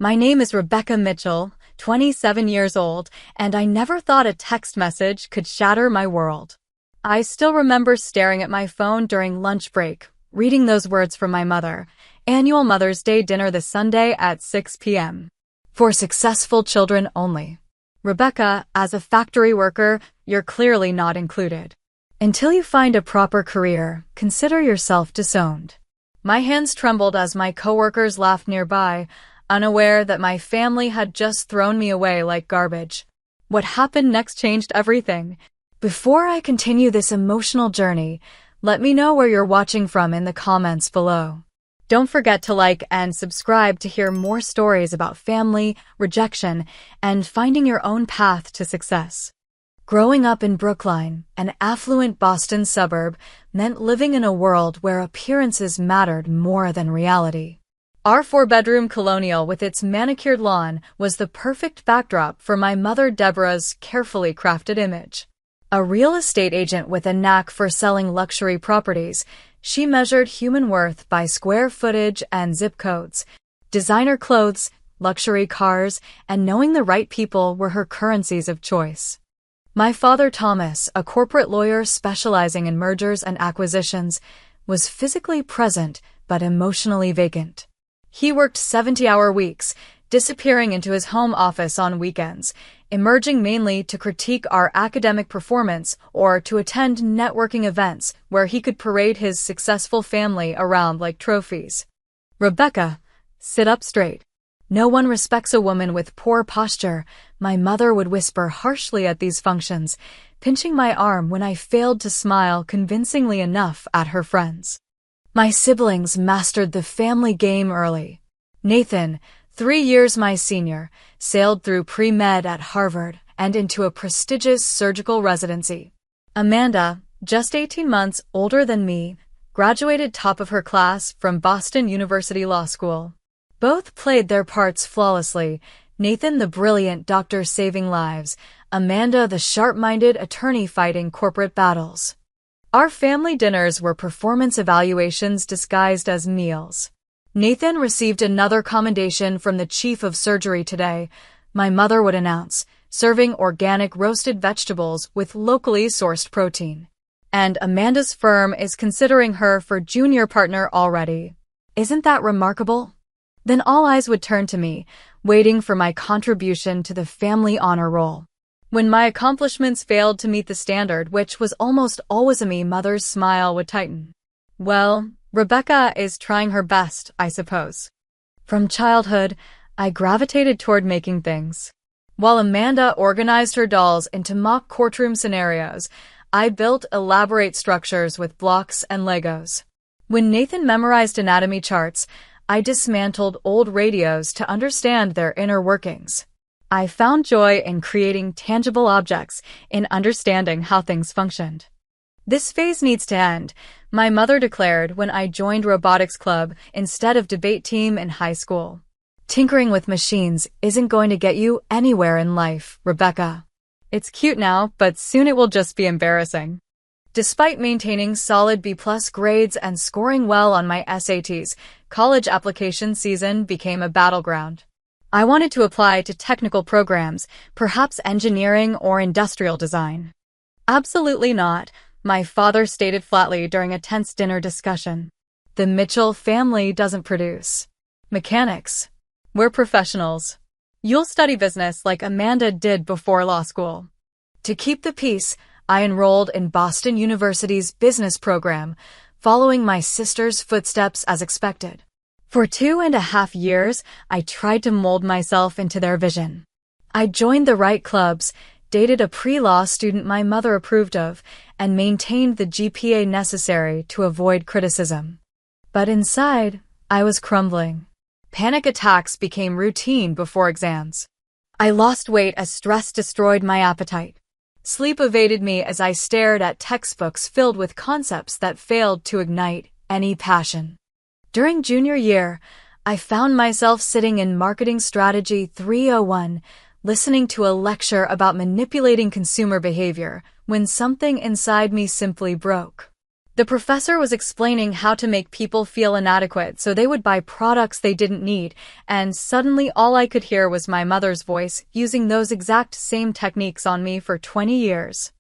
My name is Rebecca Mitchell, 27 years old, and I never thought a text message could shatter my world. I still remember staring at my phone during lunch break, reading those words from my mother. Annual Mother's Day dinner this Sunday at 6 p.m. For successful children only. Rebecca, as a factory worker, you're clearly not included. Until you find a proper career, consider yourself disowned. My hands trembled as my coworkers laughed nearby, unaware that my family had just thrown me away like garbage. What happened next changed everything. Before I continue this emotional journey, let me know where you're watching from in the comments below. Don't forget to like and subscribe to hear more stories about family, rejection, and finding your own path to success. Growing up in Brookline, an affluent Boston suburb, meant living in a world where appearances mattered more than reality. Our 4-bedroom colonial with its manicured lawn was the perfect backdrop for my mother Deborah's carefully crafted image. A real estate agent with a knack for selling luxury properties, she measured human worth by square footage and zip codes. Designer clothes, luxury cars, and knowing the right people were her currencies of choice. My father Thomas, a corporate lawyer specializing in mergers and acquisitions, was physically present but emotionally vacant. He worked 70-hour weeks, disappearing into his home office on weekends, emerging mainly to critique our academic performance or to attend networking events where he could parade his successful family around like trophies. Rebecca, sit up straight. No one respects a woman with poor posture, my mother would whisper harshly at these functions, pinching my arm when I failed to smile convincingly enough at her friends. My siblings mastered the family game early. Nathan, 3 years my senior, sailed through pre-med at Harvard and into a prestigious surgical residency. Amanda, just 18 months older than me, graduated top of her class from Boston University Law School. Both played their parts flawlessly, Nathan the brilliant doctor saving lives, Amanda the sharp-minded attorney fighting corporate battles. Our family dinners were performance evaluations disguised as meals. Nathan received another commendation from the chief of surgery today, my mother would announce, serving organic roasted vegetables with locally sourced protein. And Amanda's firm is considering her for junior partner already. Isn't that remarkable? Then all eyes would turn to me, waiting for my contribution to the family honor roll. When my accomplishments failed to meet the standard, which was almost always a me, mother's smile would tighten. Well, Rebecca is trying her best, I suppose. From childhood, I gravitated toward making things. While Amanda organized her dolls into mock courtroom scenarios, I built elaborate structures with blocks and Legos. When Nathan memorized anatomy charts, I dismantled old radios to understand their inner workings. I found joy in creating tangible objects, in understanding how things functioned. This phase needs to end, my mother declared when I joined robotics club instead of debate team in high school. Tinkering with machines isn't going to get you anywhere in life, Rebecca. It's cute now, but soon it will just be embarrassing. Despite maintaining solid B+ grades and scoring well on my SATs, college application season became a battleground. I wanted to apply to technical programs, perhaps engineering or industrial design. Absolutely not, my father stated flatly during a tense dinner discussion. The Mitchell family doesn't produce mechanics. We're professionals. You'll study business like Amanda did before law school. To keep the peace, I enrolled in Boston University's business program, following my sister's footsteps as expected. For 2.5 years, I tried to mold myself into their vision. I joined the right clubs, dated a pre-law student my mother approved of, and maintained the GPA necessary to avoid criticism. But inside, I was crumbling. Panic attacks became routine before exams. I lost weight as stress destroyed my appetite. Sleep evaded me as I stared at textbooks filled with concepts that failed to ignite any passion. During junior year, I found myself sitting in Marketing Strategy 301, listening to a lecture about manipulating consumer behavior when something inside me simply broke. The professor was explaining how to make people feel inadequate so they would buy products they didn't need, and suddenly all I could hear was my mother's voice using those exact same techniques on me for 20 years.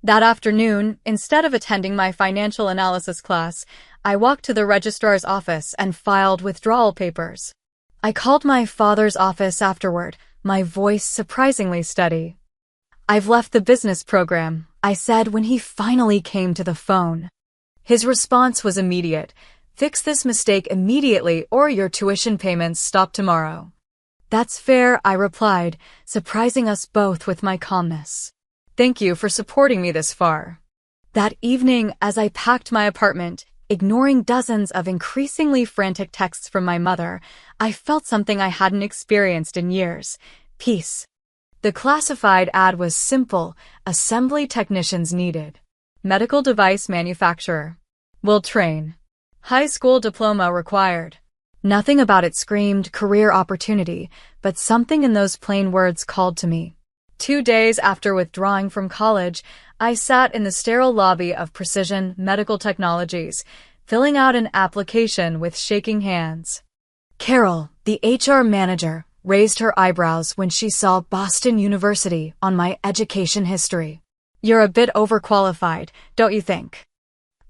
That afternoon, instead of attending my financial analysis class, I walked to the registrar's office and filed withdrawal papers. I called my father's office afterward, my voice surprisingly steady. "I've left the business program," I said when he finally came to the phone. His response was immediate. "Fix this mistake immediately or your tuition payments stop tomorrow." "That's fair," I replied, surprising us both with my calmness. "Thank you for supporting me this far." That evening, as I packed my apartment, ignoring dozens of increasingly frantic texts from my mother, I felt something I hadn't experienced in years: peace. The classified ad was simple: assembly technicians needed. Medical device manufacturer. Will train. High school diploma required. Nothing about it screamed career opportunity, but something in those plain words called to me. 2 days after withdrawing from college, I sat in the sterile lobby of Precision Medical Technologies, filling out an application with shaking hands. Carol, the HR manager, raised her eyebrows when she saw Boston University on my education history. "You're a bit overqualified, don't you think?"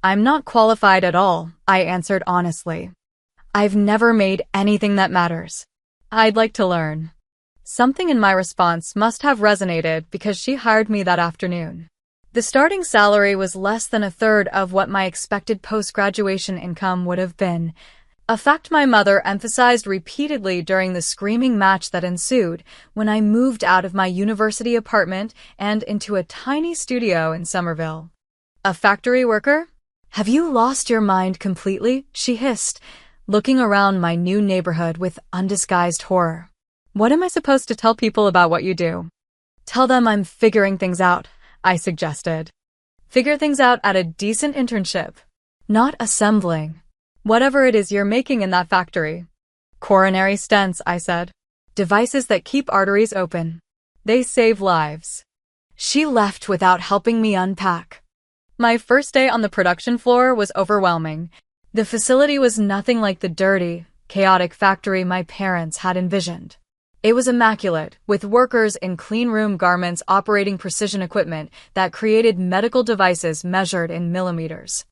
"I'm not qualified at all," I answered honestly. "I've never made anything that matters. I'd like to learn." Something in my response must have resonated because she hired me that afternoon. The starting salary was less than a third of what my expected post-graduation income would have been, a fact my mother emphasized repeatedly during the screaming match that ensued when I moved out of my university apartment and into a tiny studio in Somerville. "A factory worker? Have you lost your mind completely?" she hissed, looking around my new neighborhood with undisguised horror. "What am I supposed to tell people about what you do?" "Tell them I'm figuring things out," I suggested. "Figure things out at a decent internship. Not assembling. Whatever it is you're making in that factory." "Coronary stents," I said. "Devices that keep arteries open. They save lives." She left without helping me unpack. My first day on the production floor was overwhelming. The facility was nothing like the dirty, chaotic factory my parents had envisioned. It was immaculate, with workers in clean-room garments operating precision equipment that created medical devices measured in millimeters.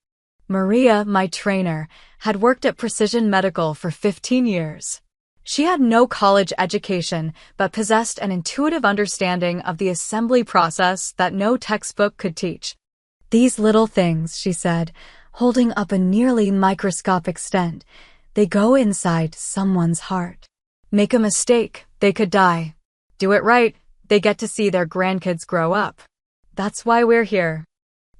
Maria, my trainer, had worked at Precision Medical for 15 years. She had no college education, but possessed an intuitive understanding of the assembly process that no textbook could teach. "These little things," she said, holding up a nearly microscopic stent, "they go inside someone's heart. Make a mistake, they could die. Do it right, they get to see their grandkids grow up. That's why we're here."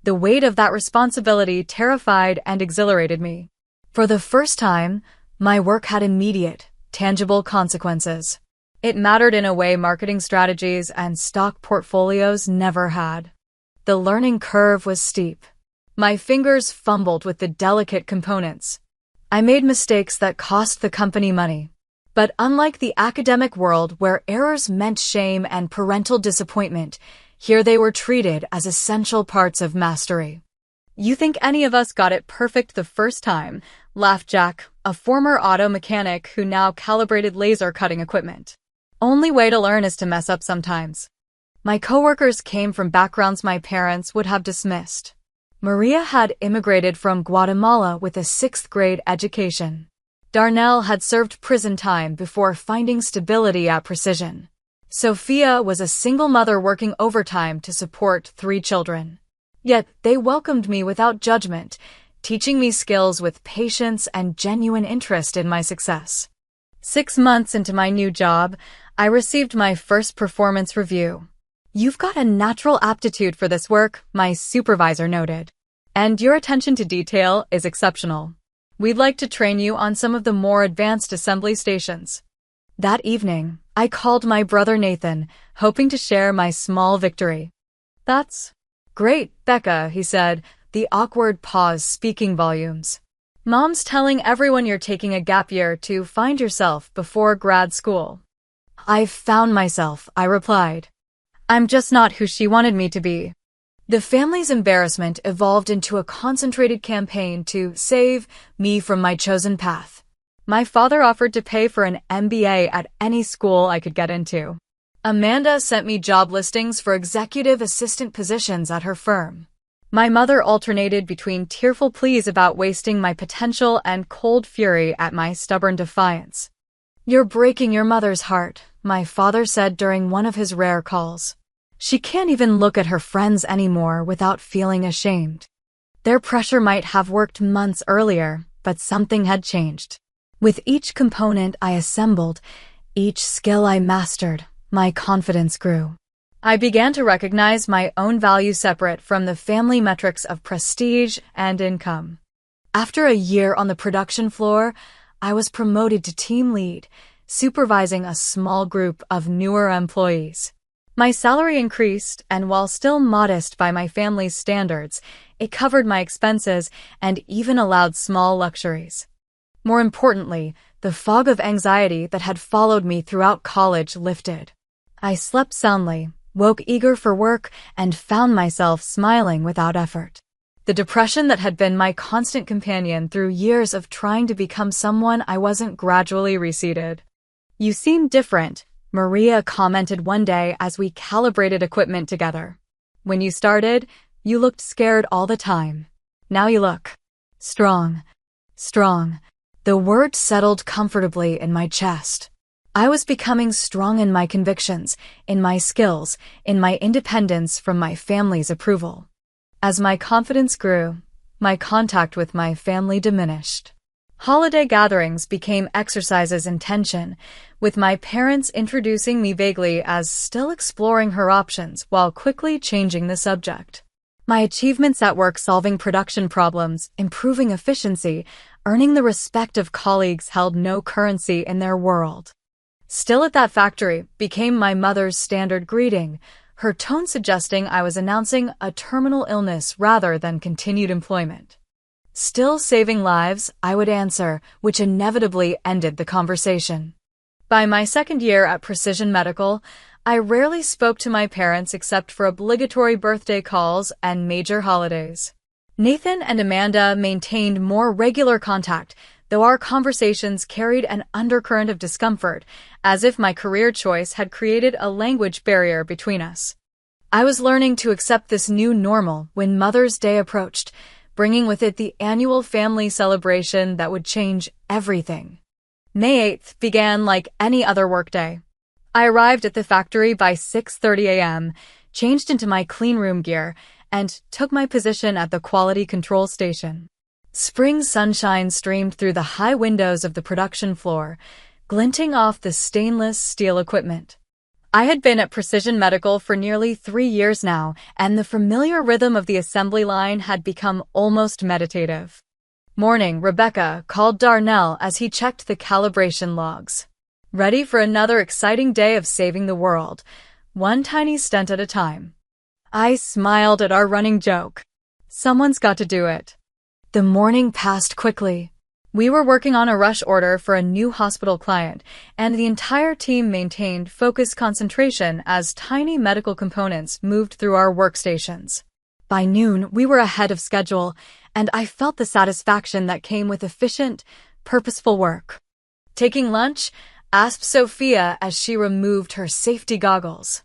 The weight of that responsibility terrified and exhilarated me. For the first time, my work had immediate, tangible consequences. It mattered in a way marketing strategies and stock portfolios never had. The learning curve was steep. My fingers fumbled with the delicate components. I made mistakes that cost the company money. But unlike the academic world where errors meant shame and parental disappointment, here they were treated as essential parts of mastery. "You think any of us got it perfect the first time?" laughed Jack, a former auto mechanic who now calibrated laser cutting equipment. "Only way to learn is to mess up sometimes." My coworkers came from backgrounds my parents would have dismissed. Maria had immigrated from Guatemala with a 6th-grade education. Darnell had served prison time before finding stability at Precision. Sophia was a single mother working overtime to support 3 children. Yet they welcomed me without judgment, teaching me skills with patience and genuine interest in my success. 6 months into my new job, I received my first performance review. "You've got a natural aptitude for this work," my supervisor noted. "And your attention to detail is exceptional. We'd like to train you on some of the more advanced assembly stations." That evening, I called my brother Nathan, hoping to share my small victory. "That's great, Becca," he said, the awkward pause speaking volumes. "Mom's telling everyone you're taking a gap year to find yourself before grad school." "I've found myself," I replied. "I'm just not who she wanted me to be." The family's embarrassment evolved into a concentrated campaign to save me from my chosen path. My father offered to pay for an MBA at any school I could get into. Amanda sent me job listings for executive assistant positions at her firm. My mother alternated between tearful pleas about wasting my potential and cold fury at my stubborn defiance. "You're breaking your mother's heart," my father said during one of his rare calls. "She can't even look at her friends anymore without feeling ashamed." Their pressure might have worked months earlier, but something had changed. With each component I assembled, each skill I mastered, my confidence grew. I began to recognize my own value separate from the family metrics of prestige and income. After a year on the production floor, I was promoted to team lead, supervising a small group of newer employees. My salary increased, and while still modest by my family's standards, it covered my expenses and even allowed small luxuries. More importantly, the fog of anxiety that had followed me throughout college lifted. I slept soundly, woke eager for work, and found myself smiling without effort. The depression that had been my constant companion through years of trying to become someone I wasn't gradually receded. "You seem different," Maria commented one day as we calibrated equipment together. "When you started, you looked scared all the time. Now you look strong." Strong. The word settled comfortably in my chest. I was becoming strong in my convictions, in my skills, in my independence from my family's approval. As my confidence grew, my contact with my family diminished. Holiday gatherings became exercises in tension, with my parents introducing me vaguely as still exploring her options while quickly changing the subject. My achievements at work solving production problems, improving efficiency, earning the respect of colleagues held no currency in their world. "Still at that factory" became my mother's standard greeting, her tone suggesting I was announcing a terminal illness rather than continued employment. "Still saving lives," I would answer, which inevitably ended the conversation. By my second year at Precision Medical, I rarely spoke to my parents except for obligatory birthday calls and major holidays. Nathan and Amanda maintained more regular contact, though our conversations carried an undercurrent of discomfort, as if my career choice had created a language barrier between us. I was learning to accept this new normal when Mother's Day approached, bringing with it the annual family celebration that would change everything. May 8th began like any other workday. I arrived at the factory by 6:30 a.m., changed into my cleanroom gear, and took my position at the quality control station. Spring sunshine streamed through the high windows of the production floor, glinting off the stainless steel equipment. I had been at Precision Medical for nearly 3 years now, and the familiar rhythm of the assembly line had become almost meditative. "Morning," Rebecca called Darnell as he checked the calibration logs. "Ready for another exciting day of saving the world, one tiny stent at a time." I smiled at our running joke. Someone's got to do it. The morning passed quickly. We were working on a rush order for a new hospital client, and the entire team maintained focused concentration as tiny medical components moved through our workstations. By noon, we were ahead of schedule, and I felt the satisfaction that came with efficient, purposeful work. "Taking lunch?" asked Sophia as she removed her safety goggles.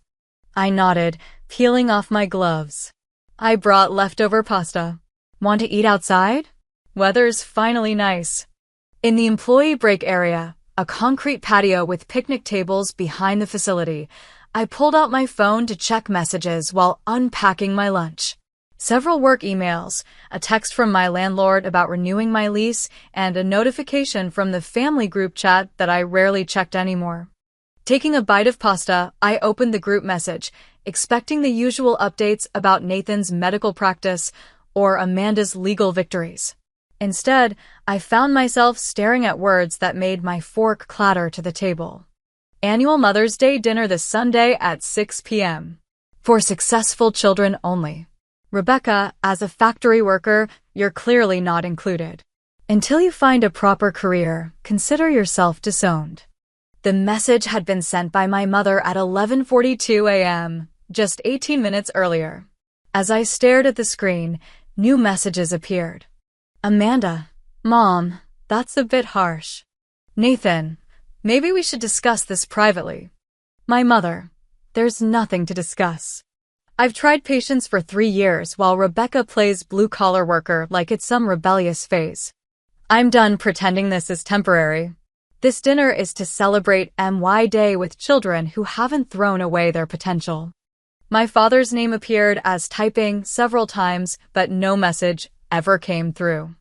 I nodded, peeling off my gloves. "I brought leftover pasta. Want to eat outside? Weather's finally nice." In the employee break area, a concrete patio with picnic tables behind the facility, I pulled out my phone to check messages while unpacking my lunch. Several work emails, a text from my landlord about renewing my lease, and a notification from the family group chat that I rarely checked anymore. Taking a bite of pasta, I opened the group message, expecting the usual updates about Nathan's medical practice or Amanda's legal victories. Instead, I found myself staring at words that made my fork clatter to the table. Annual Mother's Day dinner this Sunday at 6 p.m. For successful children only. Rebecca, as a factory worker, you're clearly not included. Until you find a proper career, consider yourself disowned. The message had been sent by my mother at 11:42 a.m., just 18 minutes earlier. As I stared at the screen, new messages appeared. Amanda, Mom, that's a bit harsh. Nathan, maybe we should discuss this privately. My mother, there's nothing to discuss. I've tried patience for 3 years while Rebecca plays blue-collar worker like it's some rebellious phase. I'm done pretending this is temporary. This dinner is to celebrate MY Day with children who haven't thrown away their potential. My father's name appeared as typing several times, but no message ever came through.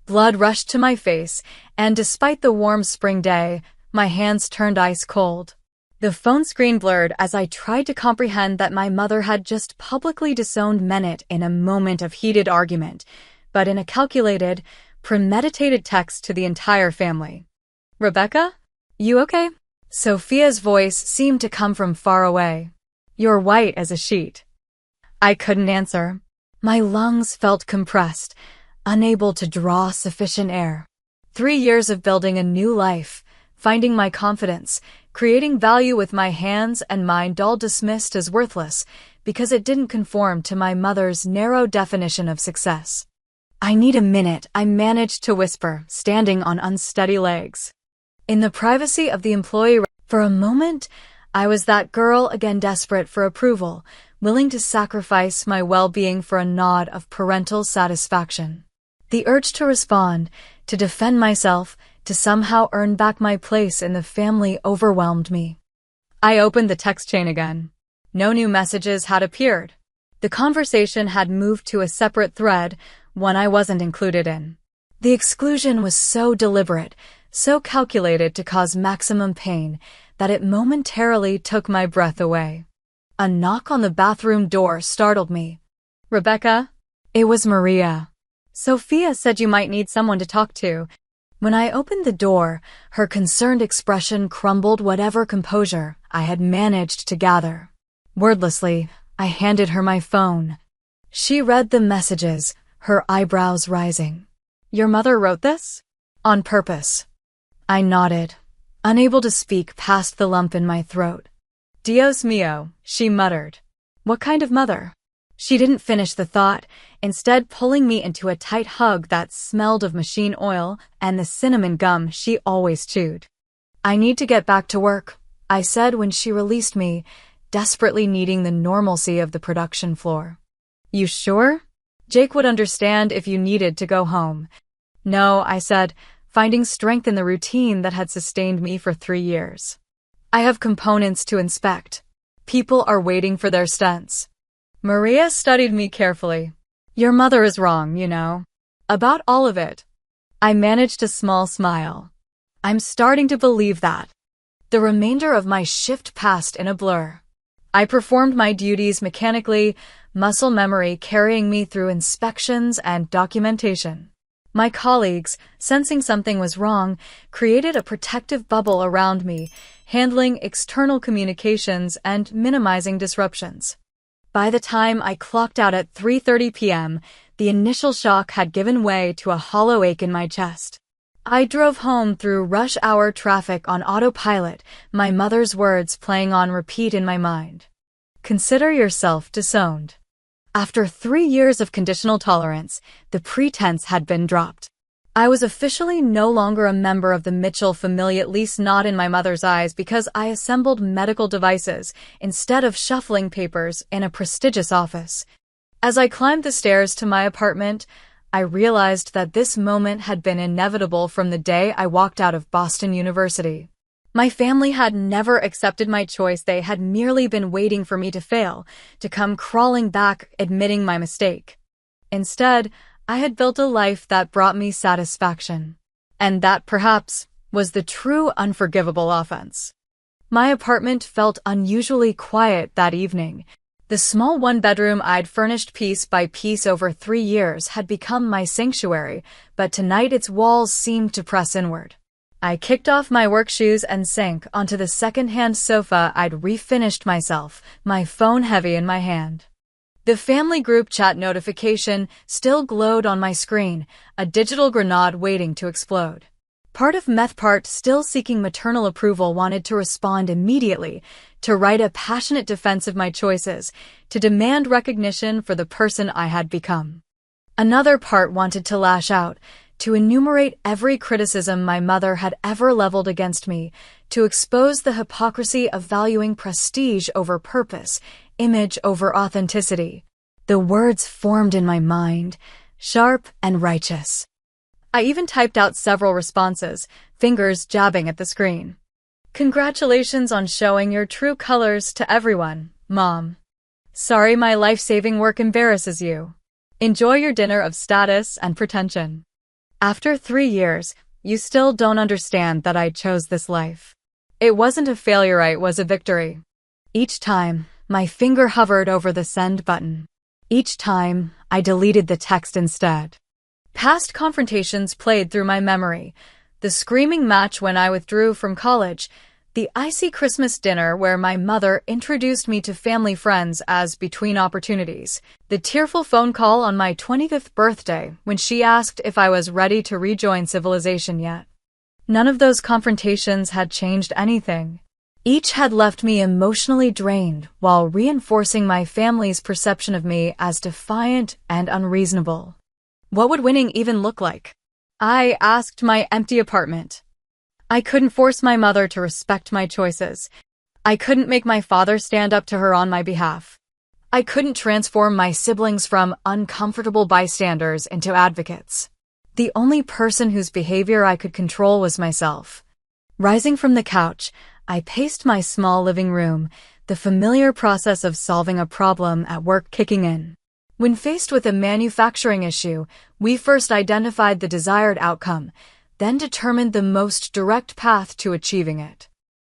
Blood rushed to my face, and despite the warm spring day, my hands turned ice cold. The phone screen blurred as I tried to comprehend that my mother had just publicly disowned Menet in a moment of heated argument, but in a calculated, premeditated text to the entire family. Rebecca? You okay? Sophia's voice seemed to come from far away. You're white as a sheet. I couldn't answer. My lungs felt compressed, unable to draw sufficient air. 3 years of building a new life, finding my confidence, creating value with my hands and mind all dismissed as worthless because it didn't conform to my mother's narrow definition of success. I need a minute, I managed to whisper, standing on unsteady legs. In the privacy of the employee, for a moment, I was that girl again, desperate for approval, willing to sacrifice my well-being for a nod of parental satisfaction. The urge to respond, to defend myself, to somehow earn back my place in the family overwhelmed me. I opened the text chain again. No new messages had appeared. The conversation had moved to a separate thread, one I wasn't included in. The exclusion was so deliberate, so calculated to cause maximum pain, that it momentarily took my breath away. A knock on the bathroom door startled me. Rebecca? It was Maria. Sophia said you might need someone to talk to. When I opened the door, her concerned expression crumbled whatever composure I had managed to gather. Wordlessly, I handed her my phone. She read the messages, her eyebrows rising. Your mother wrote this? On purpose. I nodded, unable to speak past the lump in my throat. Dios mío, she muttered. What kind of mother? She didn't finish the thought, instead pulling me into a tight hug that smelled of machine oil and the cinnamon gum she always chewed. I need to get back to work, I said when she released me, desperately needing the normalcy of the production floor. You sure? Jake would understand if you needed to go home. No, I said, finding strength in the routine that had sustained me for 3 years. I have components to inspect. People are waiting for their stunts. Maria studied me carefully. Your mother is wrong, you know. About all of it. I managed a small smile. I'm starting to believe that. The remainder of my shift passed in a blur. I performed my duties mechanically, muscle memory carrying me through inspections and documentation. My colleagues, sensing something was wrong, created a protective bubble around me, handling external communications and minimizing disruptions. By the time I clocked out at 3:30 p.m., the initial shock had given way to a hollow ache in my chest. I drove home through rush hour traffic on autopilot, my mother's words playing on repeat in my mind. Consider yourself disowned. After 3 years of conditional tolerance, the pretense had been dropped. I was officially no longer a member of the Mitchell family, at least not in my mother's eyes, because I assembled medical devices instead of shuffling papers in a prestigious office. As I climbed the stairs to my apartment, I realized that this moment had been inevitable from the day I walked out of Boston University. My family had never accepted my choice. They had merely been waiting for me to fail, to come crawling back, admitting my mistake. Instead, I had built a life that brought me satisfaction. And that, perhaps, was the true unforgivable offense. My apartment felt unusually quiet that evening. The small one-bedroom I'd furnished piece by piece over 3 years had become my sanctuary, but tonight its walls seemed to press inward. I kicked off my work shoes and sank onto the second-hand sofa I'd refinished myself, my phone heavy in my hand. The family group chat notification still glowed on my screen, a digital grenade waiting to explode. Part of meth part still seeking maternal approval wanted to respond immediately, to write a passionate defense of my choices, to demand recognition for the person I had become. Another part wanted to lash out, to enumerate every criticism my mother had ever leveled against me, to expose the hypocrisy of valuing prestige over purpose, image over authenticity. The words formed in my mind, sharp and righteous. I even typed out several responses, fingers jabbing at the screen. Congratulations on showing your true colors to everyone, Mom. Sorry my life-saving work embarrasses you. Enjoy your dinner of status and pretension. After 3 years, you still don't understand that I chose this life. It wasn't a failure, it was a victory. Each time, my finger hovered over the send button. Each time, I deleted the text instead. Past confrontations played through my memory. The screaming match when I withdrew from college, the icy Christmas dinner where my mother introduced me to family friends as between opportunities, the tearful phone call on my 25th birthday when she asked if I was ready to rejoin civilization yet. None of those confrontations had changed anything. Each had left me emotionally drained while reinforcing my family's perception of me as defiant and unreasonable. What would winning even look like? I asked my empty apartment. I couldn't force my mother to respect my choices. I couldn't make my father stand up to her on my behalf. I couldn't transform my siblings from uncomfortable bystanders into advocates. The only person whose behavior I could control was myself. Rising from the couch, I paced my small living room, the familiar process of solving a problem at work kicking in. When faced with a manufacturing issue, we first identified the desired outcome, then determined the most direct path to achieving it.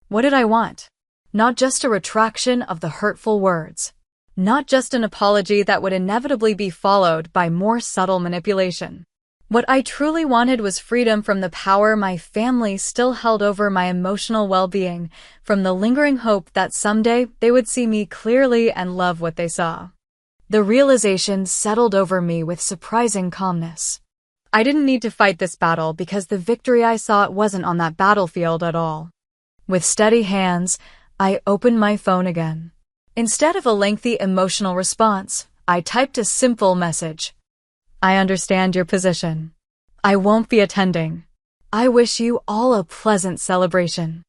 What did I want? Not just a retraction of the hurtful words. Not just an apology that would inevitably be followed by more subtle manipulation. What I truly wanted was freedom from the power my family still held over my emotional well-being, from the lingering hope that someday they would see me clearly and love what they saw. The realization settled over me with surprising calmness. I didn't need to fight this battle because the victory I sought wasn't on that battlefield at all. With steady hands, I opened my phone again. Instead of a lengthy emotional response, I typed a simple message. I understand your position. I won't be attending. I wish you all a pleasant celebration.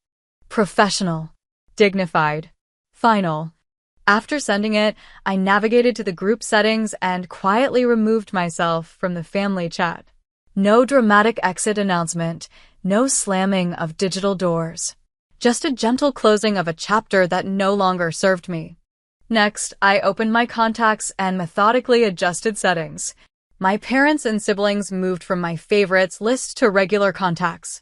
Professional. Dignified. Final. After sending it, I navigated to the group settings and quietly removed myself from the family chat. No dramatic exit announcement, no slamming of digital doors. Just a gentle closing of a chapter that no longer served me. Next, I opened my contacts and methodically adjusted settings. My parents and siblings moved from my favorites list to regular contacts.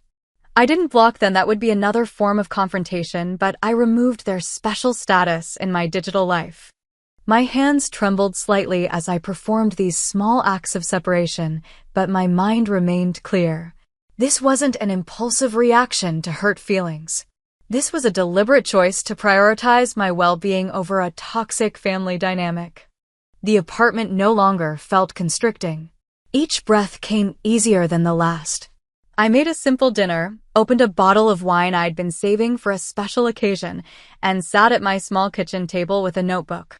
I didn't block them, that would be another form of confrontation, but I removed their special status in my digital life. My hands trembled slightly as I performed these small acts of separation, but my mind remained clear. This wasn't an impulsive reaction to hurt feelings. This was a deliberate choice to prioritize my well-being over a toxic family dynamic. The apartment no longer felt constricting. Each breath came easier than the last. I made a simple dinner, opened a bottle of wine I'd been saving for a special occasion, and sat at my small kitchen table with a notebook.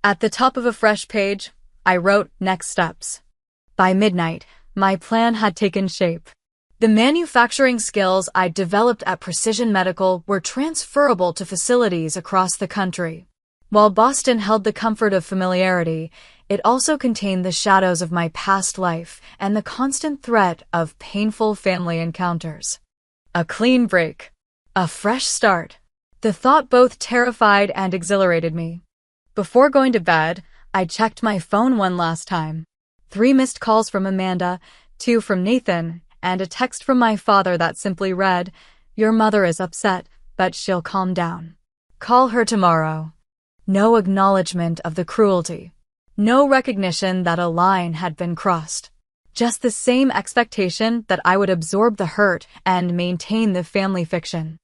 At the top of a fresh page, I wrote next steps. By midnight, my plan had taken shape. The manufacturing skills I'd developed at Precision Medical were transferable to facilities across the country. While Boston held the comfort of familiarity, it also contained the shadows of my past life and the constant threat of painful family encounters. A clean break. A fresh start. The thought both terrified and exhilarated me. Before going to bed, I checked my phone one last time. 3 missed calls from Amanda, 2 from Nathan, and a text from my father that simply read, "Your mother is upset, but she'll calm down. Call her tomorrow." No acknowledgement of the cruelty. No recognition that a line had been crossed. Just the same expectation that I would absorb the hurt and maintain the family fiction.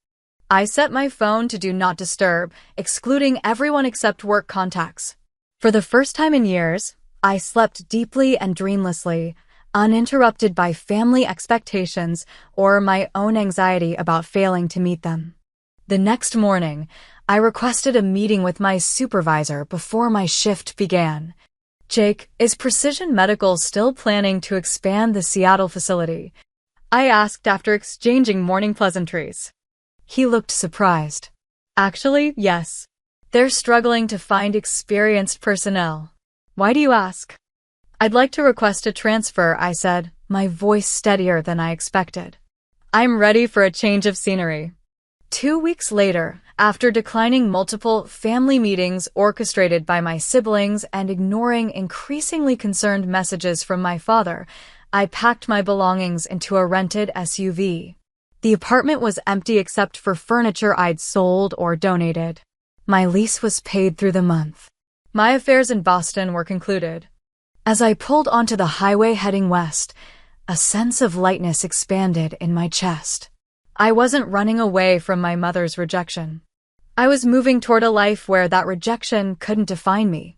I set my phone to do not disturb, excluding everyone except work contacts. For the first time in years, I slept deeply and dreamlessly, uninterrupted by family expectations or my own anxiety about failing to meet them. The next morning, I requested a meeting with my supervisor before my shift began. "Jake, is Precision Medical still planning to expand the Seattle facility?" I asked after exchanging morning pleasantries. He looked surprised. "Actually, yes. They're struggling to find experienced personnel." "Why do you ask?" "I'd like to request a transfer," I said, my voice steadier than I expected. "I'm ready for a change of scenery." 2 weeks later, after declining multiple family meetings orchestrated by my siblings and ignoring increasingly concerned messages from my father, I packed my belongings into a rented SUV. The apartment was empty except for furniture I'd sold or donated. My lease was paid through the month. My affairs in Boston were concluded. As I pulled onto the highway heading west, a sense of lightness expanded in my chest. I wasn't running away from my mother's rejection. I was moving toward a life where that rejection couldn't define me.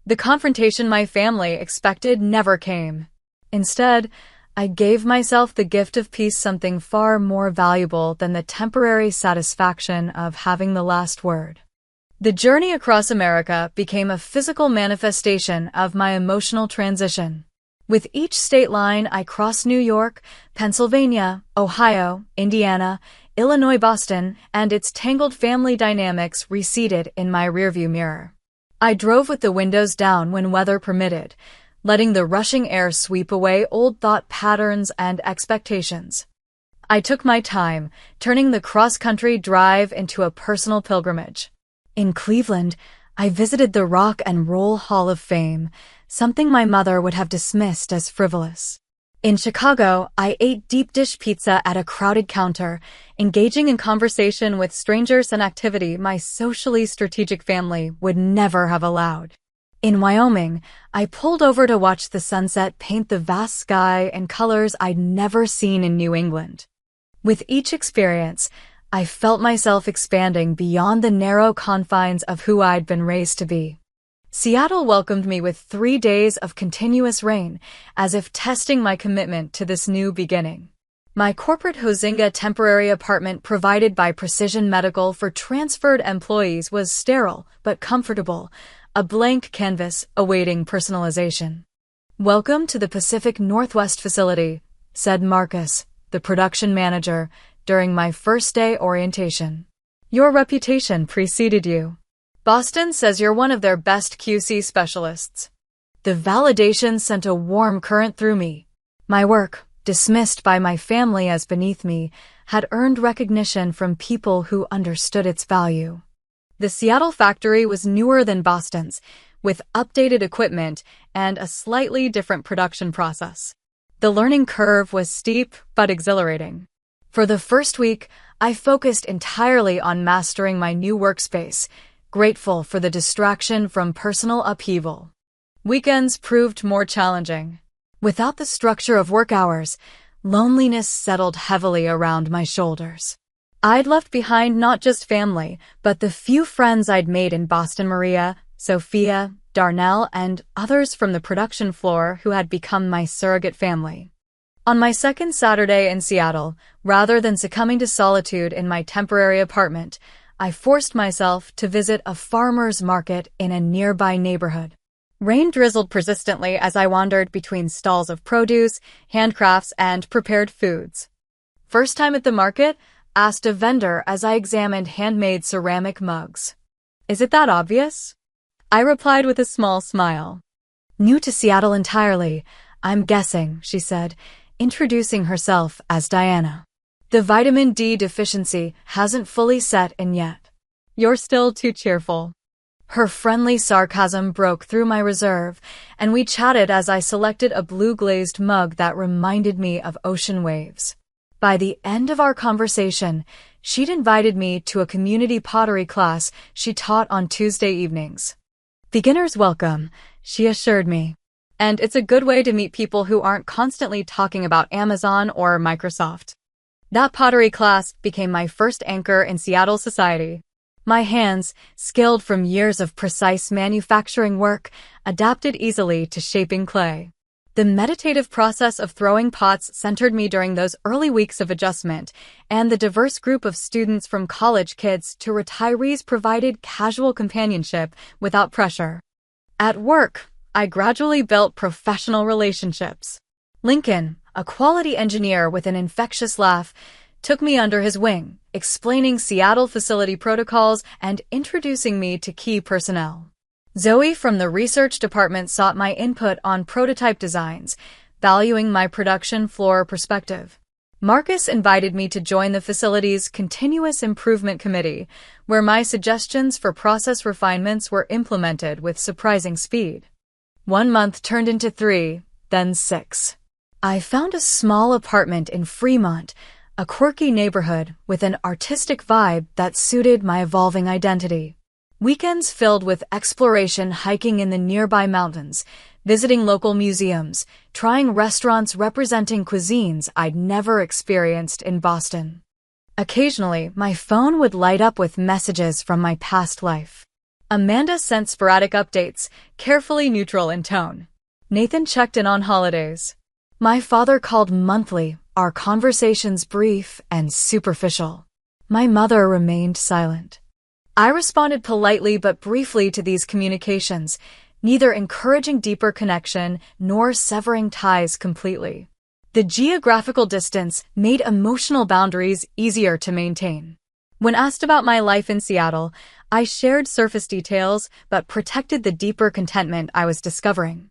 The confrontation my family expected never came. Instead, I gave myself the gift of peace, something far more valuable than the temporary satisfaction of having the last word. The journey across America became a physical manifestation of my emotional transition. With each state line, I crossed New York, Pennsylvania, Ohio, Indiana, Illinois, Boston, and its tangled family dynamics receded in my rearview mirror. I drove with the windows down when weather permitted, letting the rushing air sweep away old thought patterns and expectations. I took my time, turning the cross-country drive into a personal pilgrimage. In Cleveland, I visited the Rock and Roll Hall of Fame, something my mother would have dismissed as frivolous. In Chicago, I ate deep dish pizza at a crowded counter, engaging in conversation with strangers, an activity my socially strategic family would never have allowed. In Wyoming, I pulled over to watch the sunset paint the vast sky in colors I'd never seen in New England. With each experience, I felt myself expanding beyond the narrow confines of who I'd been raised to be. Seattle welcomed me with 3 days of continuous rain, as if testing my commitment to this new beginning. My corporate Hozinga temporary apartment provided by Precision Medical for transferred employees was sterile but comfortable, a blank canvas awaiting personalization. "Welcome to the Pacific Northwest facility," said Marcus, the production manager, during my first day orientation. "Your reputation preceded you. Boston says you're one of their best QC specialists." The validation sent a warm current through me. My work, dismissed by my family as beneath me, had earned recognition from people who understood its value. The Seattle factory was newer than Boston's, with updated equipment and a slightly different production process. The learning curve was steep but exhilarating. For the first week, I focused entirely on mastering my new workspace, grateful for the distraction from personal upheaval. Weekends proved more challenging. Without the structure of work hours, loneliness settled heavily around my shoulders. I'd left behind not just family, but the few friends I'd made in Boston: Maria, Sophia, Darnell, and others from the production floor who had become my surrogate family. On my second Saturday in Seattle, rather than succumbing to solitude in my temporary apartment, I forced myself to visit a farmer's market in a nearby neighborhood. Rain drizzled persistently as I wandered between stalls of produce, handcrafts, and prepared foods. "First time at the market?" asked a vendor as I examined handmade ceramic mugs. "Is it that obvious?" I replied with a small smile. "New to Seattle entirely, I'm guessing," she said, introducing herself as Diana. "The vitamin D deficiency hasn't fully set in yet." "You're still too cheerful." Her friendly sarcasm broke through my reserve, and we chatted as I selected a blue-glazed mug that reminded me of ocean waves. By the end of our conversation, she'd invited me to a community pottery class she taught on Tuesday evenings. "Beginner's welcome," she assured me. "And it's a good way to meet people who aren't constantly talking about Amazon or Microsoft." That pottery class became my first anchor in Seattle society. My hands, skilled from years of precise manufacturing work, adapted easily to shaping clay. The meditative process of throwing pots centered me during those early weeks of adjustment, and the diverse group of students from college kids to retirees provided casual companionship without pressure. At work, I gradually built professional relationships. Lincoln, a quality engineer with an infectious laugh, took me under his wing, explaining Seattle facility protocols and introducing me to key personnel. Zoe from the research department sought my input on prototype designs, valuing my production floor perspective. Marcus invited me to join the facility's continuous improvement committee, where my suggestions for process refinements were implemented with surprising speed. 1 month turned into 3, then 6. I found a small apartment in Fremont, a quirky neighborhood with an artistic vibe that suited my evolving identity. Weekends filled with exploration, hiking in the nearby mountains, visiting local museums, trying restaurants representing cuisines I'd never experienced in Boston. Occasionally, my phone would light up with messages from my past life. Amanda sent sporadic updates, carefully neutral in tone. Nathan checked in on holidays. My father called monthly, our conversations brief and superficial. My mother remained silent. I responded politely but briefly to these communications, neither encouraging deeper connection nor severing ties completely. The geographical distance made emotional boundaries easier to maintain. When asked about my life in Seattle, I shared surface details but protected the deeper contentment I was discovering.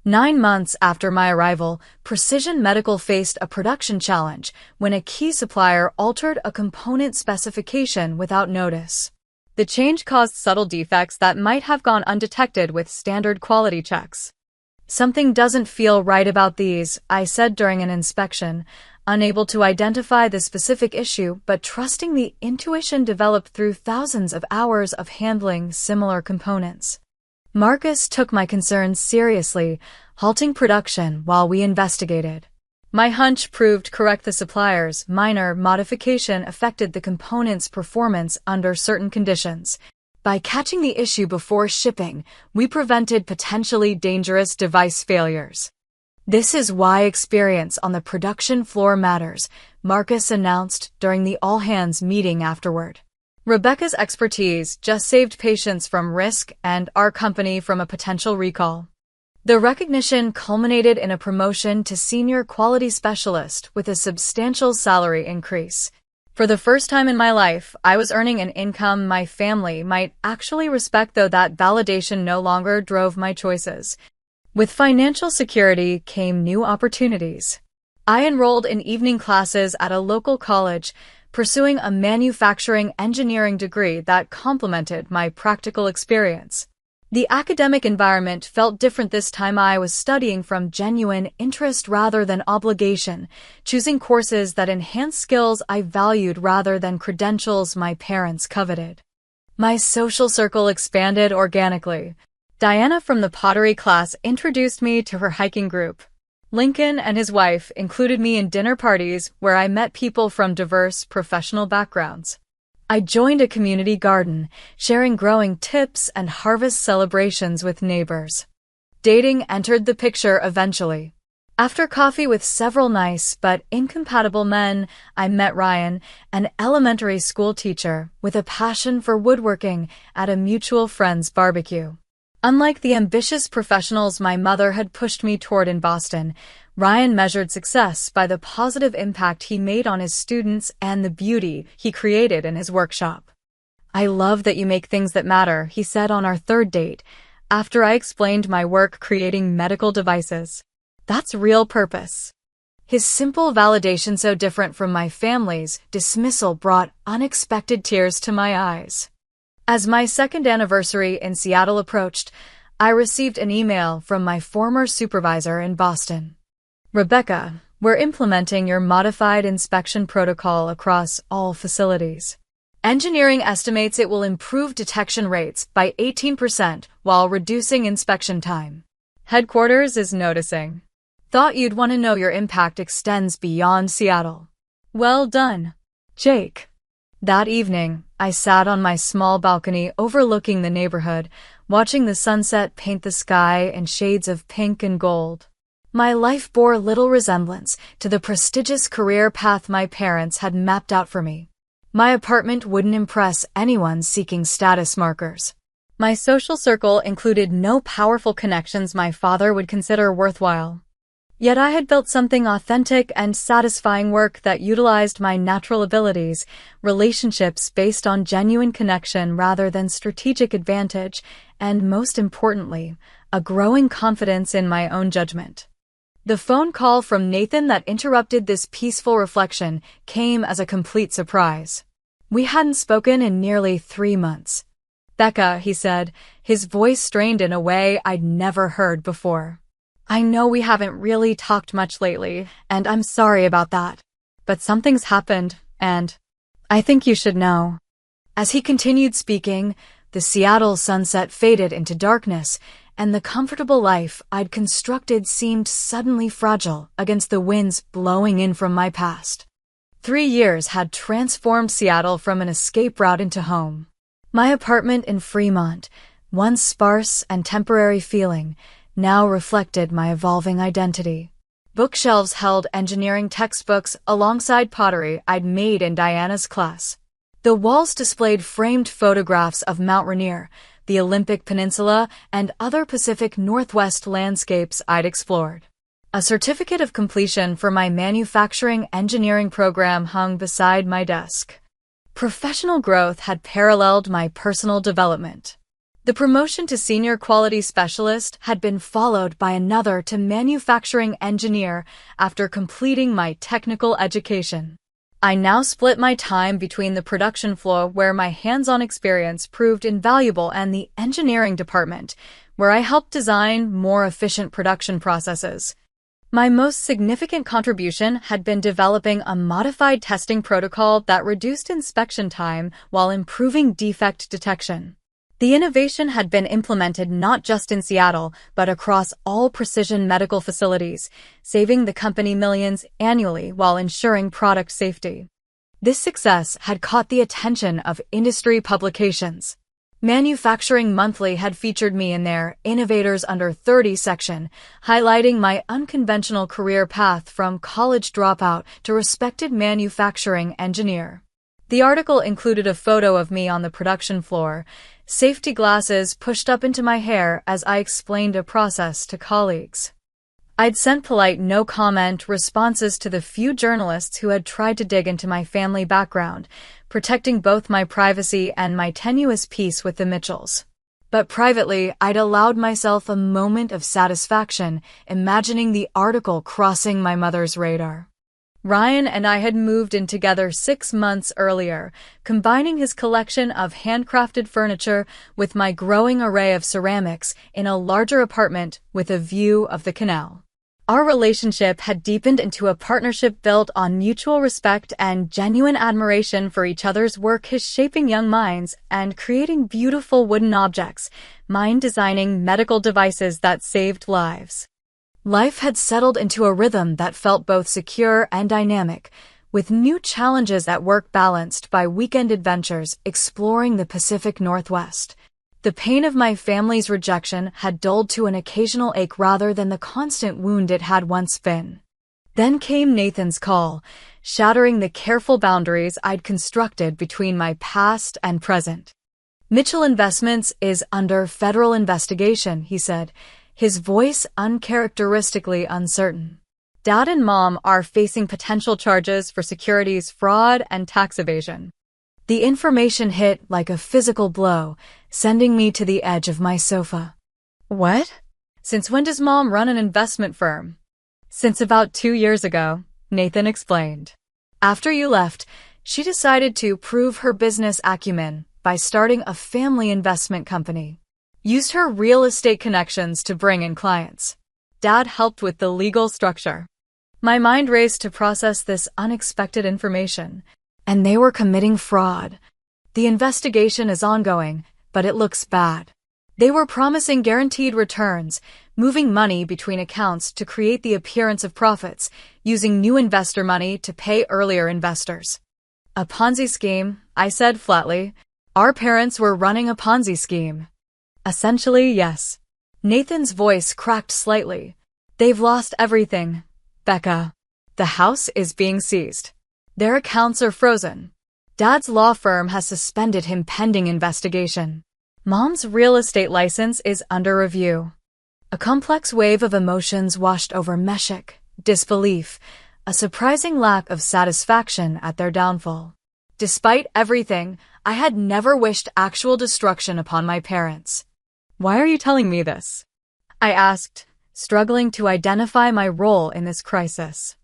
9 months after my arrival, Precision Medical faced a production challenge when a key supplier altered a component specification without notice. The change caused subtle defects that might have gone undetected with standard quality checks. "Something doesn't feel right about these," I said during an inspection, unable to identify the specific issue but trusting the intuition developed through thousands of hours of handling similar components. Marcus took my concerns seriously, halting production while we investigated. My hunch proved correct. The supplier's minor modification affected the component's performance under certain conditions. By catching the issue before shipping, we prevented potentially dangerous device failures. "This is why experience on the production floor matters," Marcus announced during the all-hands meeting afterward. Rebecca's expertise just saved patients from risk and our company from a potential recall. The recognition culminated in a promotion to senior quality specialist with a substantial salary increase. For the first time in my life, I was earning an income my family might actually respect, though that validation no longer drove my choices. With financial security came new opportunities. I enrolled in evening classes at a local college, pursuing a manufacturing engineering degree that complemented my practical experience. The academic environment felt different this time. I was studying from genuine interest rather than obligation, choosing courses that enhanced skills I valued rather than credentials my parents coveted. My social circle expanded organically. Diana from the pottery class introduced me to her hiking group. Lincoln and his wife included me in dinner parties where I met people from diverse professional backgrounds. I joined a community garden, sharing growing tips and harvest celebrations with neighbors. Dating entered the picture eventually. After coffee with several nice but incompatible men, I met Ryan, an elementary school teacher with a passion for woodworking, at a mutual friend's barbecue. Unlike the ambitious professionals my mother had pushed me toward in Boston, Ryan measured success by the positive impact he made on his students and the beauty he created in his workshop. "I love that you make things that matter," he said on our third date, after I explained my work creating medical devices. "That's real purpose." His simple validation, so different from my family's dismissal, brought unexpected tears to my eyes. As my second anniversary in Seattle approached, I received an email from my former supervisor in Boston. "Rebecca, we're implementing your modified inspection protocol across all facilities. Engineering estimates it will improve detection rates by 18% while reducing inspection time. Headquarters is noticing. Thought you'd want to know your impact extends beyond Seattle. Well done, Jake." That evening, I sat on my small balcony overlooking the neighborhood, watching the sunset paint the sky in shades of pink and gold. My life bore little resemblance to the prestigious career path my parents had mapped out for me. My apartment wouldn't impress anyone seeking status markers. My social circle included no powerful connections my father would consider worthwhile. Yet I had built something authentic and satisfying, work that utilized my natural abilities, relationships based on genuine connection rather than strategic advantage, and most importantly, a growing confidence in my own judgment. The phone call from Nathan that interrupted this peaceful reflection came as a complete surprise. We hadn't spoken in nearly 3 months. "Becca," he said, his voice strained in a way I'd never heard before. "I know we haven't really talked much lately, and I'm sorry about that. But something's happened, and I think you should know." As he continued speaking, the Seattle sunset faded into darkness, and the comfortable life I'd constructed seemed suddenly fragile against the winds blowing in from my past. 3 years had transformed Seattle from an escape route into home. My apartment in Fremont, once sparse and temporary feeling, now reflected my evolving identity. Bookshelves held engineering textbooks alongside pottery I'd made in Diana's class. The walls displayed framed photographs of Mount Rainier, the Olympic Peninsula, and other Pacific Northwest landscapes I'd explored. A certificate of completion for my manufacturing engineering program hung beside my desk. Professional growth had paralleled my personal development. The promotion to senior quality specialist had been followed by another to manufacturing engineer after completing my technical education. I now split my time between the production floor, where my hands-on experience proved invaluable, and the engineering department, where I helped design more efficient production processes. My most significant contribution had been developing a modified testing protocol that reduced inspection time while improving defect detection. The innovation had been implemented not just in Seattle, but across all precision medical facilities, saving the company millions annually while ensuring product safety. This success had caught the attention of industry publications. Manufacturing Monthly had featured me in their Innovators Under 30 section, highlighting my unconventional career path from college dropout to respected manufacturing engineer. The article included a photo of me on the production floor, safety glasses pushed up into my hair as I explained a process to colleagues. I'd sent polite no-comment responses to the few journalists who had tried to dig into my family background, protecting both my privacy and my tenuous peace with the Mitchells. But privately, I'd allowed myself a moment of satisfaction, imagining the article crossing my mother's radar. Ryan and I had moved in together 6 months earlier, combining his collection of handcrafted furniture with my growing array of ceramics in a larger apartment with a view of the canal. Our relationship had deepened into a partnership built on mutual respect and genuine admiration for each other's work, his shaping young minds and creating beautiful wooden objects, mine designing medical devices that saved lives. Life had settled into a rhythm that felt both secure and dynamic, with new challenges at work balanced by weekend adventures exploring the Pacific Northwest. The pain of my family's rejection had dulled to an occasional ache rather than the constant wound it had once been. Then came Nathan's call, shattering the careful boundaries I'd constructed between my past and present. "Mitchell Investments is under federal investigation," he said, his voice uncharacteristically uncertain. "Dad and Mom are facing potential charges for securities fraud and tax evasion." The information hit like a physical blow, sending me to the edge of my sofa. "What? Since when does Mom run an investment firm?" "Since about 2 years ago," Nathan explained. "After you left, she decided to prove her business acumen by starting a family investment company. Used her real estate connections to bring in clients. Dad helped with the legal structure." My mind raced to process this unexpected information. And they were committing fraud. "The investigation is ongoing, but it looks bad." They were promising guaranteed returns, moving money between accounts to create the appearance of profits, using new investor money to pay earlier investors. "A Ponzi scheme," I said flatly. "Our parents were running a Ponzi scheme." "Essentially, yes." Nathan's voice cracked slightly. They've lost everything, Becca. The house is being seized. Their accounts are frozen. Dad's law firm has suspended him pending investigation. Mom's real estate license is under review. A complex wave of emotions washed over Meshach, disbelief, a surprising lack of satisfaction at their downfall. Despite everything, I had never wished actual destruction upon my parents. Why are you telling me this? I asked, struggling to identify my role in this crisis.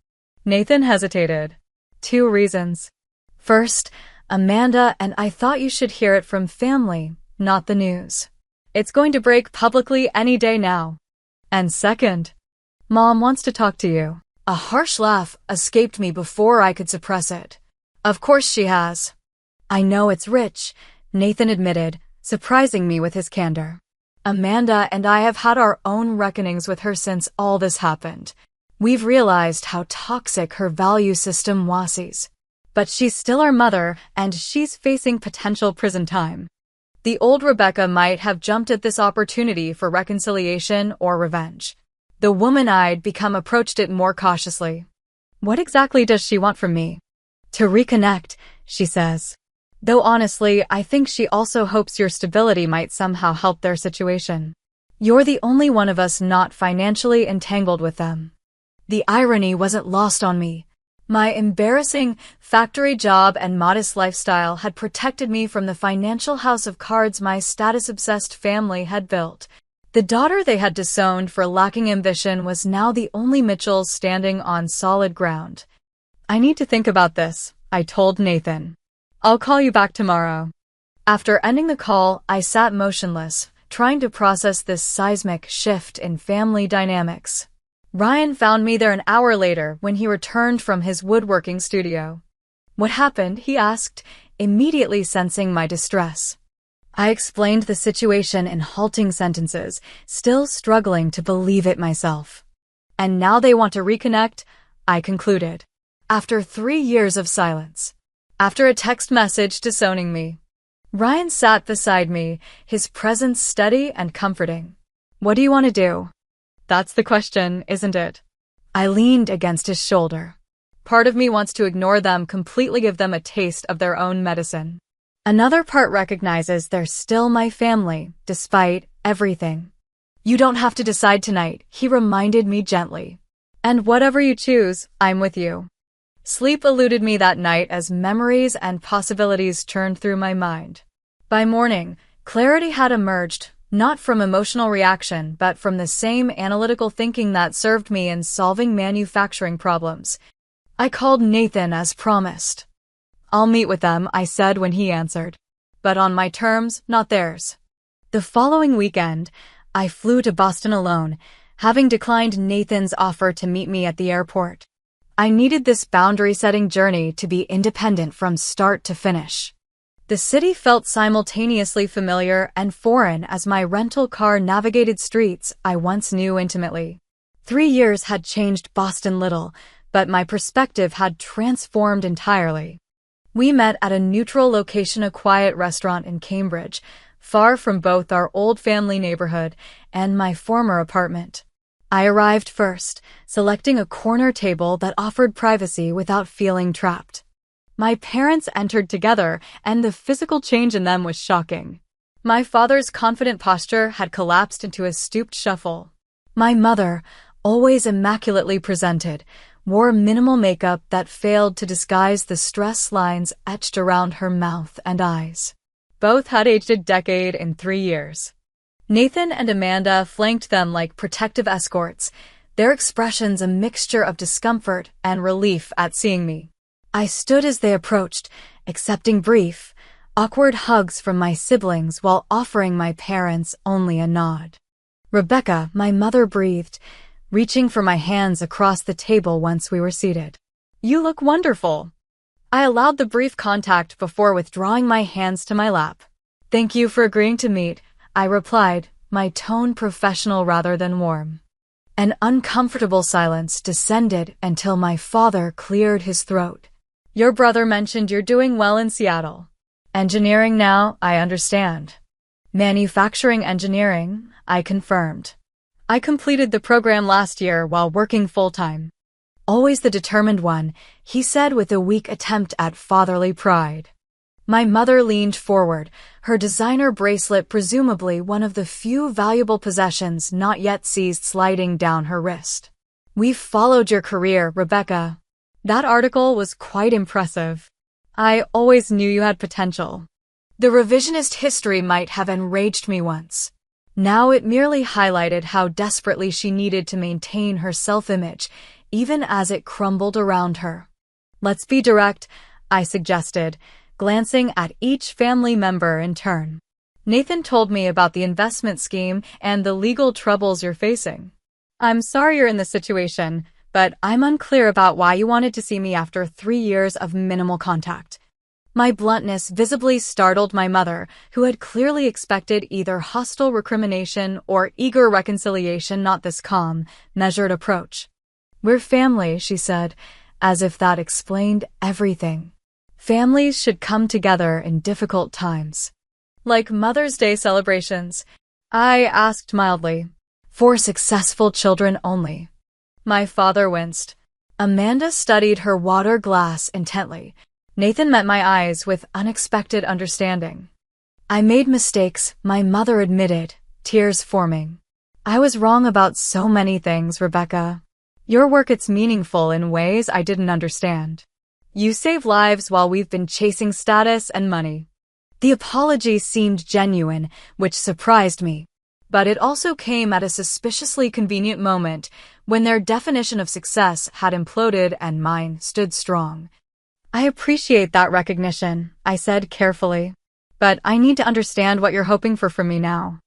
Nathan hesitated. 2 reasons. First, Amanda and I thought you should hear it from family, not the news. It's going to break publicly any day now. And second, Mom wants to talk to you. A harsh laugh escaped me before I could suppress it. Of course she has. I know it's rich, Nathan admitted, surprising me with his candor. Amanda and I have had our own reckonings with her since all this happened. We've realized how toxic her value system was. But she's still our mother, and she's facing potential prison time. The old Rebecca might have jumped at this opportunity for reconciliation or revenge. The woman-eyed become approached it more cautiously. What exactly does she want from me? To reconnect, she says. Though honestly, I think she also hopes your stability might somehow help their situation. You're the only one of us not financially entangled with them. The irony wasn't lost on me. My embarrassing factory job and modest lifestyle had protected me from the financial house of cards my status-obsessed family had built. The daughter they had disowned for lacking ambition was now the only Mitchell standing on solid ground. I need to think about this, I told Nathan. I'll call you back tomorrow. After ending the call, I sat motionless, trying to process this seismic shift in family dynamics. Ryan found me there an hour later when he returned from his woodworking studio. What happened? He asked, immediately sensing my distress. I explained the situation in halting sentences, still struggling to believe it myself. And now they want to reconnect, I concluded. After 3 years of silence. After a text message disowning me. Ryan sat beside me, his presence steady and comforting. What do you want to do? That's the question, isn't it? I leaned against his shoulder. Part of me wants to ignore them, completely give them a taste of their own medicine. Another part recognizes they're still my family, despite everything. You don't have to decide tonight, he reminded me gently. And whatever you choose, I'm with you. Sleep eluded me that night as memories and possibilities churned through my mind. By morning, clarity had emerged, not from emotional reaction but from the same analytical thinking that served me in solving manufacturing problems. I called Nathan as promised. I'll meet with them, I said when he answered. But on my terms, not theirs. The following weekend, I flew to Boston alone, having declined Nathan's offer to meet me at the airport. I needed this boundary-setting journey to be independent from start to finish. The city felt simultaneously familiar and foreign as my rental car navigated streets I once knew intimately. 3 years had changed Boston little, but my perspective had transformed entirely. We met at a neutral location, a quiet restaurant in Cambridge, far from both our old family neighborhood and my former apartment. I arrived first, selecting a corner table that offered privacy without feeling trapped. My parents entered together, and the physical change in them was shocking. My father's confident posture had collapsed into a stooped shuffle. My mother, always immaculately presented, wore minimal makeup that failed to disguise the stress lines etched around her mouth and eyes. Both had aged a decade in 3 years. Nathan and Amanda flanked them like protective escorts, their expressions a mixture of discomfort and relief at seeing me. I stood as they approached, accepting brief, awkward hugs from my siblings while offering my parents only a nod. Rebecca, my mother, breathed, reaching for my hands across the table once we were seated. You look wonderful. I allowed the brief contact before withdrawing my hands to my lap. Thank you for agreeing to meet, I replied, my tone professional rather than warm. An uncomfortable silence descended until my father cleared his throat. Your brother mentioned you're doing well in Seattle. Engineering now, I understand. Manufacturing engineering, I confirmed. I completed the program last year while working full-time. Always the determined one, he said with a weak attempt at fatherly pride. My mother leaned forward, her designer bracelet presumably one of the few valuable possessions not yet seized sliding down her wrist. "We've followed your career, Rebecca. That article was quite impressive. I always knew you had potential." The revisionist history might have enraged me once. Now it merely highlighted how desperately she needed to maintain her self-image, even as it crumbled around her. "Let's be direct," I suggested, glancing at each family member in turn. "Nathan told me about the investment scheme and the legal troubles you're facing. I'm sorry you're in this situation, but I'm unclear about why you wanted to see me after 3 years of minimal contact." My bluntness visibly startled my mother, who had clearly expected either hostile recrimination or eager reconciliation, not this calm, measured approach. "We're family," she said, as if that explained everything. Families should come together in difficult times. "Like Mother's Day celebrations?" I asked mildly. "For successful children only." My father winced. Amanda studied her water glass intently. Nathan met my eyes with unexpected understanding. "I made mistakes," my mother admitted, tears forming. "I was wrong about so many things, Rebecca. Your work is meaningful in ways I didn't understand. You save lives while we've been chasing status and money." The apology seemed genuine, which surprised me. But it also came at a suspiciously convenient moment when their definition of success had imploded and mine stood strong. "I appreciate that recognition," I said carefully. "But I need to understand what you're hoping for from me now."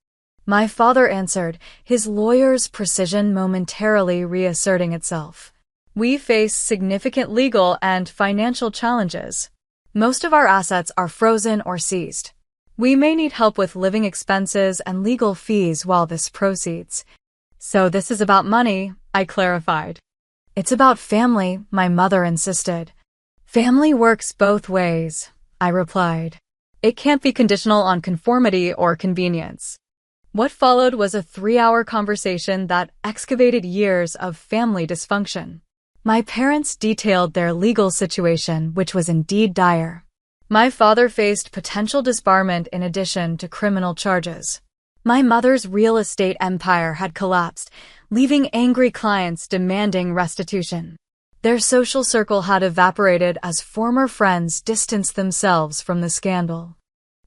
My father answered, his lawyer's precision momentarily reasserting itself. "We face significant legal and financial challenges. Most of our assets are frozen or seized. We may need help with living expenses and legal fees while this proceeds." "So this is about money," I clarified. "It's about family," my mother insisted. "Family works both ways," I replied. "It can't be conditional on conformity or convenience." What followed was a 3-hour conversation that excavated years of family dysfunction. My parents detailed their legal situation, which was indeed dire. My father faced potential disbarment in addition to criminal charges. My mother's real estate empire had collapsed, leaving angry clients demanding restitution. Their social circle had evaporated as former friends distanced themselves from the scandal.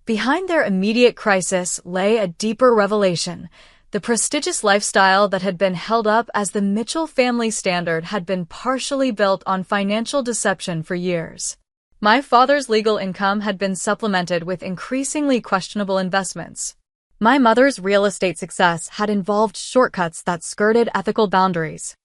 Behind their immediate crisis lay a deeper revelation. The prestigious lifestyle that had been held up as the Mitchell family standard had been partially built on financial deception for years. My father's legal income had been supplemented with increasingly questionable investments. My mother's real estate success had involved shortcuts that skirted ethical boundaries.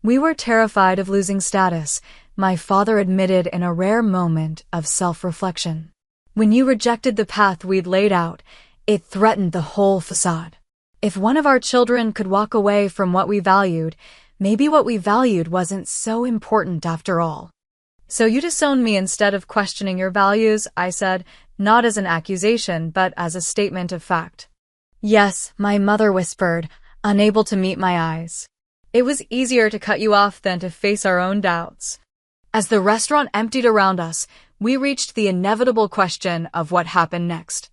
"We were terrified of losing status," my father admitted in a rare moment of self-reflection. "When you rejected the path we'd laid out, it threatened the whole facade. If one of our children could walk away from what we valued, maybe what we valued wasn't so important after all." "So you disowned me instead of questioning your values," I said, not as an accusation but as a statement of fact. "Yes," my mother whispered, unable to meet my eyes. "It was easier to cut you off than to face our own doubts." As the restaurant emptied around us, we reached the inevitable question of what happened next.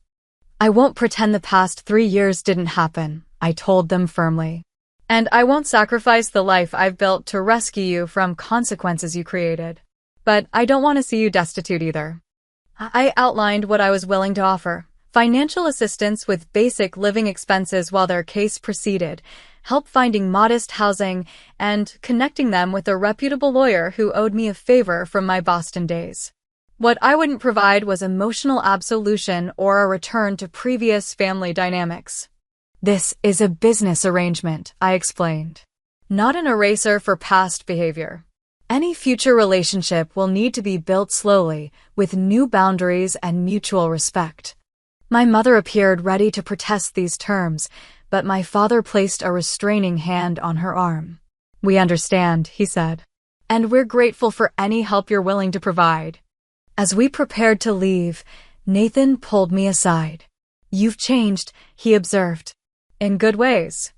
"I won't pretend the past 3 years didn't happen," I told them firmly. "And I won't sacrifice the life I've built to rescue you from consequences you created. But I don't want to see you destitute either." I outlined what I was willing to offer: financial assistance with basic living expenses while their case proceeded, help finding modest housing, and connecting them with a reputable lawyer who owed me a favor from my Boston days. What I wouldn't provide was emotional absolution or a return to previous family dynamics. "This is a business arrangement," I explained. "Not an eraser for past behavior. Any future relationship will need to be built slowly, with new boundaries and mutual respect." My mother appeared ready to protest these terms, but my father placed a restraining hand on her arm. "We understand," he said. "And we're grateful for any help you're willing to provide." As we prepared to leave, Nathan pulled me aside. "You've changed," he observed. "In good ways."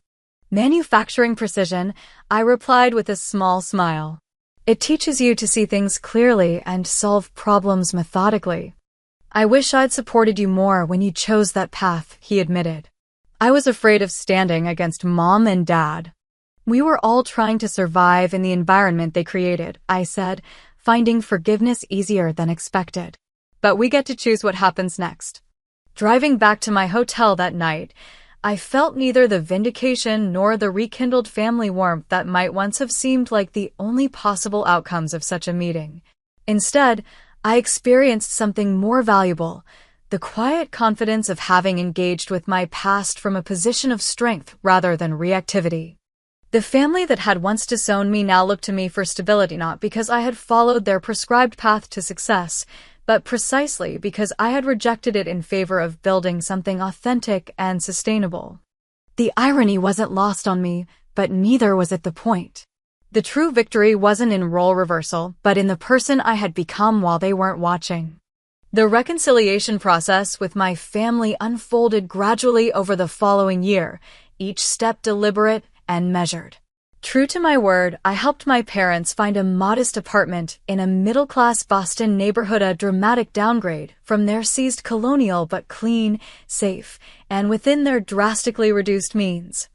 Manufacturing precision, I replied with a small smile. It teaches you to see things clearly and solve problems methodically. I wish I'd supported you more when you chose that path, he admitted. I was afraid of standing against Mom and Dad. We were all trying to survive in the environment they created, I said, finding forgiveness easier than expected. But we get to choose what happens next. Driving back to my hotel that night, I felt neither the vindication nor the rekindled family warmth that might once have seemed like the only possible outcomes of such a meeting. Instead, I experienced something more valuable, the quiet confidence of having engaged with my past from a position of strength rather than reactivity. The family that had once disowned me now looked to me for stability, not because I had followed their prescribed path to success, but precisely because I had rejected it in favor of building something authentic and sustainable. The irony wasn't lost on me, but neither was it the point. The true victory wasn't in role reversal, but in the person I had become while they weren't watching. The reconciliation process with my family unfolded gradually over the following year, each step deliberate and measured. True to my word, I helped my parents find a modest apartment in a middle-class Boston neighborhood, a dramatic downgrade from their seized colonial but clean, safe, and within their drastically reduced means.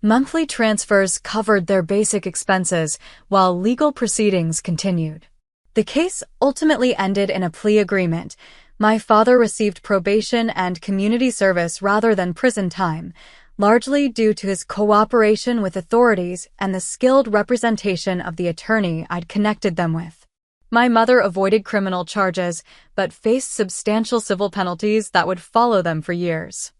Monthly transfers covered their basic expenses while legal proceedings continued. The case ultimately ended in a plea agreement. My father received probation and community service rather than prison time, largely due to his cooperation with authorities and the skilled representation of the attorney I'd connected them with. My mother avoided criminal charges, but faced substantial civil penalties that would follow them for years.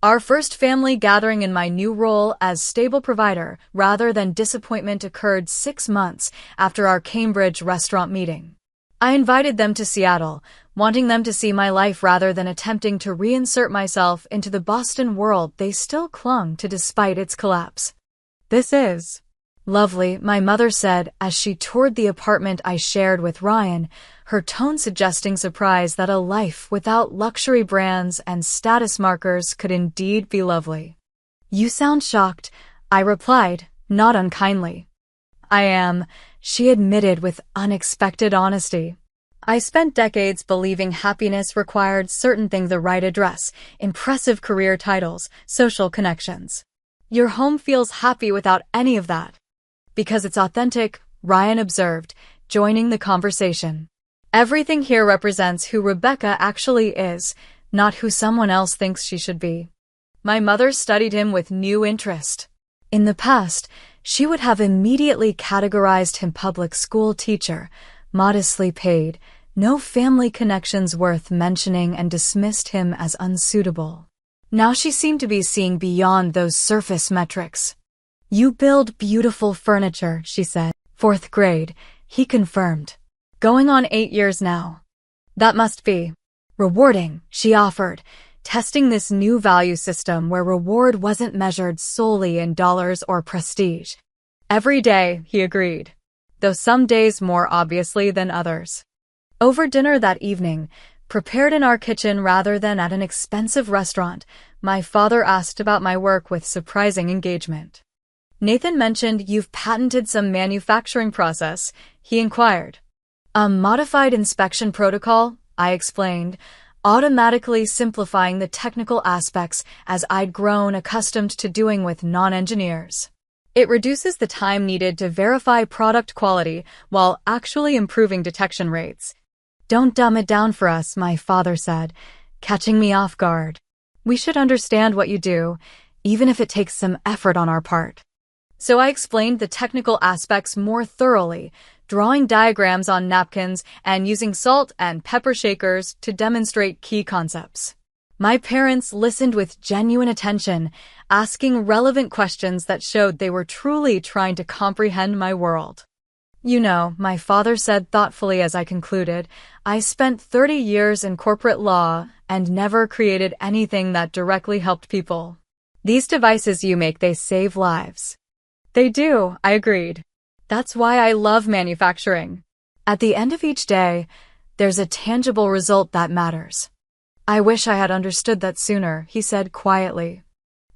Our first family gathering in my new role as stable provider rather than disappointment occurred 6 months after our Cambridge restaurant meeting. I invited them to Seattle, wanting them to see my life rather than attempting to reinsert myself into the Boston world they still clung to despite its collapse. "This is lovely," my mother said as she toured the apartment I shared with Ryan, her tone suggesting surprise that a life without luxury brands and status markers could indeed be lovely. "You sound shocked," I replied, not unkindly. "I am," she admitted with unexpected honesty. "I spent decades believing happiness required certain things: the right address, impressive career titles, social connections. Your home feels happy without any of that." "Because it's authentic," Ryan observed, joining the conversation. "Everything here represents who Rebecca actually is, not who someone else thinks she should be." My mother studied him with new interest. In the past, she would have immediately categorized him public school teacher, modestly paid, no family connections worth mentioning, and dismissed him as unsuitable. Now she seemed to be seeing beyond those surface metrics. "You build beautiful furniture," she said. "4th grade," he confirmed. "Going on 8 years now." "That must be rewarding," she offered, testing this new value system where reward wasn't measured solely in dollars or prestige. "Every day," he agreed, though some days more obviously than others. Over dinner that evening, prepared in our kitchen rather than at an expensive restaurant, my father asked about my work with surprising engagement. "Nathan mentioned you've patented some manufacturing process," he inquired. "A modified inspection protocol," I explained, automatically simplifying the technical aspects as I'd grown accustomed to doing with non-engineers. "It reduces the time needed to verify product quality while actually improving detection rates." "Don't dumb it down for us," my father said, catching me off guard. "We should understand what you do, even if it takes some effort on our part." So I explained the technical aspects more thoroughly, drawing diagrams on napkins and using salt and pepper shakers to demonstrate key concepts. My parents listened with genuine attention, asking relevant questions that showed they were truly trying to comprehend my world. "You know," my father said thoughtfully as I concluded, "I spent 30 years in corporate law and never created anything that directly helped people. These devices you make, they save lives." "They do," I agreed. "That's why I love manufacturing. At the end of each day, there's a tangible result that matters." "I wish I had understood that sooner," he said quietly.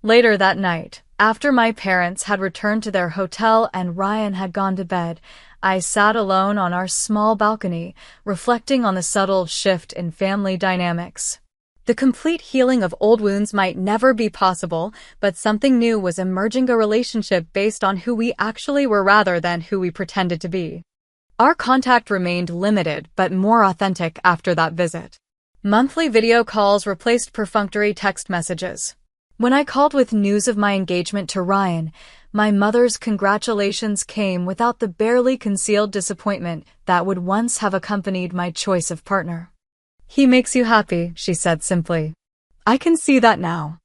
Later that night, After my parents had returned to their hotel and Ryan had gone to bed, I sat alone on our small balcony, reflecting on the subtle shift in family dynamics. The complete healing of old wounds might never be possible, but something new was emerging, a relationship based on who we actually were rather than who we pretended to be. Our contact remained limited but more authentic after that visit. Monthly video calls replaced perfunctory text messages. When I called with news of my engagement to Ryan, my mother's congratulations came without the barely concealed disappointment that would once have accompanied my choice of partner. "He makes you happy," she said simply. "I can see that now."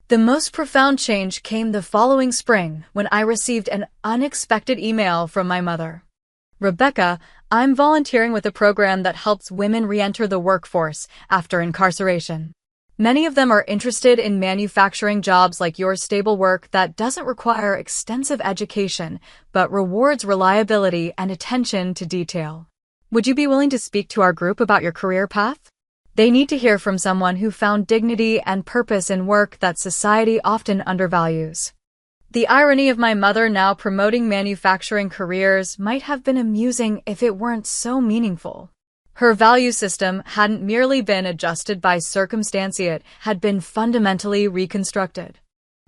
The most profound change came the following spring when I received an unexpected email from my mother. "Rebecca, I'm volunteering with a program that helps women re-enter the workforce after incarceration. Many of them are interested in manufacturing jobs like yours, stable work that doesn't require extensive education but rewards reliability and attention to detail. Would you be willing to speak to our group about your career path? They need to hear from someone who found dignity and purpose in work that society often undervalues." The irony of my mother now promoting manufacturing careers might have been amusing if it weren't so meaningful. Her value system hadn't merely been adjusted by circumstance, it had been fundamentally reconstructed.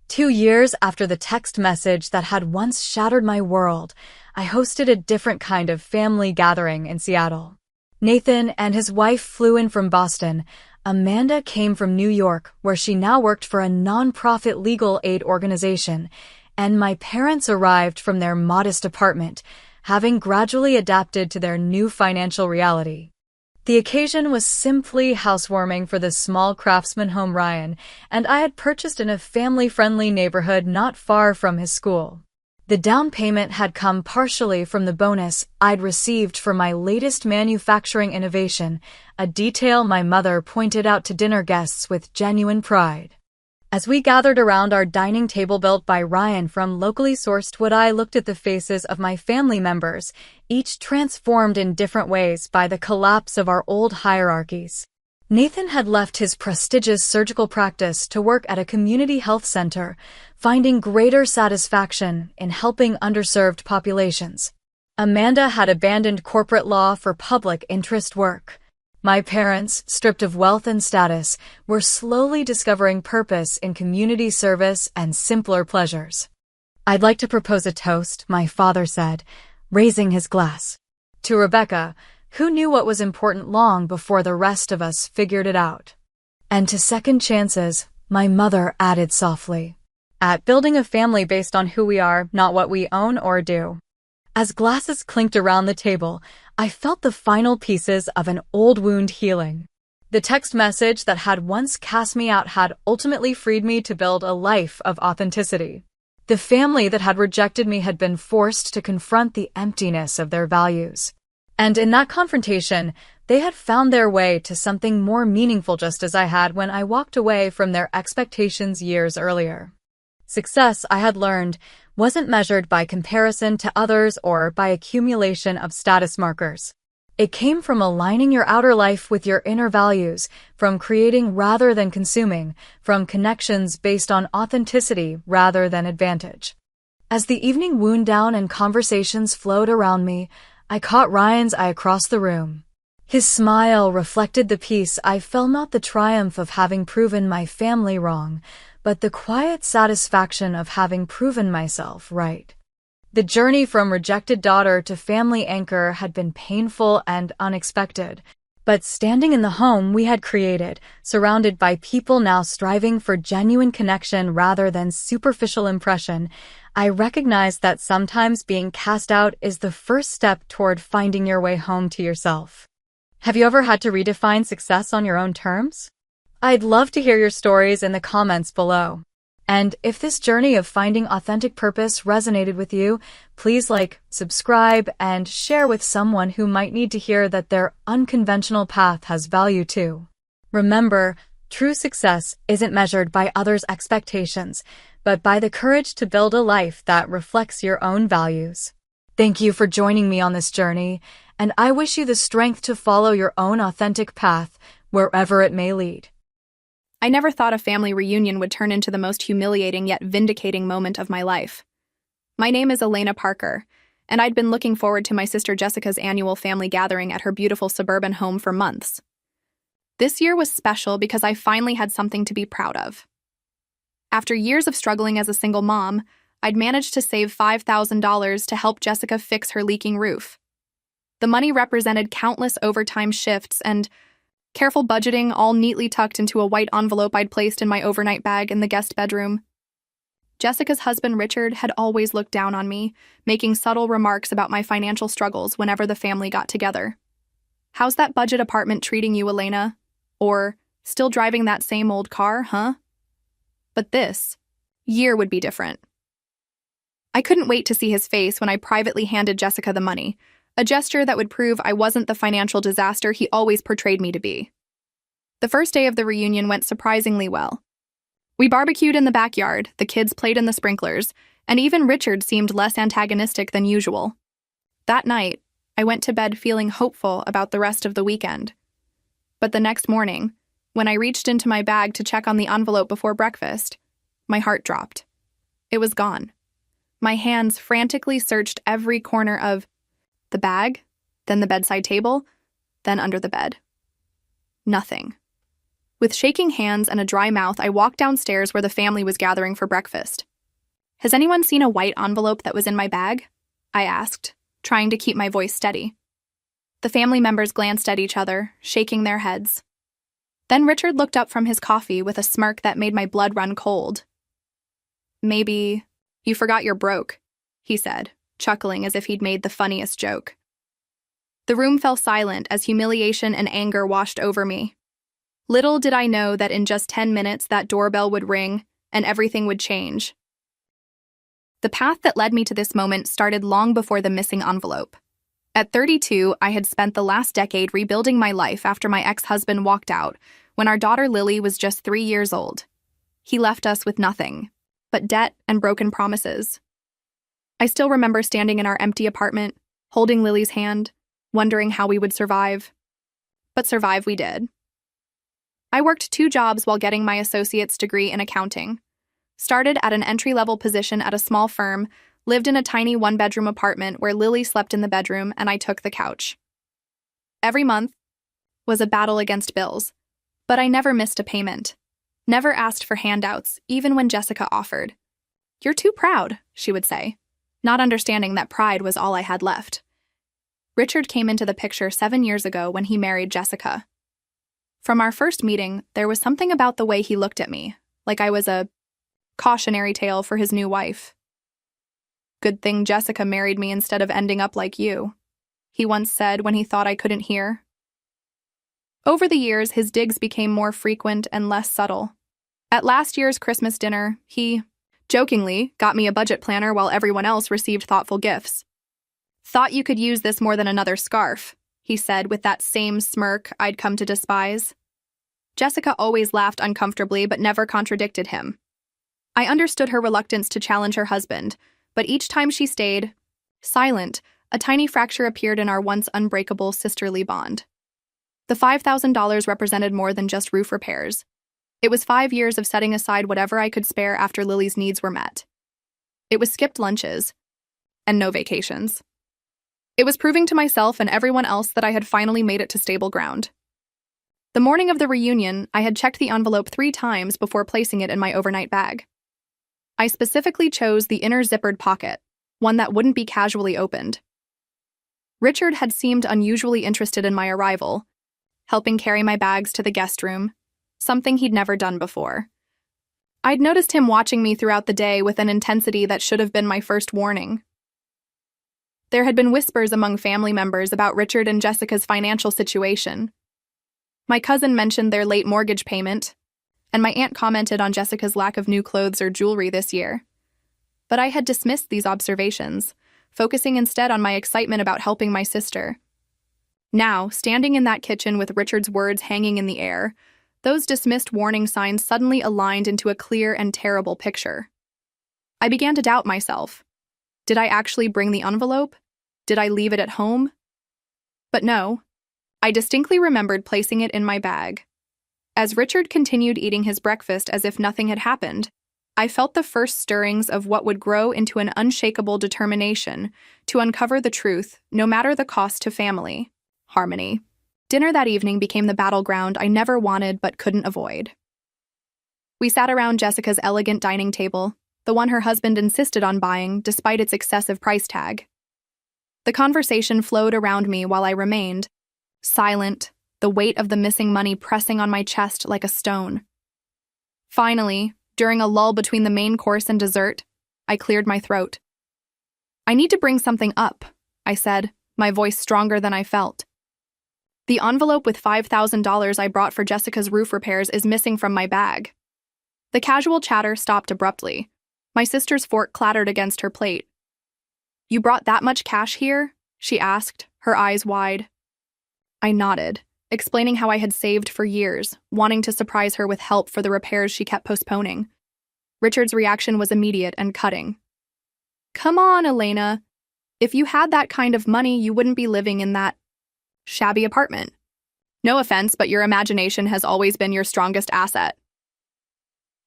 2 years after the text message that had once shattered my world, I hosted a different kind of family gathering in Seattle. Nathan and his wife flew in from Boston. Amanda came from New York, where she now worked for a nonprofit legal aid organization, and my parents arrived from their modest apartment, having gradually adapted to their new financial reality. The occasion was simply housewarming for the small craftsman home Ryan and I had purchased in a family-friendly neighborhood not far from his school. The down payment had come partially from the bonus I'd received for my latest manufacturing innovation, a detail my mother pointed out to dinner guests with genuine pride. As we gathered around our dining table built by Ryan from locally sourced wood, I looked at the faces of my family members, each transformed in different ways by the collapse of our old hierarchies. Nathan had left his prestigious surgical practice to work at a community health center, finding greater satisfaction in helping underserved populations. Amanda had abandoned corporate law for public interest work. My parents, stripped of wealth and status, were slowly discovering purpose in community service and simpler pleasures. "I'd like to propose a toast," my father said, raising his glass. "To Rebecca, who knew what was important long before the rest of us figured it out. And to second chances," my mother added softly. "At building a family based on who we are, not what we own or do." As glasses clinked around the table, I felt the final pieces of an old wound healing. The text message that had once cast me out had ultimately freed me to build a life of authenticity. The family that had rejected me had been forced to confront the emptiness of their values. And in that confrontation, they had found their way to something more meaningful, just as I had when I walked away from their expectations years earlier. Success, I had learned, wasn't measured by comparison to others or by accumulation of status markers. It came from aligning your outer life with your inner values, from creating rather than consuming, from connections based on authenticity rather than advantage. As the evening wound down and conversations flowed around me, I caught Ryan's eye across the room. His smile reflected the peace I felt, not the triumph of having proven my family wrong, but the quiet satisfaction of having proven myself right. The journey from rejected daughter to family anchor had been painful and unexpected, but standing in the home we had created, surrounded by people now striving for genuine connection rather than superficial impression, I recognized that sometimes being cast out is the first step toward finding your way home to yourself. Have you ever had to redefine success on your own terms? I'd love to hear your stories in the comments below. And if this journey of finding authentic purpose resonated with you, please like, subscribe, and share with someone who might need to hear that their unconventional path has value too. Remember, true success isn't measured by others' expectations, but by the courage to build a life that reflects your own values. Thank you for joining me on this journey, and I wish you the strength to follow your own authentic path, wherever it may lead. I never thought a family reunion would turn into the most humiliating yet vindicating moment of my life. My name is Elena Parker, and I'd been looking forward to my sister Jessica's annual family gathering at her beautiful suburban home for months. This year was special because I finally had something to be proud of. After years of struggling as a single mom, I'd managed to save $5,000 to help Jessica fix her leaking roof. The money represented countless overtime shifts and careful budgeting, all neatly tucked into a white envelope I'd placed in my overnight bag in the guest bedroom. Jessica's husband, Richard, had always looked down on me, making subtle remarks about my financial struggles whenever the family got together. "How's that budget apartment treating you, Elena?" Or, "Still driving that same old car, huh?" But this year would be different. I couldn't wait to see his face when I privately handed Jessica the money, a gesture that would prove I wasn't the financial disaster he always portrayed me to be. The first day of the reunion went surprisingly well. We barbecued in the backyard, the kids played in the sprinklers, and even Richard seemed less antagonistic than usual. That night, I went to bed feeling hopeful about the rest of the weekend. But the next morning, when I reached into my bag to check on the envelope before breakfast, my heart dropped. It was gone. My hands frantically searched every corner of the bag, then the bedside table, then under the bed. Nothing. With shaking hands and a dry mouth, I walked downstairs where the family was gathering for breakfast. "Has anyone seen a white envelope that was in my bag?" I asked, trying to keep my voice steady. The family members glanced at each other, shaking their heads. Then Richard looked up from his coffee with a smirk that made my blood run cold. "Maybe you forgot you're broke," he said, chuckling as if he'd made the funniest joke. The room fell silent as humiliation and anger washed over me. Little did I know that in just 10 minutes that doorbell would ring and everything would change. The path that led me to this moment started long before the missing envelope. At 32, I had spent the last decade rebuilding my life after my ex-husband walked out when our daughter Lily was just 3 years old. He left us with nothing but debt and broken promises. I still remember standing in our empty apartment, holding Lily's hand, wondering how we would survive. But survive we did. I worked 2 jobs while getting my associate's degree in accounting. Started at an entry-level position at a small firm, lived in a tiny 1-bedroom apartment where Lily slept in the bedroom and I took the couch. Every month was a battle against bills, but I never missed a payment. Never asked for handouts, even when Jessica offered. "You're too proud," she would say, not understanding that pride was all I had left. Richard came into the picture 7 years ago when he married Jessica. From our first meeting, there was something about the way he looked at me, like I was a cautionary tale for his new wife. "Good thing Jessica married me instead of ending up like you," he once said when he thought I couldn't hear. Over the years, his digs became more frequent and less subtle. At last year's Christmas dinner, he, jokingly, got me a budget planner while everyone else received thoughtful gifts. "Thought you could use this more than another scarf," he said with that same smirk I'd come to despise. Jessica always laughed uncomfortably but never contradicted him. I understood her reluctance to challenge her husband, but each time she stayed silent, a tiny fracture appeared in our once unbreakable sisterly bond. The $5,000 represented more than just roof repairs. It was 5 years of setting aside whatever I could spare after Lily's needs were met. It was skipped lunches and no vacations. It was proving to myself and everyone else that I had finally made it to stable ground. The morning of the reunion, I had checked the envelope 3 times before placing it in my overnight bag. I specifically chose the inner zippered pocket, one that wouldn't be casually opened. Richard had seemed unusually interested in my arrival, helping carry my bags to the guest room, something he'd never done before. I'd noticed him watching me throughout the day with an intensity that should have been my first warning. There had been whispers among family members about Richard and Jessica's financial situation. My cousin mentioned their late mortgage payment, and my aunt commented on Jessica's lack of new clothes or jewelry this year. But I had dismissed these observations, focusing instead on my excitement about helping my sister. Now, standing in that kitchen with Richard's words hanging in the air, those dismissed warning signs suddenly aligned into a clear and terrible picture. I began to doubt myself. Did I actually bring the envelope? Did I leave it at home? But no, I distinctly remembered placing it in my bag. As Richard continued eating his breakfast as if nothing had happened, I felt the first stirrings of what would grow into an unshakable determination to uncover the truth, no matter the cost to family. Harmony. Dinner that evening became the battleground I never wanted but couldn't avoid. We sat around Jessica's elegant dining table, the one her husband insisted on buying despite its excessive price tag. The conversation flowed around me while I remained silent, the weight of the missing money pressing on my chest like a stone. Finally, during a lull between the main course and dessert, I cleared my throat. "I need to bring something up," I said, my voice stronger than I felt. "The envelope with $5,000 I brought for Jessica's roof repairs is missing from my bag." The casual chatter stopped abruptly. My sister's fork clattered against her plate. "You brought that much cash here?" she asked, her eyes wide. I nodded, explaining how I had saved for years, wanting to surprise her with help for the repairs she kept postponing. Richard's reaction was immediate and cutting. "Come on, Elena. If you had that kind of money, you wouldn't be living in that shabby apartment. No offense, but your imagination has always been your strongest asset."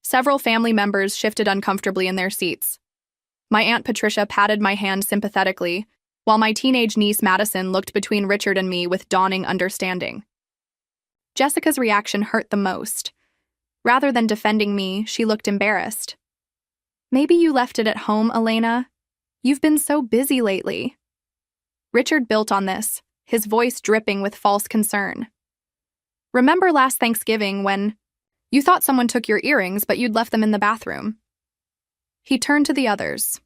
Several family members shifted uncomfortably in their seats. My Aunt Patricia patted my hand sympathetically, while my teenage niece Madison looked between Richard and me with dawning understanding. Jessica's reaction hurt the most. Rather than defending me, she looked embarrassed. "Maybe you left it at home, Elena. You've been so busy lately." Richard built on this, his voice dripping with false concern. "Remember last Thanksgiving when you thought someone took your earrings, but you'd left them in the bathroom?" He turned to the others.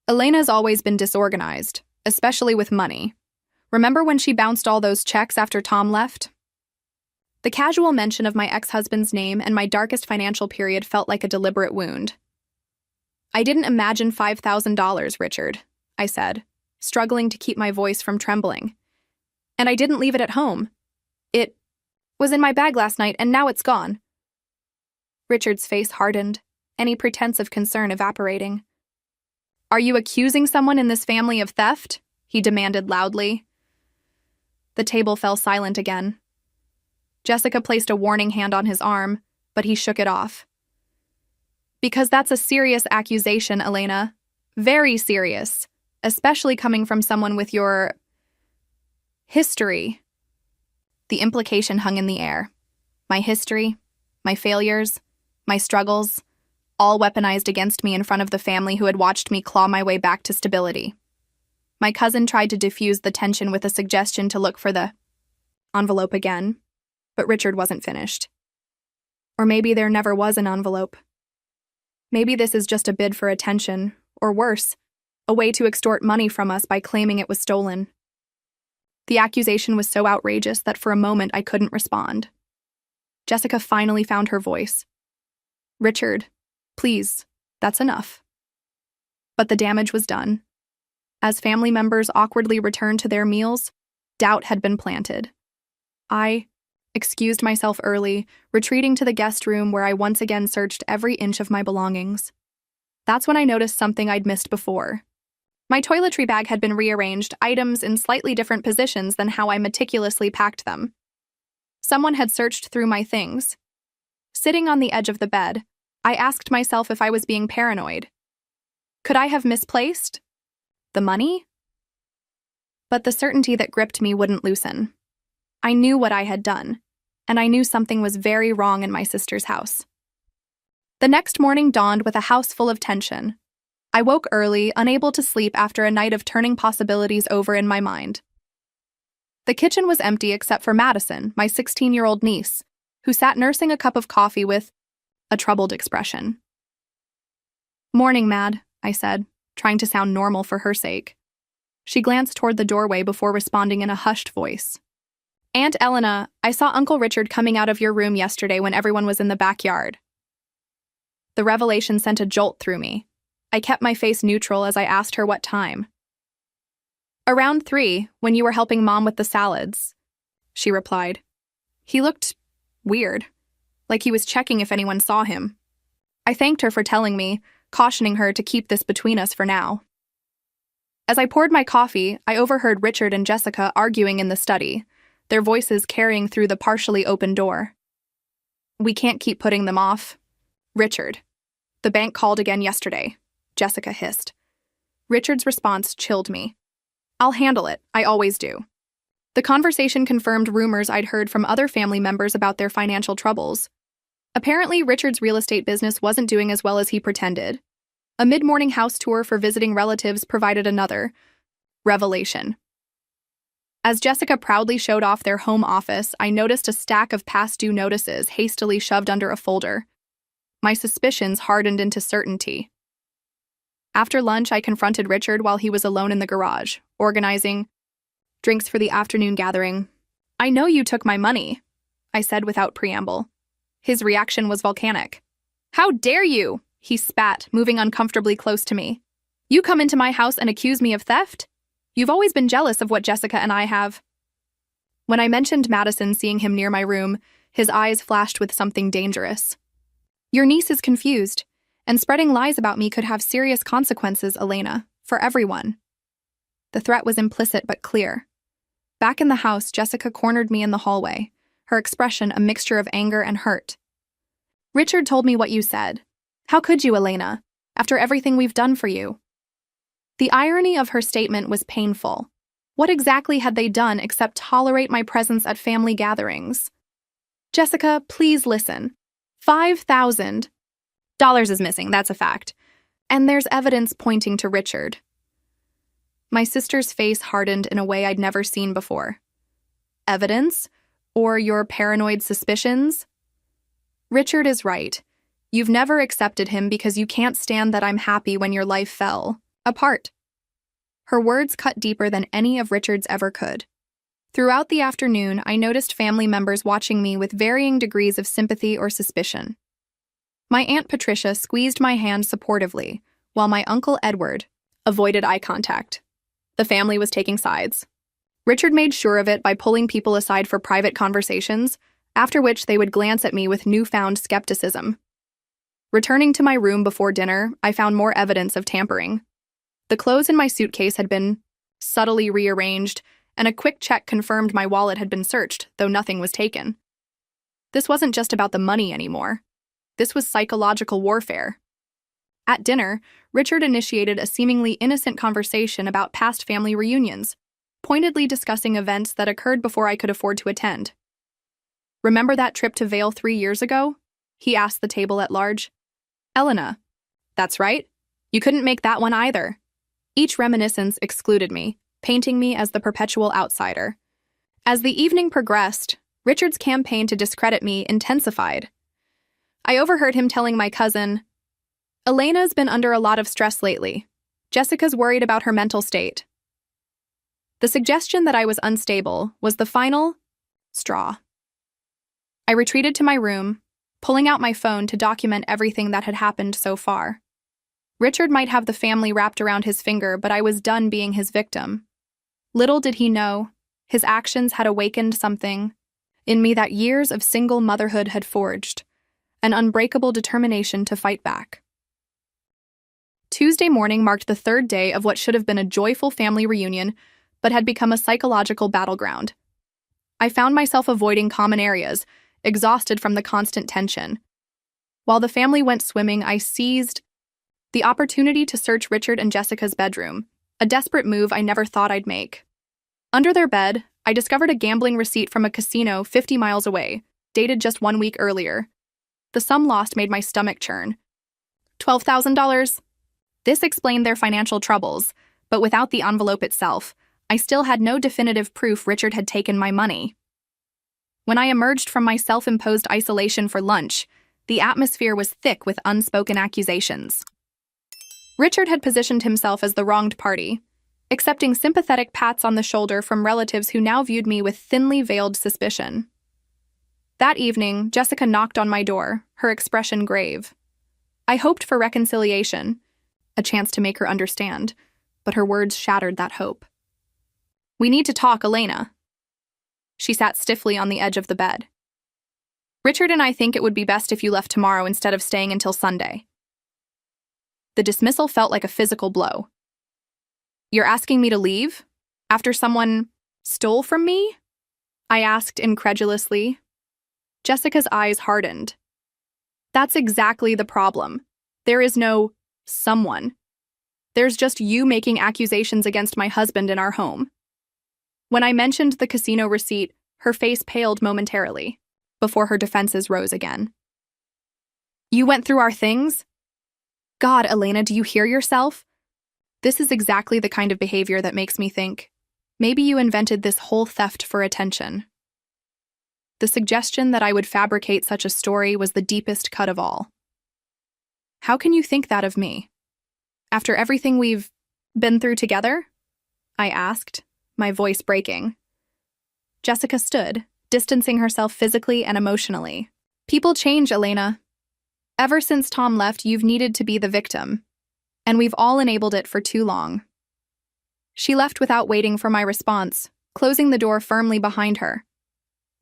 "Elena's always been disorganized, especially with money. Remember when she bounced all those checks after Tom left?" The casual mention of my ex-husband's name and my darkest financial period felt like a deliberate wound. "I didn't imagine $5,000, Richard," I said, struggling to keep my voice from trembling. "And I didn't leave it at home. It was in my bag last night, and now it's gone." Richard's face hardened, any pretense of concern evaporating. "Are you accusing someone in this family of theft?" he demanded loudly. The table fell silent again. Jessica placed a warning hand on his arm, but he shook it off. "Because that's a serious accusation, Elena. Very serious, especially coming from someone with your history." The implication hung in the air. My history, my failures, my struggles, all weaponized against me in front of the family who had watched me claw my way back to stability. My cousin tried to diffuse the tension with a suggestion to look for the envelope again, but Richard wasn't finished. Or maybe there never was an envelope. Maybe this is just a bid for attention, or worse, a way to extort money from us by claiming it was stolen. The accusation was so outrageous that for a moment I couldn't respond. Jessica finally found her voice. "Richard, please, that's enough." But the damage was done. As family members awkwardly returned to their meals, doubt had been planted. I excused myself early, retreating to the guest room where I once again searched every inch of my belongings. That's when I noticed something I'd missed before. My toiletry bag had been rearranged, items in slightly different positions than how I meticulously packed them. Someone had searched through my things. Sitting on the edge of the bed, I asked myself if I was being paranoid. Could I have misplaced the money? But the certainty that gripped me wouldn't loosen. I knew what I had done, and I knew something was very wrong in my sister's house. The next morning dawned with a house full of tension. I woke early, unable to sleep after a night of turning possibilities over in my mind. The kitchen was empty except for Madison, my 16-year-old niece, who sat nursing a cup of coffee with a troubled expression. "Morning, Mad," I said, trying to sound normal for her sake. She glanced toward the doorway before responding in a hushed voice. "Aunt Elena, I saw Uncle Richard coming out of your room yesterday when everyone was in the backyard." The revelation sent a jolt through me. I kept my face neutral as I asked her what time. "Around 3, when you were helping Mom with the salads," she replied. He looked weird, like he was checking if anyone saw him. I thanked her for telling me, cautioning her to keep this between us for now. As I poured my coffee, I overheard Richard and Jessica arguing in the study, their voices carrying through the partially open door. We can't keep putting them off. Richard. The bank called again yesterday, Jessica hissed. Richard's response chilled me. I'll handle it, I always do. The conversation confirmed rumors I'd heard from other family members about their financial troubles. Apparently, Richard's real estate business wasn't doing as well as he pretended. A mid-morning house tour for visiting relatives provided another revelation. As Jessica proudly showed off their home office, I noticed a stack of past due notices hastily shoved under a folder. My suspicions hardened into certainty. After lunch, I confronted Richard while he was alone in the garage, organizing drinks for the afternoon gathering. I know you took my money, I said without preamble. His reaction was volcanic. How dare you? He spat, moving uncomfortably close to me. You come into my house and accuse me of theft? You've always been jealous of what Jessica and I have. When I mentioned Madison seeing him near my room, his eyes flashed with something dangerous. Your niece is confused, and spreading lies about me could have serious consequences, Elena, for everyone. The threat was implicit but clear. Back in the house, Jessica cornered me in the hallway, her expression a mixture of anger and hurt. Richard told me what you said. How could you, Elena, after everything we've done for you? The irony of her statement was painful. What exactly had they done except tolerate my presence at family gatherings? Jessica, please listen. $5,000 is missing, that's a fact. And there's evidence pointing to Richard. My sister's face hardened in a way I'd never seen before. Evidence? Or your paranoid suspicions? Richard is right. You've never accepted him because you can't stand that I'm happy when your life fell apart. Her words cut deeper than any of Richard's ever could. Throughout the afternoon, I noticed family members watching me with varying degrees of sympathy or suspicion. My Aunt Patricia squeezed my hand supportively, while my Uncle Edward avoided eye contact. The family was taking sides. Richard made sure of it by pulling people aside for private conversations, after which they would glance at me with newfound skepticism. Returning to my room before dinner, I found more evidence of tampering. The clothes in my suitcase had been subtly rearranged, and a quick check confirmed my wallet had been searched, though nothing was taken. This wasn't just about the money anymore. This was psychological warfare. At dinner, Richard initiated a seemingly innocent conversation about past family reunions, pointedly discussing events that occurred before I could afford to attend. Remember that trip to Vale 3 years ago? He asked the table at large. Elena. That's right. You couldn't make that one either. Each reminiscence excluded me, painting me as the perpetual outsider. As the evening progressed, Richard's campaign to discredit me intensified. I overheard him telling my cousin, Elena's been under a lot of stress lately. Jessica's worried about her mental state. The suggestion that I was unstable was the final straw. I retreated to my room, pulling out my phone to document everything that had happened so far. Richard might have the family wrapped around his finger, but I was done being his victim. Little did he know, his actions had awakened something in me that years of single motherhood had forged, an unbreakable determination to fight back. Tuesday morning marked the third day of what should have been a joyful family reunion, but had become a psychological battleground. I found myself avoiding common areas, exhausted from the constant tension. While the family went swimming, I seized the opportunity to search Richard and Jessica's bedroom, a desperate move I never thought I'd make. Under their bed, I discovered a gambling receipt from a casino 50 miles away, dated just 1 week earlier. The sum lost made my stomach churn. $12,000. This explained their financial troubles, but without the envelope itself, I still had no definitive proof Richard had taken my money. When I emerged from my self-imposed isolation for lunch, the atmosphere was thick with unspoken accusations. Richard had positioned himself as the wronged party, accepting sympathetic pats on the shoulder from relatives who now viewed me with thinly veiled suspicion. That evening, Jessica knocked on my door, her expression grave. I hoped for reconciliation, a chance to make her understand, but her words shattered that hope. We need to talk, Elena. She sat stiffly on the edge of the bed. Richard and I think it would be best if you left tomorrow instead of staying until Sunday. The dismissal felt like a physical blow. You're asking me to leave? After someone stole from me? I asked incredulously. Jessica's eyes hardened. That's exactly the problem. There is no someone. There's just you making accusations against my husband in our home. When I mentioned the casino receipt, her face paled momentarily, before her defenses rose again. You went through our things? God, Elena, do you hear yourself? This is exactly the kind of behavior that makes me think, maybe you invented this whole theft for attention. The suggestion that I would fabricate such a story was the deepest cut of all. How can you think that of me? After everything we've been through together? I asked, my voice breaking. Jessica stood, distancing herself physically and emotionally. People change, Elena. Ever since Tom left, you've needed to be the victim, and we've all enabled it for too long. She left without waiting for my response, closing the door firmly behind her.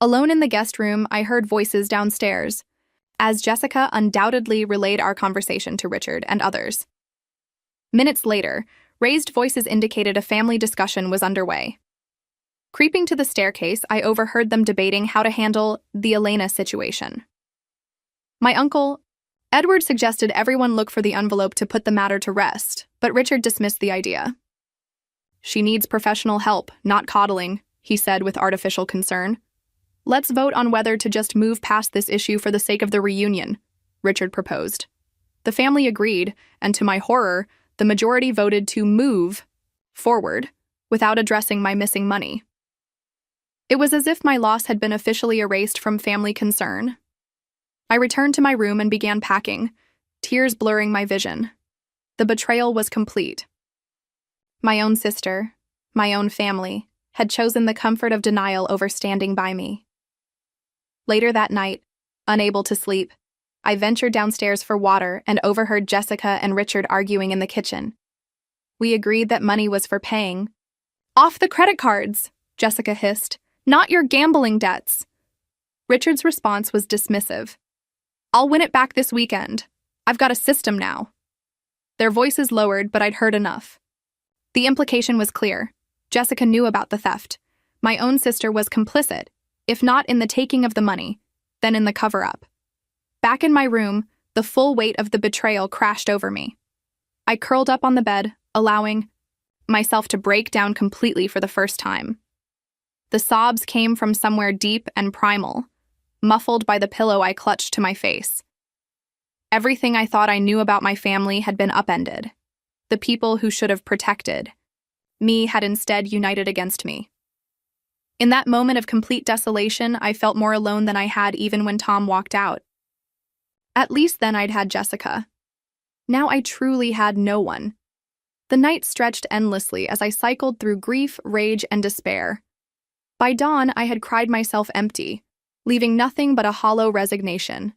Alone in the guest room, I heard voices downstairs, as Jessica undoubtedly relayed our conversation to Richard and others. Minutes later, raised voices indicated a family discussion was underway. Creeping to the staircase, I overheard them debating how to handle the Elena situation. My uncle, Edward, suggested everyone look for the envelope to put the matter to rest, but Richard dismissed the idea. She needs professional help, not coddling, he said with artificial concern. Let's vote on whether to just move past this issue for the sake of the reunion, Richard proposed. The family agreed, and to my horror, the majority voted to move forward without addressing my missing money. It was as if my loss had been officially erased from family concern. I returned to my room and began packing, tears blurring my vision. The betrayal was complete. My own sister, my own family, had chosen the comfort of denial over standing by me. Later that night, unable to sleep, I ventured downstairs for water and overheard Jessica and Richard arguing in the kitchen. We agreed that money was for paying. Off the credit cards, Jessica hissed. Not your gambling debts. Richard's response was dismissive. I'll win it back this weekend. I've got a system now. Their voices lowered, but I'd heard enough. The implication was clear. Jessica knew about the theft. My own sister was complicit, if not in the taking of the money, then in the cover-up. Back in my room, the full weight of the betrayal crashed over me. I curled up on the bed, allowing myself to break down completely for the first time. The sobs came from somewhere deep and primal, muffled by the pillow I clutched to my face. Everything I thought I knew about my family had been upended. The people who should have protected me had instead united against me. In that moment of complete desolation, I felt more alone than I had even when Tom walked out. At least then I'd had Jessica. Now I truly had no one. The night stretched endlessly as I cycled through grief, rage, and despair. By dawn, I had cried myself empty, leaving nothing but a hollow resignation.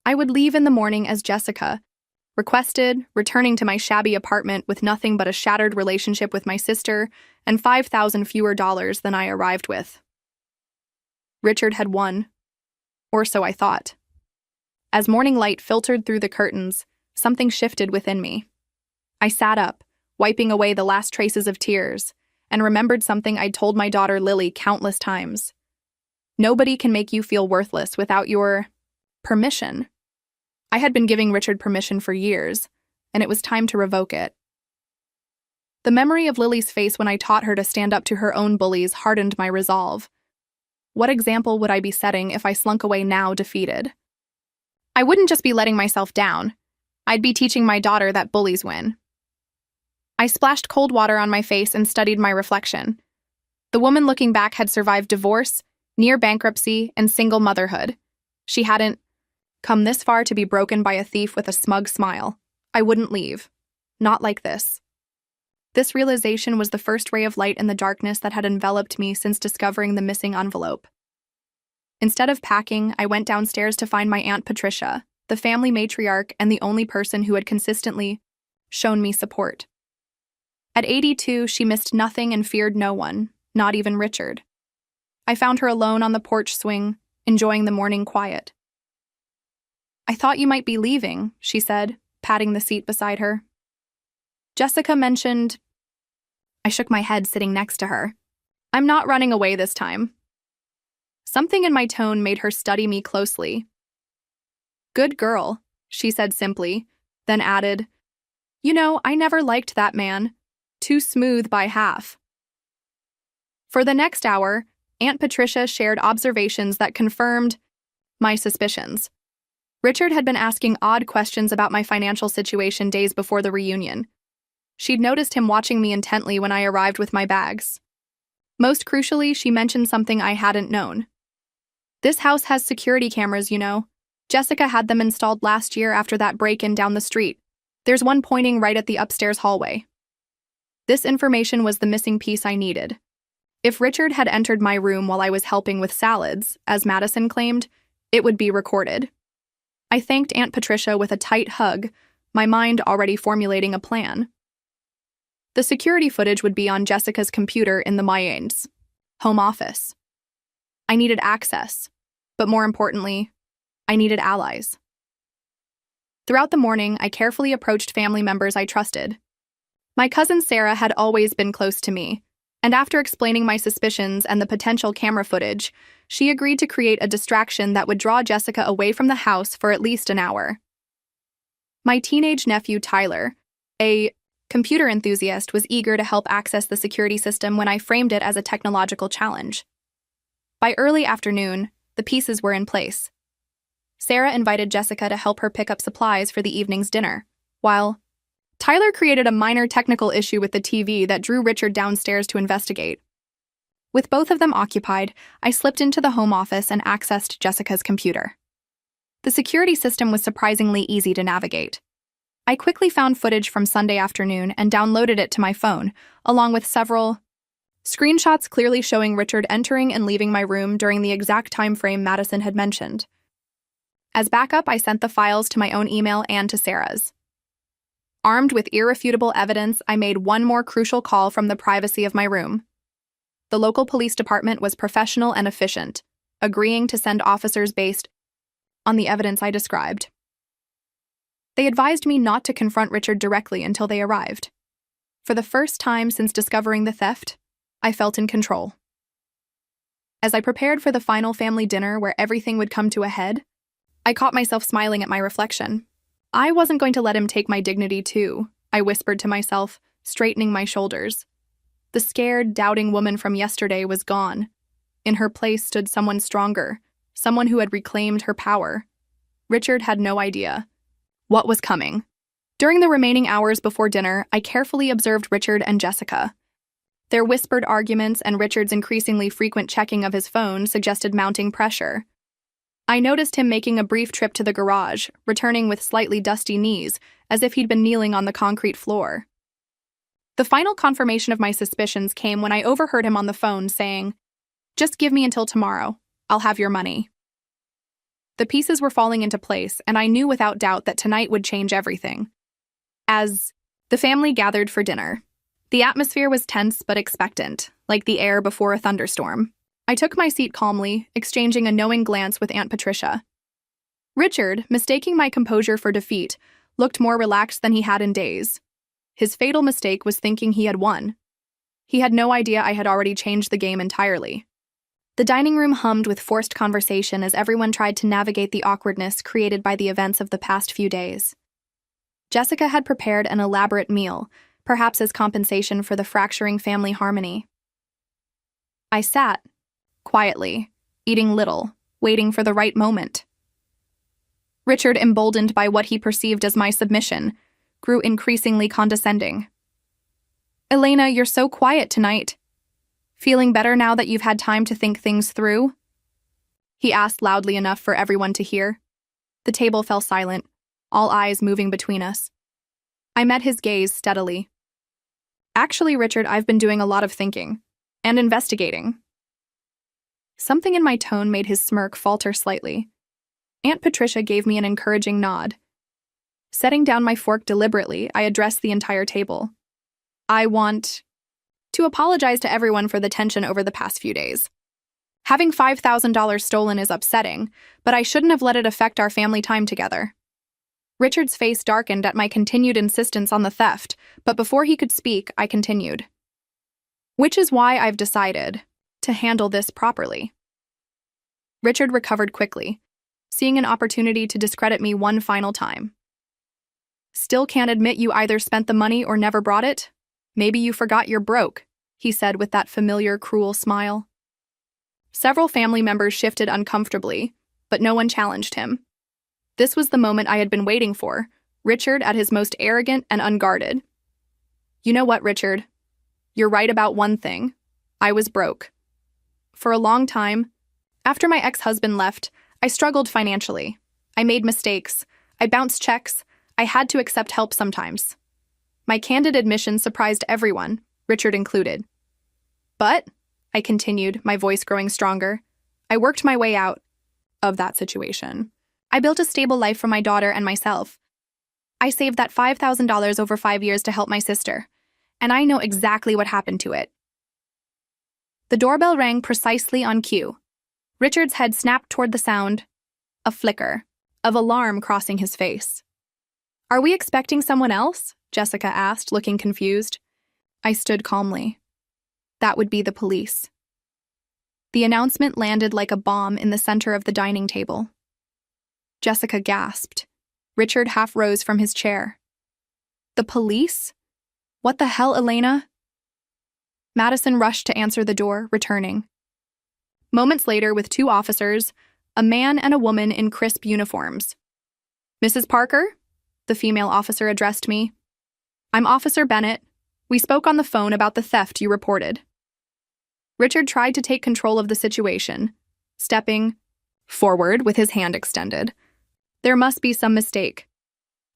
I would leave in the morning as Jessica, requested, returning to my shabby apartment with nothing but a shattered relationship with my sister and $5,000 fewer dollars than I arrived with. Richard had won, or so I thought. As morning light filtered through the curtains, something shifted within me. I sat up, wiping away the last traces of tears, and remembered something I'd told my daughter Lily countless times. Nobody can make you feel worthless without your permission. I had been giving Richard permission for years, and it was time to revoke it. The memory of Lily's face when I taught her to stand up to her own bullies hardened my resolve. What example would I be setting if I slunk away now defeated? I wouldn't just be letting myself down. I'd be teaching my daughter that bullies win. I splashed cold water on my face and studied my reflection. The woman looking back had survived divorce, near bankruptcy, and single motherhood. She hadn't come this far to be broken by a thief with a smug smile. I wouldn't leave. Not like this. This realization was the first ray of light in the darkness that had enveloped me since discovering the missing envelope. Instead of packing, I went downstairs to find my Aunt Patricia, the family matriarch and the only person who had consistently shown me support. At 82, she missed nothing and feared no one, not even Richard. I found her alone on the porch swing, enjoying the morning quiet. I thought you might be leaving, she said, patting the seat beside her. Jessica mentioned. I shook my head sitting next to her. I'm not running away this time. Something in my tone made her study me closely. "Good girl," she said simply, then added, I never liked that man. Too smooth by half." For the next hour, Aunt Patricia shared observations that confirmed my suspicions. Richard had been asking odd questions about my financial situation days before the reunion. She'd noticed him watching me intently when I arrived with my bags. Most crucially, she mentioned something I hadn't known. "This house has security cameras, Jessica had them installed last year after that break-in down the street. There's one pointing right at the upstairs hallway." This information was the missing piece I needed. If Richard had entered my room while I was helping with salads, as Madison claimed, it would be recorded. I thanked Aunt Patricia with a tight hug, my mind already formulating a plan. The security footage would be on Jessica's computer in the Mayans' home office. I needed access, but more importantly, I needed allies. Throughout the morning, I carefully approached family members I trusted. My cousin Sarah had always been close to me, and after explaining my suspicions and the potential camera footage, she agreed to create a distraction that would draw Jessica away from the house for at least an hour. My teenage nephew Tyler, a computer enthusiast, was eager to help access the security system when I framed it as a technological challenge. By early afternoon, the pieces were in place. Sarah invited Jessica to help her pick up supplies for the evening's dinner, while Tyler created a minor technical issue with the TV that drew Richard downstairs to investigate. With both of them occupied, I slipped into the home office and accessed Jessica's computer. The security system was surprisingly easy to navigate. I quickly found footage from Sunday afternoon and downloaded it to my phone, along with several screenshots clearly showing Richard entering and leaving my room during the exact time frame Madison had mentioned. As backup, I sent the files to my own email and to Sarah's. Armed with irrefutable evidence, I made one more crucial call from the privacy of my room. The local police department was professional and efficient, agreeing to send officers based on the evidence I described. They advised me not to confront Richard directly until they arrived. For the first time since discovering the theft, I felt in control. As I prepared for the final family dinner where everything would come to a head, I caught myself smiling at my reflection. I wasn't going to let him take my dignity too, I whispered to myself, straightening my shoulders. The scared, doubting woman from yesterday was gone. In her place stood someone stronger, someone who had reclaimed her power. Richard had no idea what was coming. During the remaining hours before dinner, I carefully observed Richard and Jessica. Their whispered arguments and Richard's increasingly frequent checking of his phone suggested mounting pressure. I noticed him making a brief trip to the garage, returning with slightly dusty knees, as if he'd been kneeling on the concrete floor. The final confirmation of my suspicions came when I overheard him on the phone saying, "Just give me until tomorrow. I'll have your money." The pieces were falling into place, and I knew without doubt that tonight would change everything. As the family gathered for dinner, the atmosphere was tense but expectant, like the air before a thunderstorm. I took my seat calmly, exchanging a knowing glance with Aunt Patricia. Richard, mistaking my composure for defeat, looked more relaxed than he had in days. His fatal mistake was thinking he had won. He had no idea I had already changed the game entirely. The dining room hummed with forced conversation as everyone tried to navigate the awkwardness created by the events of the past few days. Jessica had prepared an elaborate meal, perhaps as compensation for the fracturing family harmony. I sat, quietly, eating little, waiting for the right moment. Richard, emboldened by what he perceived as my submission, grew increasingly condescending. "Elena, you're so quiet tonight. Feeling better now that you've had time to think things through?" he asked loudly enough for everyone to hear. The table fell silent, all eyes moving between us. I met his gaze steadily. "Actually, Richard, I've been doing a lot of thinking and investigating." Something in my tone made his smirk falter slightly. Aunt Patricia gave me an encouraging nod. Setting down my fork deliberately, I addressed the entire table. "I want to apologize to everyone for the tension over the past few days. Having $5,000 stolen is upsetting, but I shouldn't have let it affect our family time together." Richard's face darkened at my continued insistence on the theft, but before he could speak, I continued. "Which is why I've decided to handle this properly. Richard recovered quickly, seeing an opportunity to discredit me one final time. "Still can't admit you either spent the money or never brought it? Maybe you forgot you're broke," he said with that familiar, cruel smile. Several family members shifted uncomfortably, but no one challenged him. This was the moment I had been waiting for, Richard at his most arrogant and unguarded. "You know what, Richard? You're right about one thing. I was broke. For a long time, after my ex-husband left, I struggled financially. I made mistakes. I bounced checks. I had to accept help sometimes." My candid admission surprised everyone, Richard included. "But," I continued, my voice growing stronger, "I worked my way out of that situation. I built a stable life for my daughter and myself. I saved that $5,000 over 5 years to help my sister, and I know exactly what happened to it." The doorbell rang precisely on cue. Richard's head snapped toward the sound, a flicker of alarm crossing his face. "Are we expecting someone else?" Jessica asked, looking confused. I stood calmly. That would be the police. The announcement landed like a bomb in the center of the dining table. Jessica gasped. Richard half rose from his chair. "The police? What the hell, Elena?" Madison rushed to answer the door, returning. Moments later, with 2 officers, a man and a woman in crisp uniforms. "Mrs. Parker?" the female officer addressed me. "I'm Officer Bennett. We spoke on the phone about the theft you reported." Richard tried to take control of the situation, stepping forward with his hand extended. "There must be some mistake.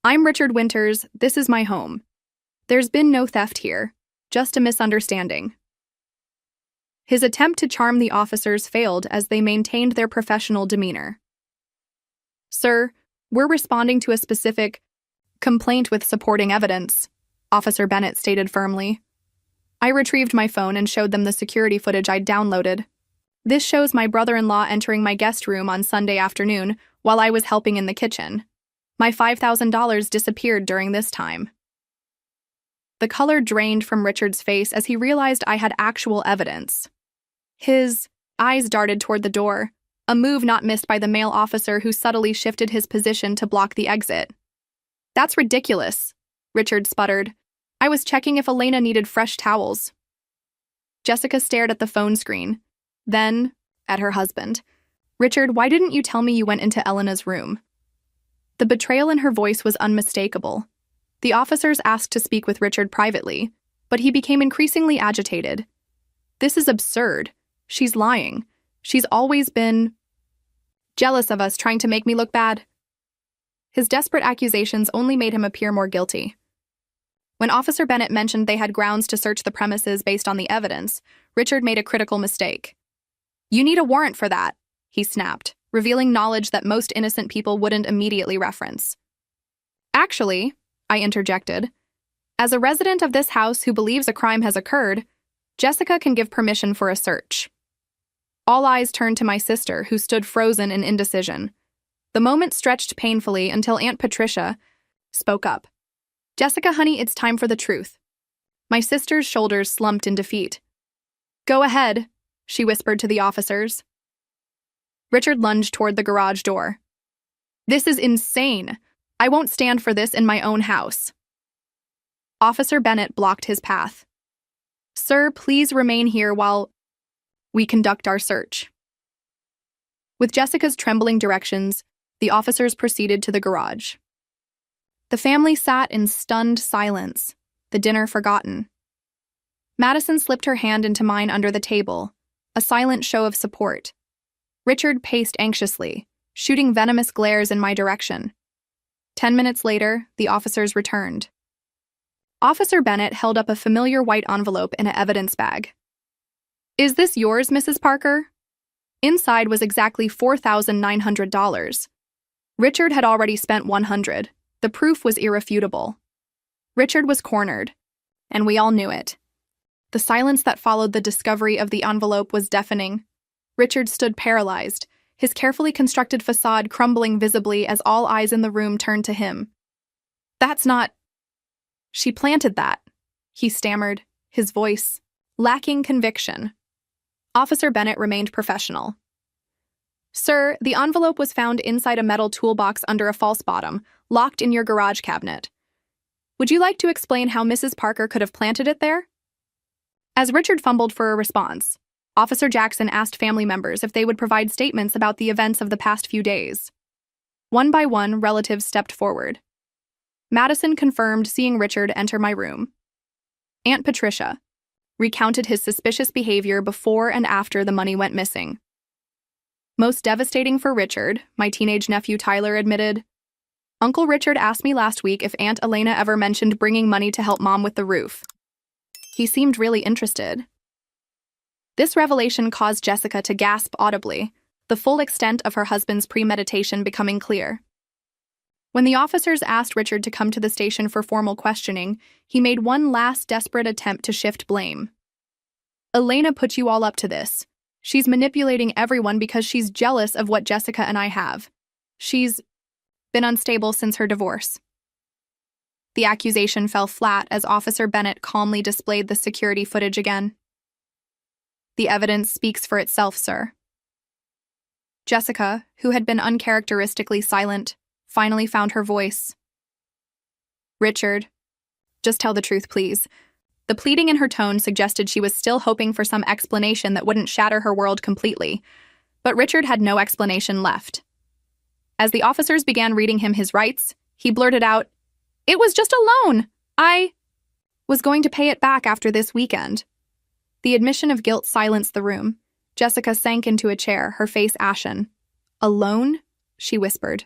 I'm Richard Winters. This is my home. There's been no theft here, just a misunderstanding." His attempt to charm the officers failed as they maintained their professional demeanor. "Sir, we're responding to a specific complaint with supporting evidence," Officer Bennett stated firmly. I retrieved my phone and showed them the security footage I'd downloaded. "This shows my brother-in-law entering my guest room on Sunday afternoon while I was helping in the kitchen. My $5,000 disappeared during this time." The color drained from Richard's face as he realized I had actual evidence. His eyes darted toward the door, a move not missed by the male officer who subtly shifted his position to block the exit. "That's ridiculous," Richard sputtered. "I was checking if Elena needed fresh towels." Jessica stared at the phone screen, then at her husband. "Richard, why didn't you tell me you went into Elena's room?" The betrayal in her voice was unmistakable. The officers asked to speak with Richard privately, but he became increasingly agitated. "This is absurd. She's lying. She's always been jealous of us, trying to make me look bad." His desperate accusations only made him appear more guilty. When Officer Bennett mentioned they had grounds to search the premises based on the evidence, Richard made a critical mistake. "You need a warrant for that," he snapped, revealing knowledge that most innocent people wouldn't immediately reference. "Actually," I interjected, "as a resident of this house who believes a crime has occurred, Jessica can give permission for a search." All eyes turned to my sister, who stood frozen in indecision. The moment stretched painfully until Aunt Patricia spoke up. "Jessica, honey, it's time for the truth." My sister's shoulders slumped in defeat. "Go ahead," she whispered to the officers. Richard lunged toward the garage door. "This is insane. I won't stand for this in my own house." Officer Bennett blocked his path. "Sir, please remain here while we conduct our search." With Jessica's trembling directions, the officers proceeded to the garage. The family sat in stunned silence, the dinner forgotten. Madison slipped her hand into mine under the table, a silent show of support. Richard paced anxiously, shooting venomous glares in my direction. 10 minutes later, the officers returned. Officer Bennett held up a familiar white envelope in an evidence bag. "Is this yours, Mrs. Parker?" Inside was exactly $4,900. Richard had already spent $100. The proof was irrefutable. Richard was cornered, and we all knew it. The silence that followed the discovery of the envelope was deafening. Richard stood paralyzed, his carefully constructed facade crumbling visibly as all eyes in the room turned to him. "That's not—" "She planted that," he stammered, his voice lacking conviction. Officer Bennett remained professional. Sir, the envelope was found inside a metal toolbox under a false bottom, locked in your garage cabinet. Would you like to explain how Mrs. Parker could have planted it there? As Richard fumbled for a response, Officer Jackson asked family members if they would provide statements about the events of the past few days. One by one, relatives stepped forward. Madison confirmed seeing Richard enter my room. Aunt Patricia recounted his suspicious behavior before and after the money went missing. Most devastating for Richard, my teenage nephew Tyler admitted, Uncle Richard asked me last week if Aunt Elena ever mentioned bringing money to help Mom with the roof. He seemed really interested. This revelation caused Jessica to gasp audibly, the full extent of her husband's premeditation becoming clear. When the officers asked Richard to come to the station for formal questioning, he made one last desperate attempt to shift blame. Elena put you all up to this. She's manipulating everyone because she's jealous of what Jessica and I have. She's been unstable since her divorce. The accusation fell flat as Officer Bennett calmly displayed the security footage again. The evidence speaks for itself, sir. Jessica, who had been uncharacteristically silent, finally found her voice. Richard, just tell the truth, please. The pleading in her tone suggested she was still hoping for some explanation that wouldn't shatter her world completely, but Richard had no explanation left. As the officers began reading him his rights, he blurted out, "It was just a loan. I was going to pay it back after this weekend." The admission of guilt silenced the room. Jessica sank into a chair, her face ashen. "A loan?" she whispered.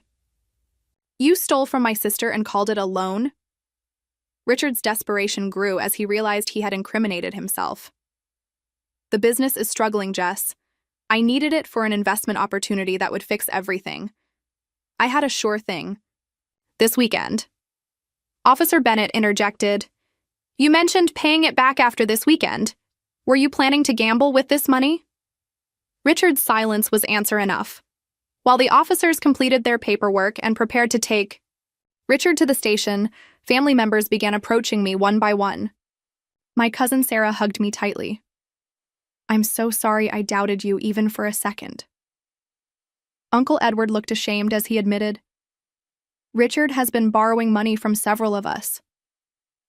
"You stole from my sister and called it a loan?" Richard's desperation grew as he realized he had incriminated himself. "The business is struggling, Jess. I needed it for an investment opportunity that would fix everything. I had a sure thing. This weekend." Officer Bennett interjected, "You mentioned paying it back after this weekend. Were you planning to gamble with this money?" Richard's silence was answer enough. While the officers completed their paperwork and prepared to take Richard to the station, family members began approaching me one by one. My cousin Sarah hugged me tightly. "I'm so sorry I doubted you even for a second." Uncle Edward looked ashamed as he admitted, "Richard has been borrowing money from several of us.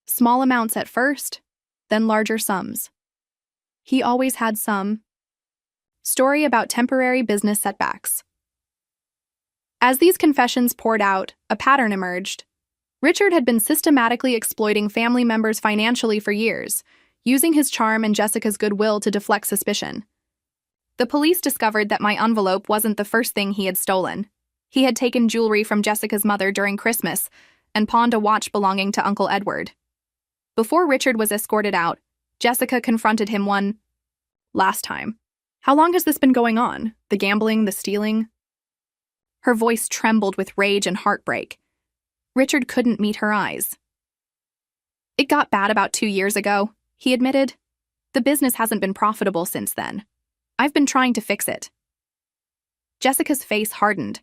Small amounts at first, then larger sums. He always had some." Story about temporary business setbacks. As these confessions poured out, a pattern emerged. Richard had been systematically exploiting family members financially for years, using his charm and Jessica's goodwill to deflect suspicion. The police discovered that my envelope wasn't the first thing he had stolen. He had taken jewelry from Jessica's mother during Christmas and pawned a watch belonging to Uncle Edward. Before Richard was escorted out, Jessica confronted him one last time. "How long has this been going on? The gambling, the stealing?" Her voice trembled with rage and heartbreak. Richard couldn't meet her eyes. "It got bad about 2 years ago," he admitted. "The business hasn't been profitable since then. I've been trying to fix it." Jessica's face hardened.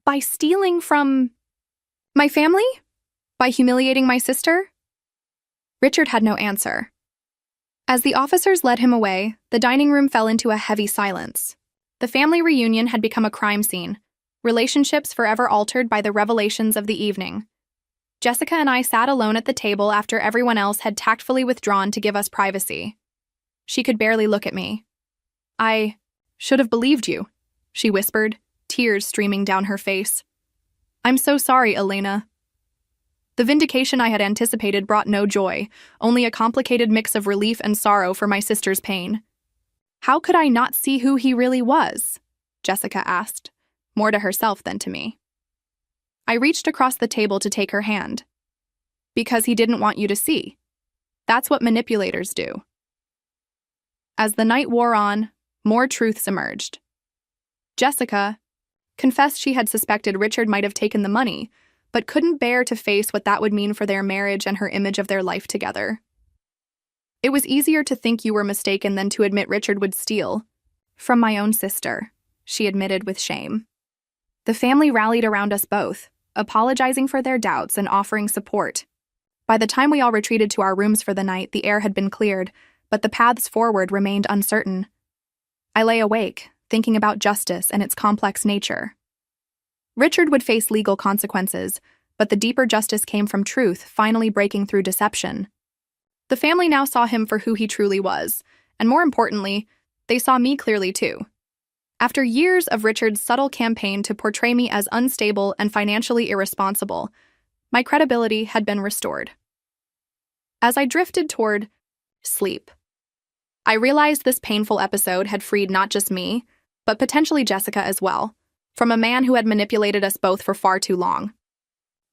"By stealing from my family? By humiliating my sister?" Richard had no answer. As the officers led him away, the dining room fell into a heavy silence. The family reunion had become a crime scene, relationships forever altered by the revelations of the evening. Jessica and I sat alone at the table after everyone else had tactfully withdrawn to give us privacy. She could barely look at me. "I should have believed you," she whispered, tears streaming down her face. "I'm so sorry, Elena." The vindication I had anticipated brought no joy, only a complicated mix of relief and sorrow for my sister's pain. "How could I not see who he really was?" Jessica asked, more to herself than to me. I reached across the table to take her hand. "Because he didn't want you to see. That's what manipulators do." As the night wore on, more truths emerged. Jessica confessed she had suspected Richard might have taken the money, but couldn't bear to face what that would mean for their marriage and her image of their life together. "It was easier to think you were mistaken than to admit Richard would steal. From my own sister," she admitted with shame. The family rallied around us both, apologizing for their doubts and offering support. By the time we all retreated to our rooms for the night, the air had been cleared, but the paths forward remained uncertain. I lay awake, thinking about justice and its complex nature. Richard would face legal consequences, but the deeper justice came from truth finally breaking through deception. The family now saw him for who he truly was, and more importantly, they saw me clearly too. After years of Richard's subtle campaign to portray me as unstable and financially irresponsible, my credibility had been restored. As I drifted toward sleep, I realized this painful episode had freed not just me, but potentially Jessica as well, from a man who had manipulated us both for far too long.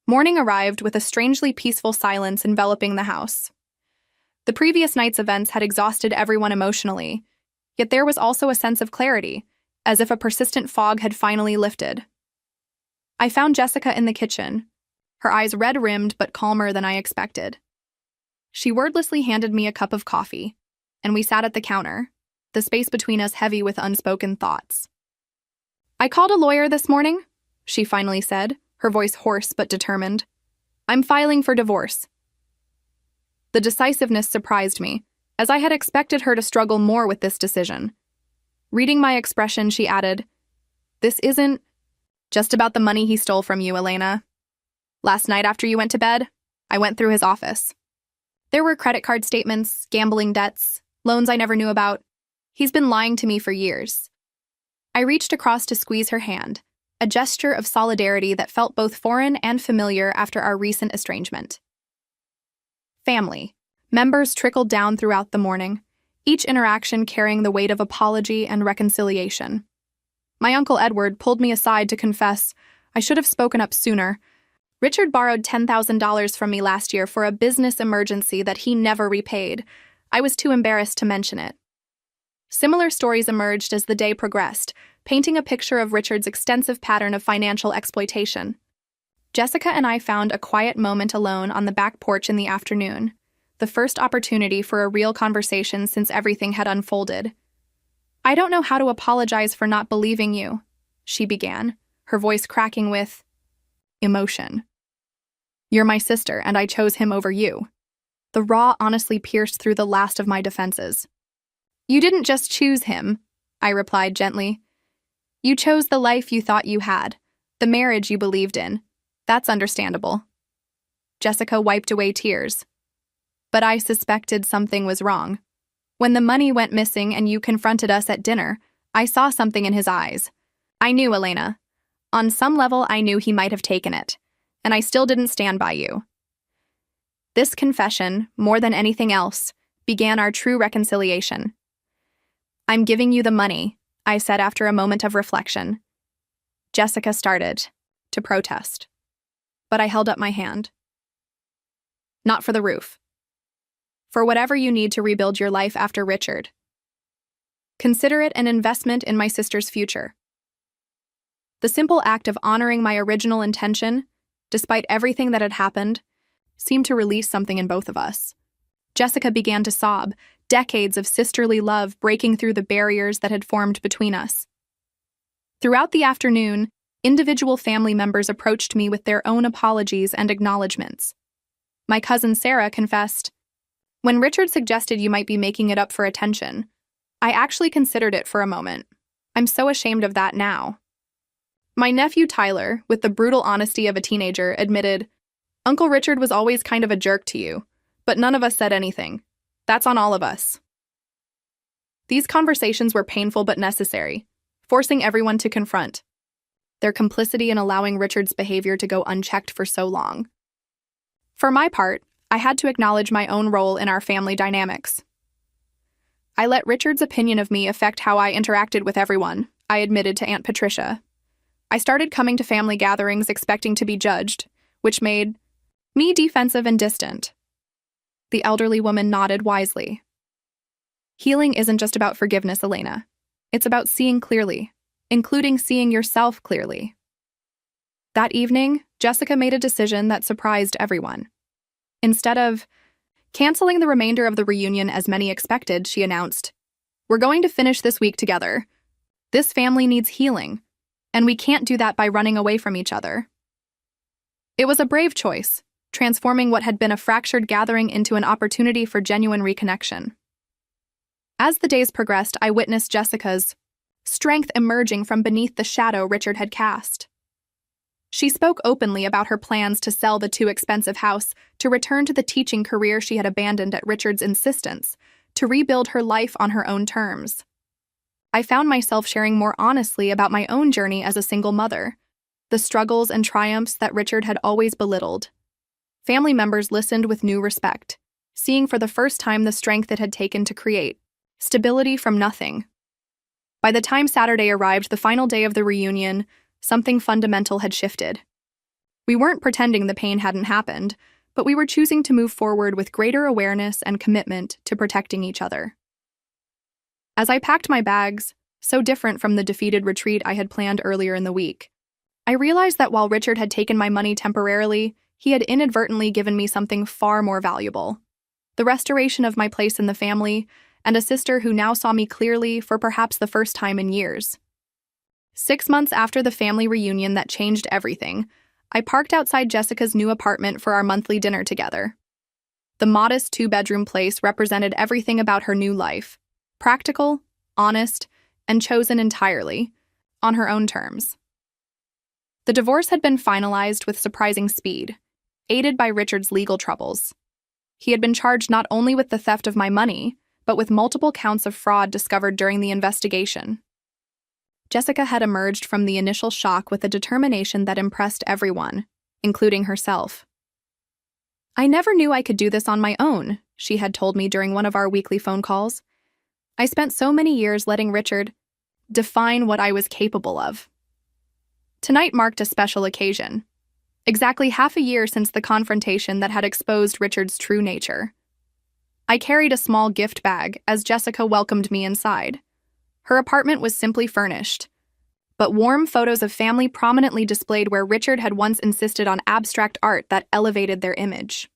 Morning arrived with a strangely peaceful silence enveloping the house. The previous night's events had exhausted everyone emotionally, yet there was also a sense of clarity, as if a persistent fog had finally lifted. I found Jessica in the kitchen, her eyes red-rimmed but calmer than I expected. She wordlessly handed me a cup of coffee, and we sat at the counter, the space between us heavy with unspoken thoughts. "I called a lawyer this morning," she finally said, her voice hoarse but determined. "I'm filing for divorce." The decisiveness surprised me, as I had expected her to struggle more with this decision. Reading my expression, she added, "This isn't just about the money he stole from you, Elena. Last night after you went to bed, I went through his office. There were credit card statements, gambling debts, loans I never knew about. He's been lying to me for years." I reached across to squeeze her hand, a gesture of solidarity that felt both foreign and familiar after our recent estrangement. Family members trickled down throughout the morning, each interaction carrying the weight of apology and reconciliation. My Uncle Edward pulled me aside to confess, "I should have spoken up sooner. Richard borrowed $10,000 from me last year for a business emergency that he never repaid. I was too embarrassed to mention it." Similar stories emerged as the day progressed, painting a picture of Richard's extensive pattern of financial exploitation. Jessica and I found a quiet moment alone on the back porch in the afternoon, the first opportunity for a real conversation since everything had unfolded. "I don't know how to apologize for not believing you," she began, her voice cracking with emotion. "You're my sister, and I chose him over you." The raw honestly pierced through the last of my defenses. "You didn't just choose him," I replied gently. "You chose the life you thought you had, the marriage you believed in. That's understandable." Jessica wiped away tears. "But I suspected something was wrong. When the money went missing and you confronted us at dinner, I saw something in his eyes. I knew, Elena. On some level, I knew he might have taken it, and I still didn't stand by you." This confession, more than anything else, began our true reconciliation. "I'm giving you the money," I said after a moment of reflection. Jessica started to protest, but I held up my hand. "Not for the roof. For whatever you need to rebuild your life after Richard. Consider it an investment in my sister's future." The simple act of honoring my original intention, despite everything that had happened, seemed to release something in both of us. Jessica began to sob, decades of sisterly love breaking through the barriers that had formed between us. Throughout the afternoon, individual family members approached me with their own apologies and acknowledgments. My cousin Sarah confessed, "When Richard suggested you might be making it up for attention, I actually considered it for a moment. I'm so ashamed of that now." My nephew Tyler, with the brutal honesty of a teenager, admitted, "Uncle Richard was always kind of a jerk to you, but none of us said anything. That's on all of us." These conversations were painful but necessary, forcing everyone to confront their complicity in allowing Richard's behavior to go unchecked for so long. For my part, I had to acknowledge my own role in our family dynamics. "I let Richard's opinion of me affect how I interacted with everyone," I admitted to Aunt Patricia. "I started coming to family gatherings expecting to be judged, which made me defensive and distant." The elderly woman nodded wisely. "Healing isn't just about forgiveness, Elena. It's about seeing clearly, including seeing yourself clearly." That evening, Jessica made a decision that surprised everyone. Instead of canceling the remainder of the reunion as many expected, she announced, "We're going to finish this week together. This family needs healing, and we can't do that by running away from each other." It was a brave choice, transforming what had been a fractured gathering into an opportunity for genuine reconnection. As the days progressed, I witnessed Jessica's strength emerging from beneath the shadow Richard had cast. She spoke openly about her plans to sell the too expensive house, to return to the teaching career she had abandoned at Richard's insistence, to rebuild her life on her own terms. I found myself sharing more honestly about my own journey as a single mother, the struggles and triumphs that Richard had always belittled. Family members listened with new respect, seeing for the first time the strength it had taken to create stability from nothing. By the time Saturday arrived, the final day of the reunion, something fundamental had shifted. We weren't pretending the pain hadn't happened, but we were choosing to move forward with greater awareness and commitment to protecting each other. As I packed my bags, so different from the defeated retreat I had planned earlier in the week, I realized that while Richard had taken my money temporarily, he had inadvertently given me something far more valuable: the restoration of my place in the family, and a sister who now saw me clearly for perhaps the first time in years. 6 months after the family reunion that changed everything, I parked outside Jessica's new apartment for our monthly dinner together. The modest 2-bedroom place represented everything about her new life: practical, honest, and chosen entirely on her own terms. The divorce had been finalized with surprising speed, aided by Richard's legal troubles. He had been charged not only with the theft of my money, but with multiple counts of fraud discovered during the investigation. Jessica had emerged from the initial shock with a determination that impressed everyone, including herself. "I never knew I could do this on my own," she had told me during one of our weekly phone calls. "I spent so many years letting Richard define what I was capable of." Tonight marked a special occasion. Exactly half a year since the confrontation that had exposed Richard's true nature. I carried a small gift bag as Jessica welcomed me inside. Her apartment was simply furnished, but warm photos of family prominently displayed where Richard had once insisted on abstract art that elevated their image.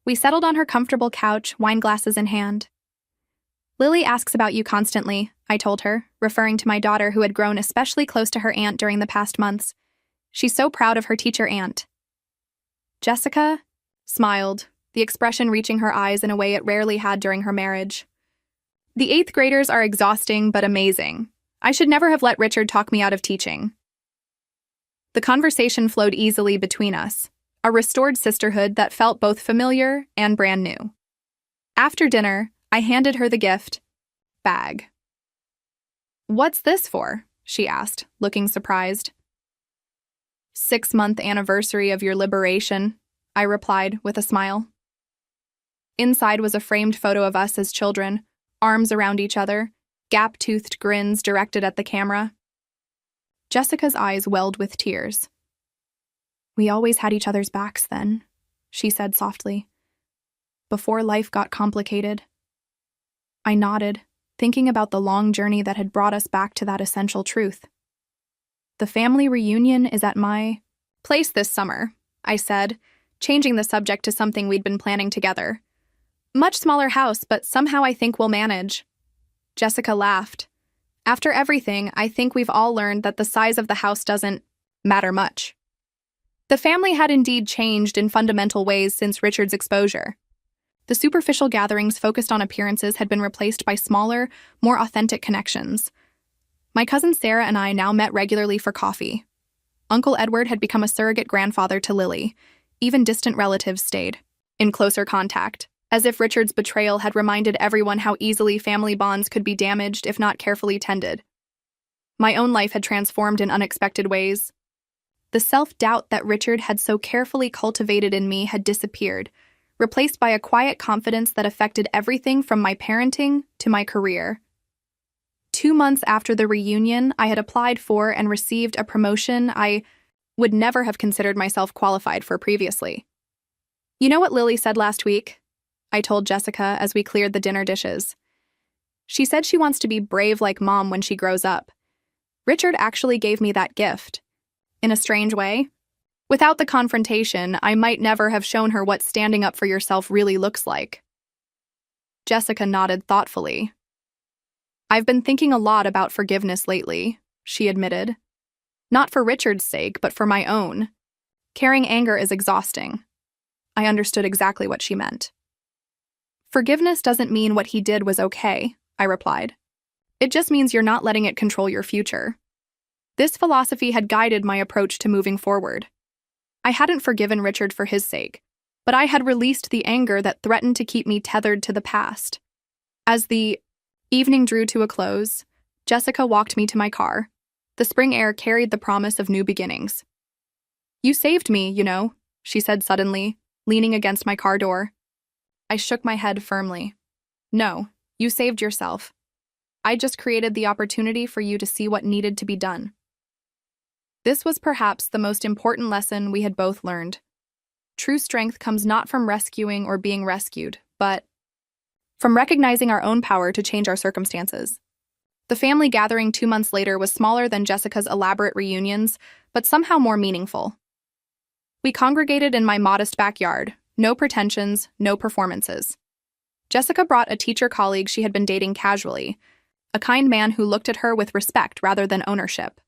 We settled on her comfortable couch, wine glasses in hand. "Lily asks about you constantly," I told her, referring to my daughter who had grown especially close to her aunt during the past months. "She's so proud of her teacher aunt." Jessica smiled, the expression reaching her eyes in a way it rarely had during her marriage. "The 8th graders are exhausting but amazing. I should never have let Richard talk me out of teaching." The conversation flowed easily between us, a restored sisterhood that felt both familiar and brand new. After dinner, I handed her the gift bag. "What's this for?" she asked, looking surprised. 6-month anniversary of your liberation," I replied with a smile. Inside was a framed photo of us as children, arms around each other, gap-toothed grins directed at the camera. Jessica's eyes welled with tears. "We always had each other's backs then," she said softly. "Before life got complicated." I nodded, thinking about the long journey that had brought us back to that essential truth. "The family reunion is at my place this summer," I said, changing the subject to something we'd been planning together. "Much smaller house, but somehow I think we'll manage." Jessica laughed. "After everything, I think we've all learned that the size of the house doesn't matter much." The family had indeed changed in fundamental ways since Richard's exposure. The superficial gatherings focused on appearances had been replaced by smaller, more authentic connections. My cousin Sarah and I now met regularly for coffee. Uncle Edward had become a surrogate grandfather to Lily. Even distant relatives stayed in closer contact, as if Richard's betrayal had reminded everyone how easily family bonds could be damaged if not carefully tended. My own life had transformed in unexpected ways. The self-doubt that Richard had so carefully cultivated in me had disappeared, replaced by a quiet confidence that affected everything from my parenting to my career. 2 months after the reunion, I had applied for and received a promotion I would never have considered myself qualified for previously. "You know what Lily said last week?" I told Jessica as we cleared the dinner dishes. "She said she wants to be brave like Mom when she grows up. Richard actually gave me that gift. In a strange way. Without the confrontation, I might never have shown her what standing up for yourself really looks like." Jessica nodded thoughtfully. "I've been thinking a lot about forgiveness lately," she admitted. "Not for Richard's sake, but for my own. Carrying anger is exhausting." I understood exactly what she meant. "Forgiveness doesn't mean what he did was okay," I replied. It just means you're not letting it control your future. This philosophy had guided my approach to moving forward. I hadn't forgiven Richard for his sake, but I had released the anger that threatened to keep me tethered to the past. As the evening drew to a close, Jessica walked me to my car. The spring air carried the promise of new beginnings. "You saved me, you know," she said suddenly, leaning against my car door. I shook my head firmly. "No, you saved yourself. I just created the opportunity for you to see what needed to be done." This was perhaps the most important lesson we had both learned. True strength comes not from rescuing or being rescued, but from recognizing our own power to change our circumstances. The family gathering 2 months later was smaller than Jessica's elaborate reunions, but somehow more meaningful. We congregated in my modest backyard, no pretensions, no performances. Jessica brought a teacher colleague she had been dating casually, a kind man who looked at her with respect rather than ownership.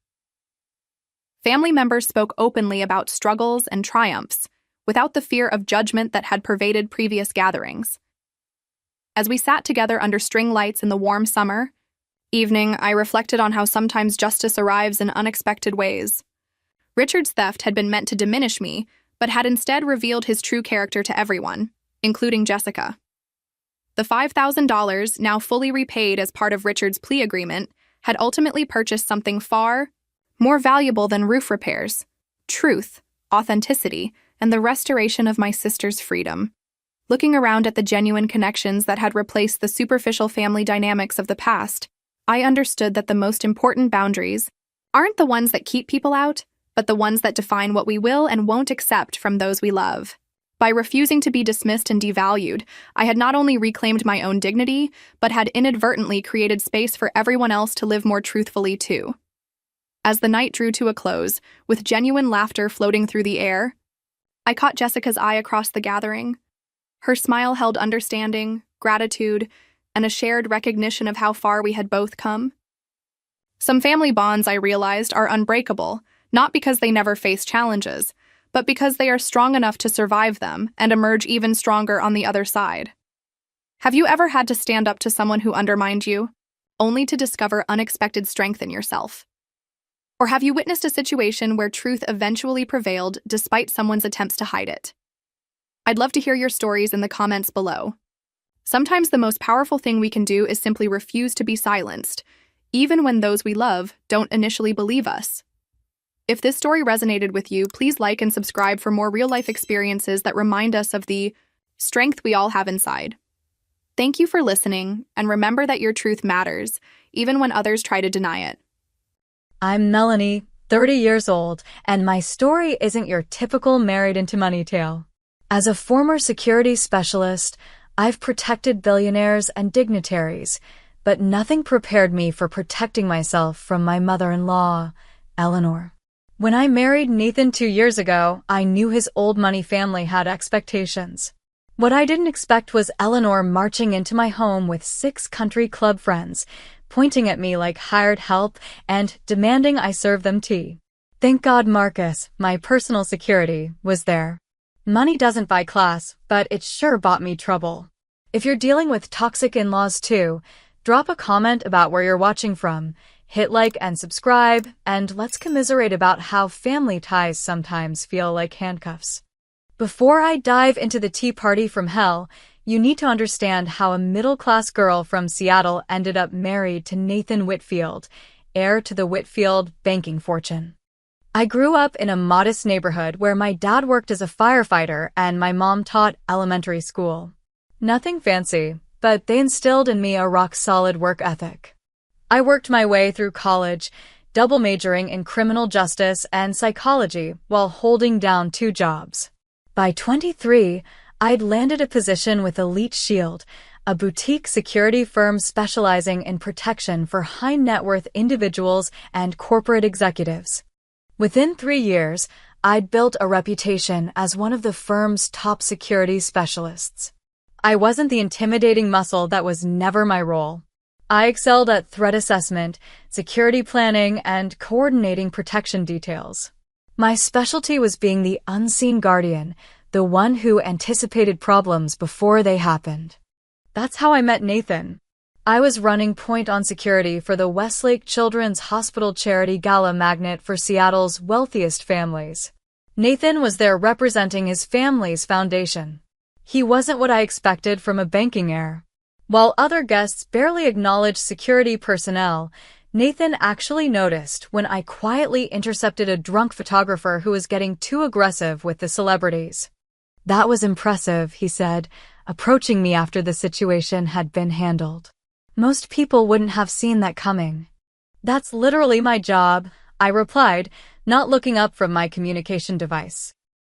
Family members spoke openly about struggles and triumphs, without the fear of judgment that had pervaded previous gatherings. As we sat together under string lights in the warm summer evening, I reflected on how sometimes justice arrives in unexpected ways. Richard's theft had been meant to diminish me, but had instead revealed his true character to everyone, including Jessica. The $5,000, now fully repaid as part of Richard's plea agreement, had ultimately purchased something far more valuable than roof repairs: truth, authenticity, and the restoration of my sister's freedom. Looking around at the genuine connections that had replaced the superficial family dynamics of the past, I understood that the most important boundaries aren't the ones that keep people out, but the ones that define what we will and won't accept from those we love. By refusing to be dismissed and devalued, I had not only reclaimed my own dignity, but had inadvertently created space for everyone else to live more truthfully too. As the night drew to a close, with genuine laughter floating through the air, I caught Jessica's eye across the gathering. Her smile held understanding, gratitude, and a shared recognition of how far we had both come. Some family bonds, I realized, are unbreakable, not because they never face challenges, but because they are strong enough to survive them and emerge even stronger on the other side. Have you ever had to stand up to someone who undermined you, only to discover unexpected strength in yourself? Or have you witnessed a situation where truth eventually prevailed despite someone's attempts to hide it? I'd love to hear your stories in the comments below. Sometimes the most powerful thing we can do is simply refuse to be silenced, even when those we love don't initially believe us. If this story resonated with you, please like and subscribe for more real-life experiences that remind us of the strength we all have inside. Thank you for listening, and remember that your truth matters, even when others try to deny it. I'm Melanie, 30 years old, and my story isn't your typical married into money tale. As a former security specialist, I've protected billionaires and dignitaries, but nothing prepared me for protecting myself from my mother-in-law, Eleanor. When I married Nathan 2 years ago, I knew his old money family had expectations. What I didn't expect was Eleanor marching into my home with 6 country club friends, pointing at me like hired help and demanding I serve them tea. Thank God Marcus, my personal security, was there. Money doesn't buy class, but it sure bought me trouble. If you're dealing with toxic in-laws too, drop a comment about where you're watching from, hit like and subscribe, and let's commiserate about how family ties sometimes feel like handcuffs. Before I dive into the tea party from hell, you need to understand how a middle-class girl from Seattle ended up married to Nathan Whitfield, heir to the Whitfield banking fortune. I grew up in a modest neighborhood where my dad worked as a firefighter and my mom taught elementary school. Nothing fancy, but they instilled in me a rock-solid work ethic. I worked my way through college, double majoring in criminal justice and psychology while holding down 2 jobs. By 23, I'd landed a position with Elite Shield, a boutique security firm specializing in protection for high-net-worth individuals and corporate executives. Within 3 years, I'd built a reputation as one of the firm's top security specialists. I wasn't the intimidating muscle that was never my role. I excelled at threat assessment, security planning, and coordinating protection details. My specialty was being the unseen guardian, the one who anticipated problems before they happened. That's how I met Nathan. I was running point on security for the Westlake Children's Hospital charity gala magnet for Seattle's wealthiest families. Nathan was there representing his family's foundation. He wasn't what I expected from a banking heir. While other guests barely acknowledged security personnel, Nathan actually noticed when I quietly intercepted a drunk photographer who was getting too aggressive with the celebrities. "That was impressive," he said, approaching me after the situation had been handled. "Most people wouldn't have seen that coming." "That's literally my job," I replied, not looking up from my communication device.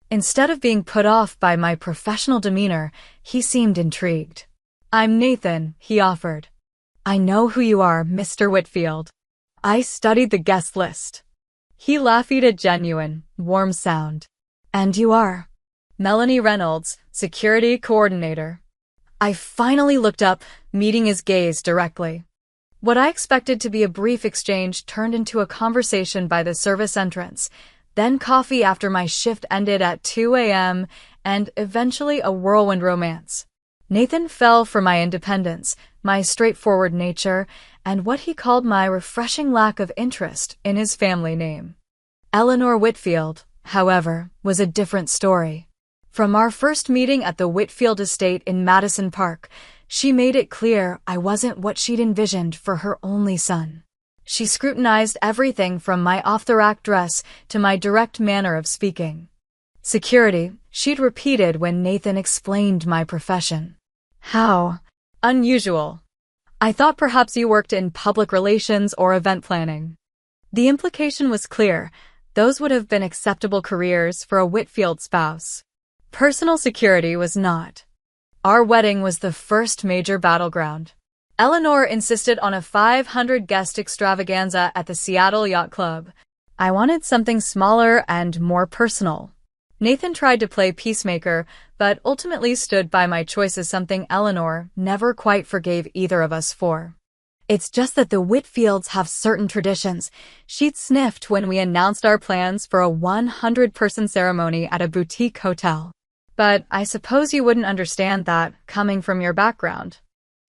Instead of being put off by my professional demeanor, he seemed intrigued. "I'm Nathan," he offered. "I know who you are, Mr. Whitfield. I studied the guest list." He laughed, a genuine, warm sound. "And you are?" "Melanie Reynolds, security coordinator." I finally looked up, meeting his gaze directly. What I expected to be a brief exchange turned into a conversation by the service entrance, then coffee after my shift ended at 2 a.m., and eventually a whirlwind romance. Nathan fell for my independence, my straightforward nature, and what he called my refreshing lack of interest in his family name. Eleanor Whitfield, however, was a different story. From our first meeting at the Whitfield estate in Madison Park, she made it clear I wasn't what she'd envisioned for her only son. She scrutinized everything from my off-the-rack dress to my direct manner of speaking. "Security," she'd repeated when Nathan explained my profession. "How unusual. I thought perhaps you worked in public relations or event planning." The implication was clear. Those would have been acceptable careers for a Whitfield spouse. Personal security was not. Our wedding was the first major battleground. Eleanor insisted on a 500-guest extravaganza at the Seattle Yacht Club. I wanted something smaller and more personal. Nathan tried to play peacemaker, but ultimately stood by my choice as something Eleanor never quite forgave either of us for. "It's just that the Whitfields have certain traditions," she'd sniffed when we announced our plans for a 100-person ceremony at a boutique hotel. "But I suppose you wouldn't understand that, coming from your background."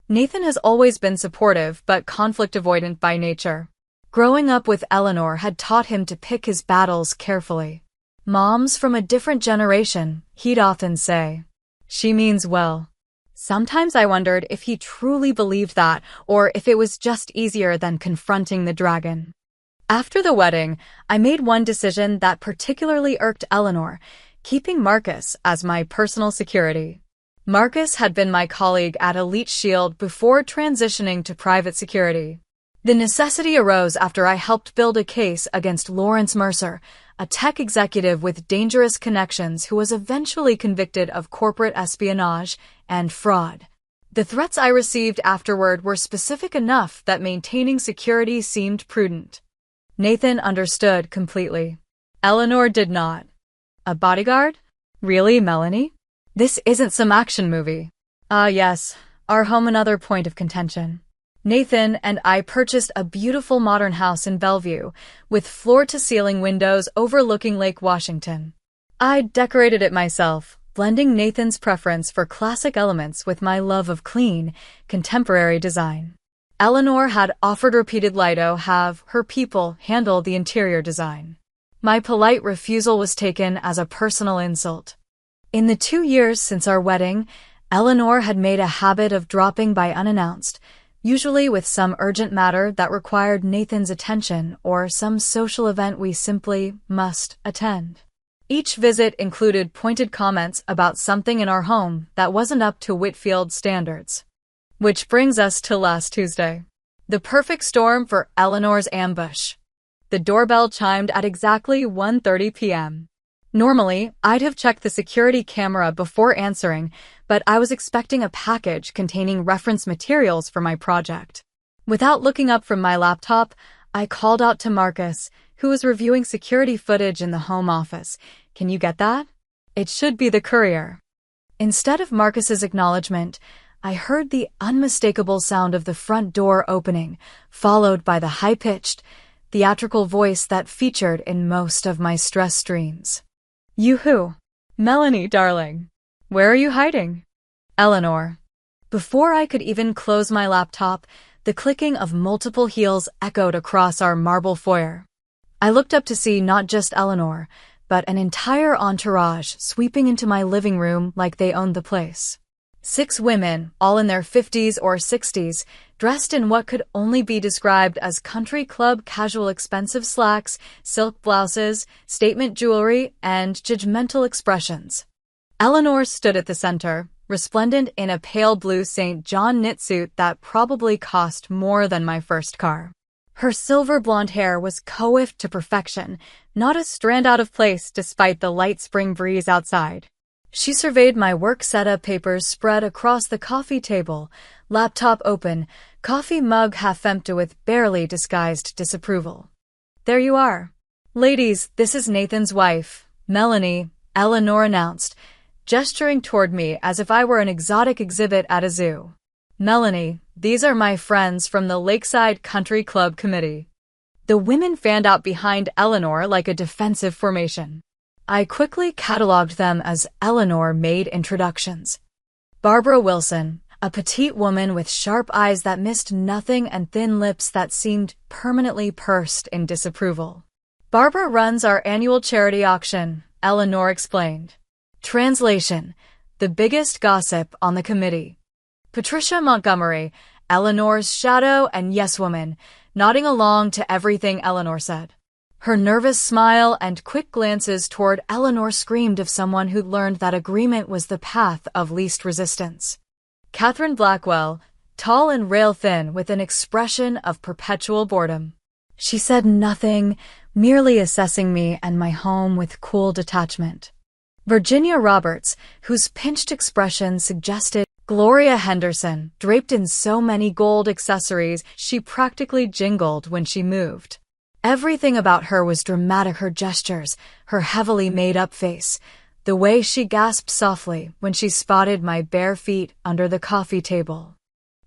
Nathan has always been supportive but conflict avoidant by nature. Growing up with Eleanor had taught him to pick his battles carefully. "Mom's from a different generation," he'd often say. "She means well." Sometimes I wondered if he truly believed that, or if it was just easier than confronting the dragon. After the wedding, I made one decision that particularly irked Eleanor, keeping Marcus as my personal security. Marcus had been my colleague at Elite Shield before transitioning to private security. The necessity arose after I helped build a case against Lawrence Mercer, a tech executive with dangerous connections who was eventually convicted of corporate espionage and fraud. The threats I received afterward were specific enough that maintaining security seemed prudent. Nathan understood completely. Eleanor did not. "A bodyguard? Really, Melanie? This isn't some action movie." Yes, our home another point of contention. Nathan and I purchased a beautiful modern house in Bellevue, with floor-to-ceiling windows overlooking Lake Washington. I decorated it myself, blending Nathan's preference for classic elements with my love of clean, contemporary design. Eleanor had offered repeated Lido have her people handle the interior design. My polite refusal was taken as a personal insult. In the 2 years since our wedding, Eleanor had made a habit of dropping by unannounced, usually with some urgent matter that required Nathan's attention or some social event we simply must attend. Each visit included pointed comments about something in our home that wasn't up to Whitfield standards. Which brings us to last Tuesday. The perfect storm for Eleanor's ambush. The doorbell chimed at exactly 1:30 p.m. Normally, I'd have checked the security camera before answering, but I was expecting a package containing reference materials for my project. Without looking up from my laptop, I called out to Marcus, who was reviewing security footage in the home office. "Can you get that? It should be the courier." Instead of Marcus's acknowledgement, I heard the unmistakable sound of the front door opening, followed by the high-pitched, theatrical voice that featured in most of my stress streams. "You who? Melanie, darling. Where are you hiding?" "Eleanor." Before I could even close my laptop, the clicking of multiple heels echoed across our marble foyer. I looked up to see not just Eleanor, but an entire entourage sweeping into my living room like they owned the place. 6 women, all in their 50s or 60s, dressed in what could only be described as country club casual expensive slacks, silk blouses, statement jewelry, and judgmental expressions. Eleanor stood at the center, resplendent in a pale blue St. John knit suit that probably cost more than my first car. Her silver blonde hair was coiffed to perfection, not a strand out of place despite the light spring breeze outside. She surveyed my work setup, papers spread across the coffee table, laptop open, coffee mug half empty with barely disguised disapproval. "There you are. Ladies, this is Nathan's wife, Melanie," Eleanor announced, gesturing toward me as if I were an exotic exhibit at a zoo. "Melanie, these are my friends from the Lakeside Country Club Committee." The women fanned out behind Eleanor like a defensive formation. I quickly cataloged them as Eleanor made introductions. Barbara Wilson, a petite woman with sharp eyes that missed nothing and thin lips that seemed permanently pursed in disapproval. "Barbara runs our annual charity auction," Eleanor explained. Translation: the biggest gossip on the committee. Patricia Montgomery, Eleanor's shadow and yes-woman, nodding along to everything Eleanor said. Her nervous smile and quick glances toward Eleanor screamed of someone who'd learned that agreement was the path of least resistance. Catherine Blackwell, tall and rail-thin with an expression of perpetual boredom. She said nothing, merely assessing me and my home with cool detachment. Virginia Roberts, whose pinched expression suggested Gloria Henderson, draped in so many gold accessories she practically jingled when she moved. Everything about her was dramatic, her gestures, her heavily made-up face, the way she gasped softly when she spotted my bare feet under the coffee table.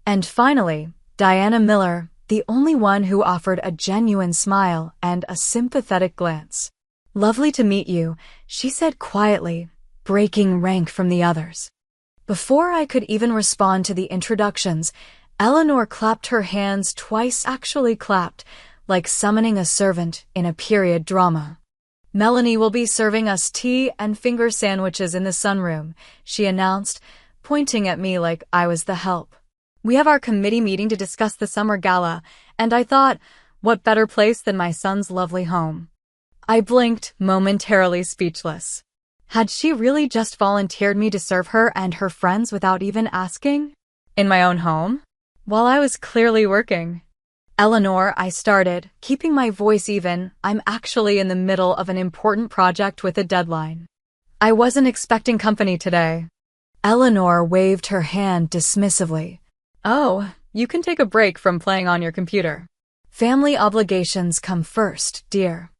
And finally, Diana Miller, the only one who offered a genuine smile and a sympathetic glance. "Lovely to meet you," she said quietly, breaking rank from the others. Before I could even respond to the introductions, Eleanor clapped her hands twice, actually clapped, like summoning a servant in a period drama. "Melanie will be serving us tea and finger sandwiches in the sunroom," she announced, pointing at me like I was the help. "We have our committee meeting to discuss the summer gala, and I thought, what better place than my son's lovely home?" I blinked, momentarily speechless. Had she really just volunteered me to serve her and her friends without even asking? In my own home? While I was clearly working. "Eleanor," I started, keeping my voice even, "I'm actually in the middle of an important project with a deadline. I wasn't expecting company today." Eleanor waved her hand dismissively. "Oh, you can take a break from playing on your computer. Family obligations come first, dear."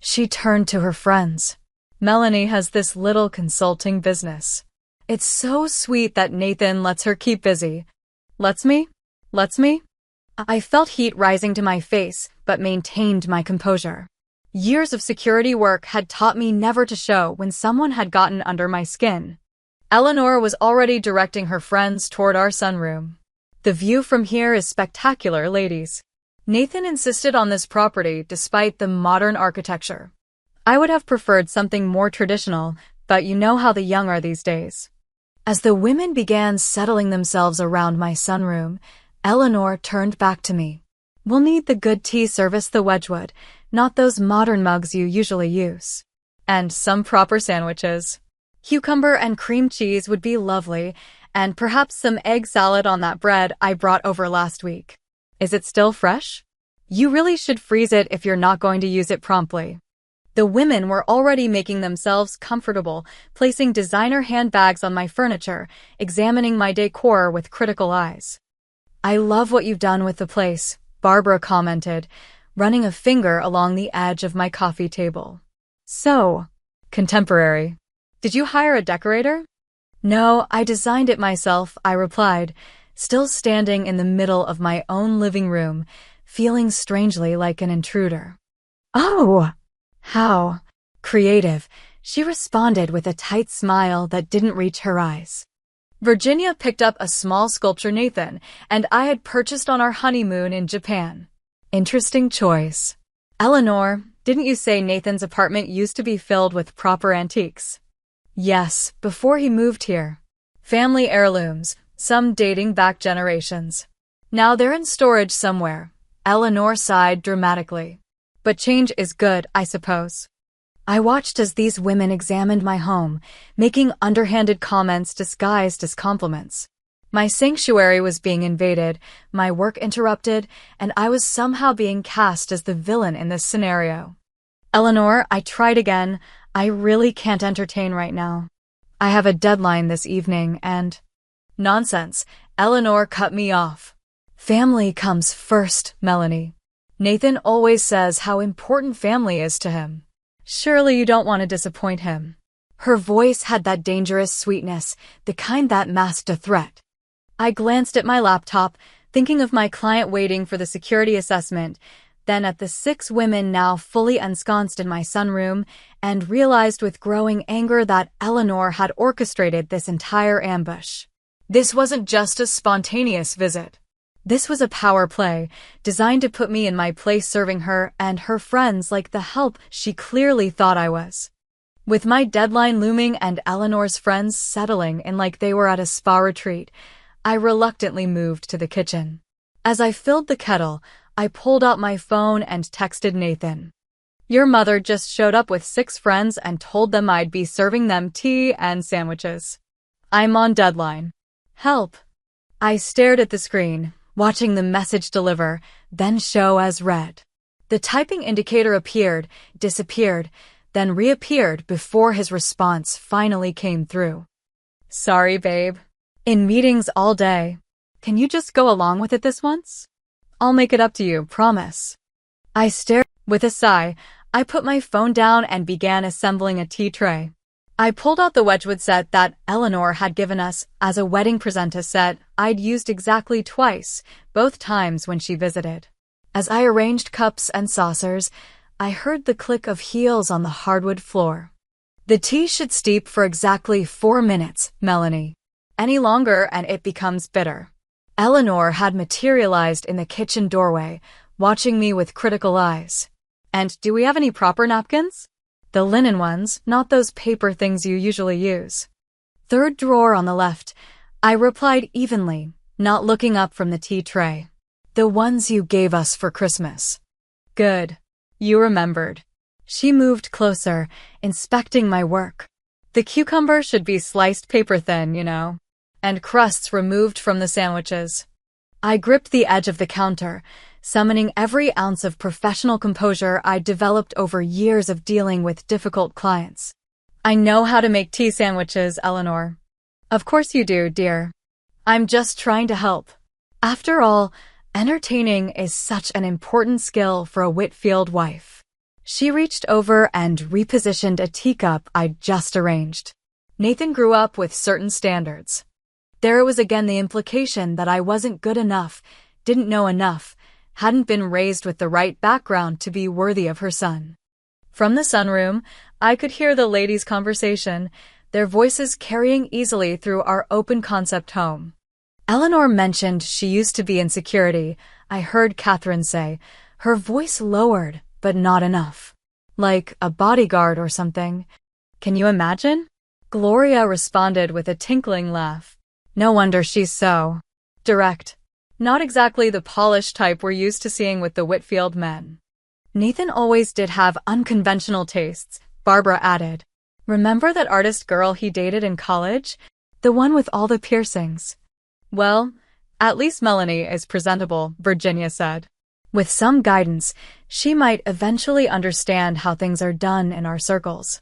She turned to her friends. "Melanie has this little consulting business. It's so sweet that Nathan lets her keep busy." Lets me? I felt heat rising to my face, but maintained my composure. Years of security work had taught me never to show when someone had gotten under my skin. Eleanor was already directing her friends toward our sunroom. "The view from here is spectacular, ladies. Nathan insisted on this property despite the modern architecture. I would have preferred something more traditional, but you know how the young are these days." As the women began settling themselves around my sunroom, Eleanor turned back to me. "We'll need the good tea service, the Wedgwood, not those modern mugs you usually use. And some proper sandwiches. Cucumber and cream cheese would be lovely, and perhaps some egg salad on that bread I brought over last week. Is it still fresh? You really should freeze it if you're not going to use it promptly." The women were already making themselves comfortable, placing designer handbags on my furniture, examining my decor with critical eyes. "I love what you've done with the place," Barbara commented, running a finger along the edge of my coffee table. "So, contemporary. Did you hire a decorator?" "No, I designed it myself," I replied, still standing in the middle of my own living room, feeling strangely like an intruder. "Oh, how creative," she responded with a tight smile that didn't reach her eyes. Virginia picked up a small sculpture Nathan and I had purchased on our honeymoon in Japan. Interesting choice. Eleanor, didn't you say Nathan's apartment used to be filled with proper antiques? Yes, before he moved here. Family heirlooms, some dating back generations. Now they're in storage somewhere. Eleanor sighed dramatically. But change is good, I suppose. I watched as these women examined my home, making underhanded comments disguised as compliments. My sanctuary was being invaded, my work interrupted, and I was somehow being cast as the villain in this scenario. Eleanor, I tried again. I really can't entertain right now. I have a deadline this evening and… Nonsense, Eleanor cut me off. Family comes first, Melanie. Nathan always says how important family is to him. Surely you don't want to disappoint him. Her voice had that dangerous sweetness, the kind that masked a threat. I glanced at my laptop, thinking of my client waiting for the security assessment, then at the 6 women now fully ensconced in my sunroom, and realized with growing anger that Eleanor had orchestrated this entire ambush. This wasn't just a spontaneous visit. This was a power play, designed to put me in my place serving her and her friends like the help she clearly thought I was. With my deadline looming and Eleanor's friends settling in like they were at a spa retreat, I reluctantly moved to the kitchen. As I filled the kettle, I pulled out my phone and texted Nathan. Your mother just showed up with 6 friends and told them I'd be serving them tea and sandwiches. I'm on deadline. Help. I stared at the screen, watching the message deliver, then show as read. The typing indicator appeared, disappeared, then reappeared before his response finally came through. Sorry, babe. In meetings all day. Can you just go along with it this once? I'll make it up to you, promise. I stared. With a sigh, I put my phone down and began assembling a tea tray. I pulled out the Wedgwood set that Eleanor had given us as a wedding present, a set I'd used exactly twice, both times when she visited. As I arranged cups and saucers, I heard the click of heels on the hardwood floor. The tea should steep for exactly 4 minutes, Melanie. Any longer and it becomes bitter. Eleanor had materialized in the kitchen doorway, watching me with critical eyes. And do we have any proper napkins? The linen ones, not those paper things you usually use. 3rd drawer on the left, I replied evenly, not looking up from the tea tray. The ones you gave us for Christmas. Good. You remembered. She moved closer, inspecting my work. The cucumber should be sliced paper thin, you know, and crusts removed from the sandwiches. I gripped the edge of the counter, summoning every ounce of professional composure I'd developed over years of dealing with difficult clients. I know how to make tea sandwiches, Eleanor. Of course you do, dear. I'm just trying to help. After all, entertaining is such an important skill for a Whitfield wife. She reached over and repositioned a teacup I'd just arranged. Nathan grew up with certain standards. There was again the implication that I wasn't good enough, didn't know enough, hadn't been raised with the right background to be worthy of her son. From the sunroom, I could hear the ladies' conversation, their voices carrying easily through our open-concept home. Eleanor mentioned she used to be in security, I heard Catherine say, her voice lowered, but not enough. Like a bodyguard or something. Can you imagine? Gloria responded with a tinkling laugh. No wonder she's so direct. Not exactly the polished type we're used to seeing with the Whitfield men. Nathan always did have unconventional tastes, Barbara added. Remember that artist girl he dated in college? The one with all the piercings. Well, at least Melanie is presentable, Virginia said. With some guidance, she might eventually understand how things are done in our circles.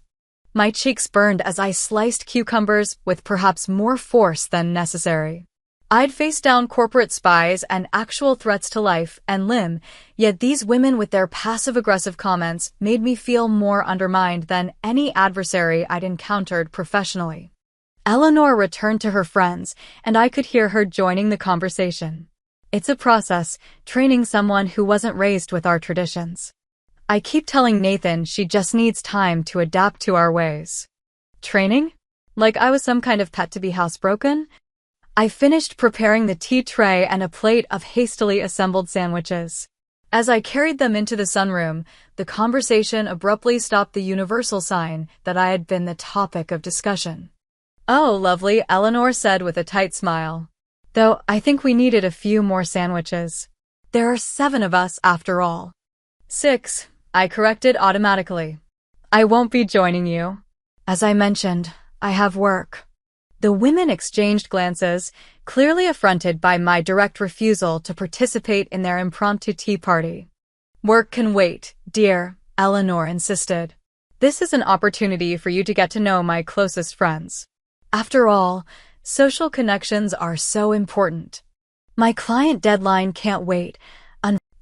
My cheeks burned as I sliced cucumbers with perhaps more force than necessary. I'd faced down corporate spies and actual threats to life and limb, yet these women with their passive-aggressive comments made me feel more undermined than any adversary I'd encountered professionally. Eleanor returned to her friends, and I could hear her joining the conversation. It's a process, training someone who wasn't raised with our traditions. I keep telling Nathan she just needs time to adapt to our ways. Training? Like I was some kind of pet to be housebroken? I finished preparing the tea tray and a plate of hastily assembled sandwiches. As I carried them into the sunroom, the conversation abruptly stopped the universal sign that I had been the topic of discussion. "Oh, lovely," Eleanor said with a tight smile. "Though I think we needed a few more sandwiches. There are 7 of us after all." "6," I corrected automatically. "I won't be joining you. As I mentioned, I have work." The women exchanged glances, clearly affronted by my direct refusal to participate in their impromptu tea party. "Work can wait, dear," Eleanor insisted. "This is an opportunity for you to get to know my closest friends. After all, social connections are so important. My client deadline can't wait."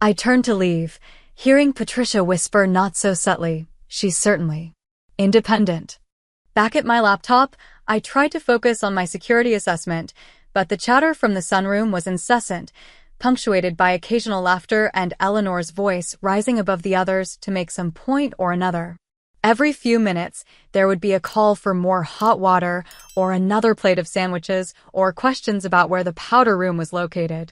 I turned to leave, hearing Patricia whisper not so subtly, "She's certainly independent." Back at my laptop, I tried to focus on my security assessment, but the chatter from the sunroom was incessant, punctuated by occasional laughter and Eleanor's voice rising above the others to make some point or another. Every few minutes, there would be a call for more hot water or another plate of sandwiches or questions about where the powder room was located.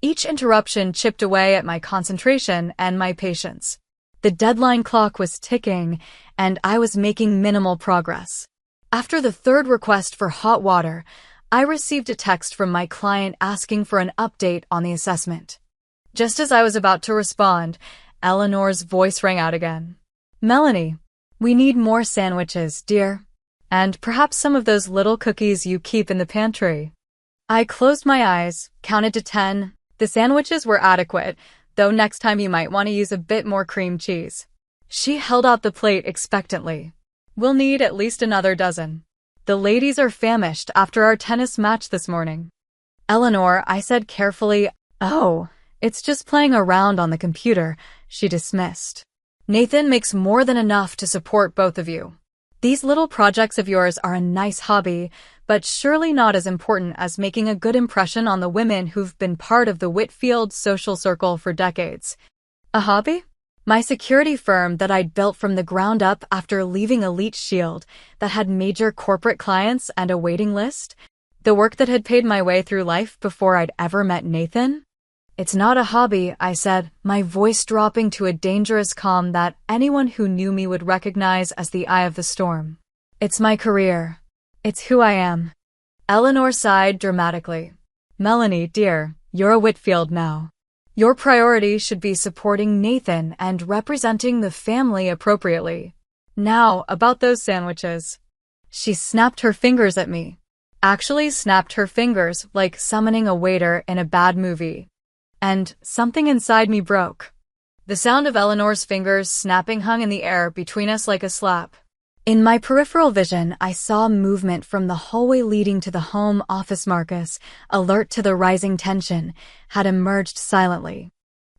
Each interruption chipped away at my concentration and my patience. The deadline clock was ticking, and I was making minimal progress. After the 3rd request for hot water, I received a text from my client asking for an update on the assessment. Just as I was about to respond, Eleanor's voice rang out again. "Melanie, we need more sandwiches, dear. And perhaps some of those little cookies you keep in the pantry." I closed my eyes, counted to 10. The sandwiches were adequate, though next time you might want to use a bit more cream cheese. She held out the plate expectantly. "We'll need at least another dozen. The ladies are famished after our tennis match this morning." "Eleanor," I said carefully. "Oh, it's just playing around on the computer," she dismissed. "Nathan makes more than enough to support both of you. These little projects of yours are a nice hobby, but surely not as important as making a good impression on the women who've been part of the Whitfield social circle for decades." "A hobby?" My security firm that I'd built from the ground up after leaving Elite Shield, that had major corporate clients and a waiting list? The work that had paid my way through life before I'd ever met Nathan? "It's not a hobby," I said, my voice dropping to a dangerous calm that anyone who knew me would recognize as the eye of the storm. "It's my career. It's who I am." Eleanor sighed dramatically. "Melanie, dear, you're a Whitfield now. Your priority should be supporting Nathan and representing the family appropriately. Now, about those sandwiches." She snapped her fingers at me. Actually snapped her fingers like summoning a waiter in a bad movie. And something inside me broke. The sound of Eleanor's fingers snapping hung in the air between us like a slap. In my peripheral vision, I saw movement from the hallway leading to the home office. Marcus, alert to the rising tension, had emerged silently.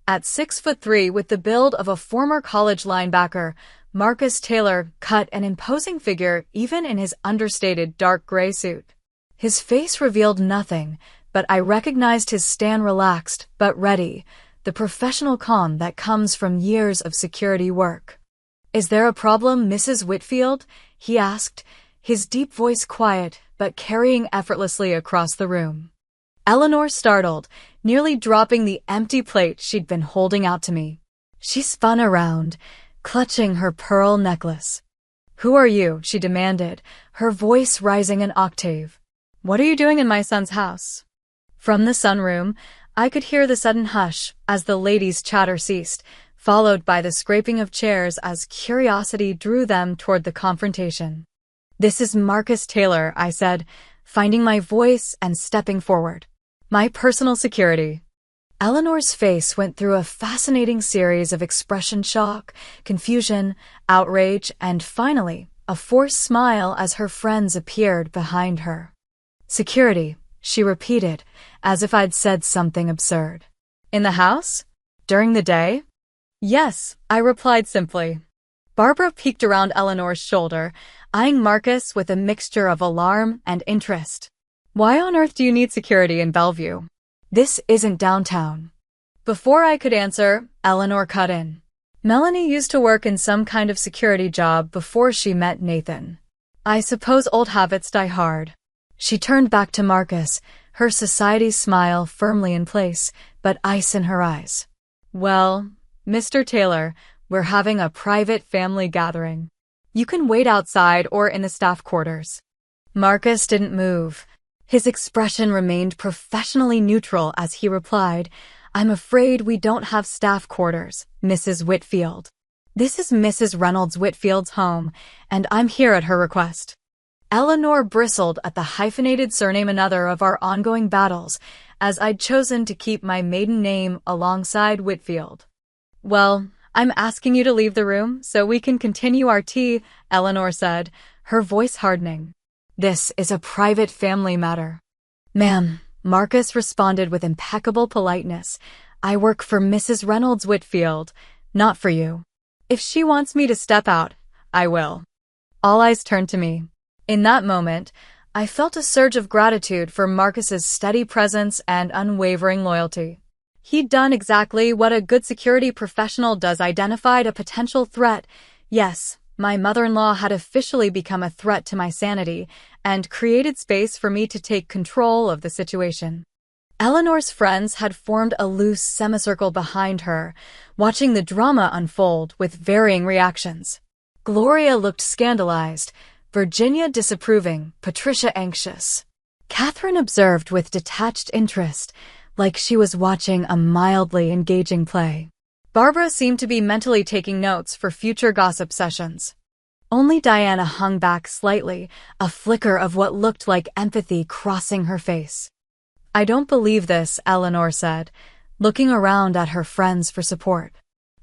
At 6'3", with the build of a former college linebacker, Marcus Taylor cut an imposing figure even in his understated dark gray suit. His face revealed nothing, but I recognized his stand, relaxed but ready, the professional calm that comes from years of security work. "Is there a problem, Mrs. Whitfield?" he asked, his deep voice quiet but carrying effortlessly across the room. Eleanor startled, nearly dropping the empty plate she'd been holding out to me. She spun around, clutching her pearl necklace. "Who are you?" she demanded, her voice rising an octave. "What are you doing in my son's house?" From the sunroom, I could hear the sudden hush as the ladies' chatter ceased, followed by the scraping of chairs as curiosity drew them toward the confrontation. "This is Marcus Taylor," I said, finding my voice and stepping forward. "My personal security." Eleanor's face went through a fascinating series of expression: shock, confusion, outrage, and finally, a forced smile as her friends appeared behind her. "Security," she repeated, as if I'd said something absurd. "In the house? During the day?" "Yes," I replied simply. Barbara peeked around Eleanor's shoulder, eyeing Marcus with a mixture of alarm and interest. "Why on earth do you need security in Bellevue? This isn't downtown." Before I could answer, Eleanor cut in. "Melanie used to work in some kind of security job before she met Nathan. I suppose old habits die hard." She turned back to Marcus, her society smile firmly in place, but ice in her eyes. Well, Mr. Taylor, we're having a private family gathering. You can wait outside or in the staff quarters. Marcus didn't move. His expression remained professionally neutral as he replied, I'm afraid we don't have staff quarters, Mrs. Whitfield. This is Mrs. Reynolds Whitfield's home, and I'm here at her request. Eleanor bristled at the hyphenated surname, another of our ongoing battles, as I'd chosen to keep my maiden name alongside Whitfield. Well, I'm asking you to leave the room so we can continue our tea, Eleanor said, her voice hardening. This is a private family matter. Ma'am, Marcus responded with impeccable politeness. I work for Mrs. Reynolds Whitfield, not for you. If she wants me to step out, I will. All eyes turned to me. In that moment, I felt a surge of gratitude for Marcus's steady presence and unwavering loyalty. He'd done exactly what a good security professional does, identified a potential threat. Yes, my mother-in-law had officially become a threat to my sanity and created space for me to take control of the situation. Eleanor's friends had formed a loose semicircle behind her, watching the drama unfold with varying reactions. Gloria looked scandalized, Virginia disapproving, Patricia anxious. Catherine observed with detached interest, like she was watching a mildly engaging play. Barbara seemed to be mentally taking notes for future gossip sessions. Only Diana hung back slightly, a flicker of what looked like empathy crossing her face. I don't believe this, Eleanor said, looking around at her friends for support.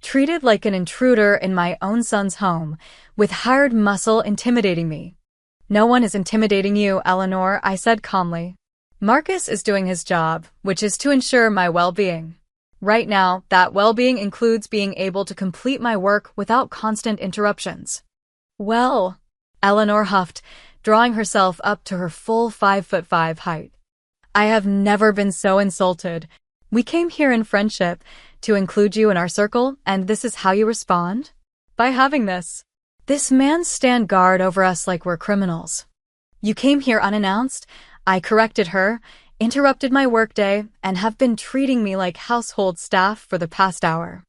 Treated like an intruder in my own son's home, with hired muscle intimidating me. No one is intimidating you, Eleanor, I said calmly. Marcus is doing his job, which is to ensure my well-being. Right now, that well-being includes being able to complete my work without constant interruptions. Well, Eleanor huffed, drawing herself up to her full 5'5" height. I have never been so insulted. We came here in friendship, to include you in our circle, and this is how you respond? By having this. This man stand guard over us like we're criminals. You came here unannounced, I corrected her, interrupted my workday, and have been treating me like household staff for the past hour.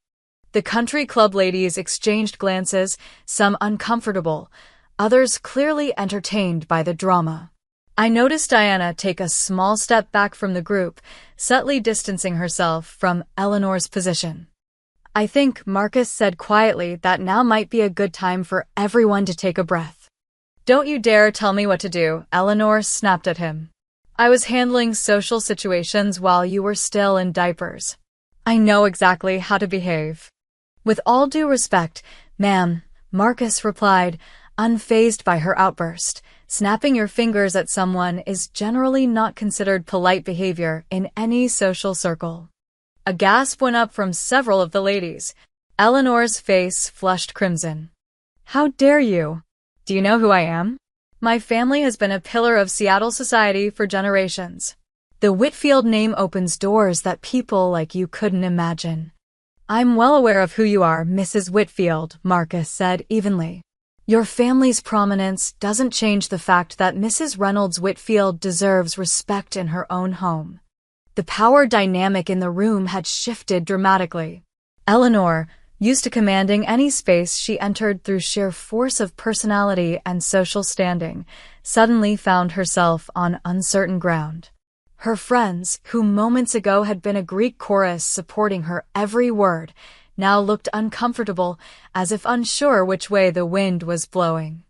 The country club ladies exchanged glances, some uncomfortable, others clearly entertained by the drama. I noticed Diana take a small step back from the group, subtly distancing herself from Eleanor's position. I think Marcus said quietly that now might be a good time for everyone to take a breath. Don't you dare tell me what to do, Eleanor snapped at him. I was handling social situations while you were still in diapers. I know exactly how to behave. With all due respect, ma'am, Marcus replied, unfazed by her outburst. Snapping your fingers at someone is generally not considered polite behavior in any social circle. A gasp went up from several of the ladies. Eleanor's face flushed crimson. How dare you? Do you know who I am? My family has been a pillar of Seattle society for generations. The Whitfield name opens doors that people like you couldn't imagine. I'm well aware of who you are, Mrs. Whitfield, Marcus said evenly. Your family's prominence doesn't change the fact that Mrs. Reynolds Whitfield deserves respect in her own home. The power dynamic in the room had shifted dramatically. Eleanor, used to commanding any space she entered through sheer force of personality and social standing, suddenly found herself on uncertain ground. Her friends, who moments ago had been a Greek chorus supporting her every word, now looked uncomfortable, as if unsure which way the wind was blowing.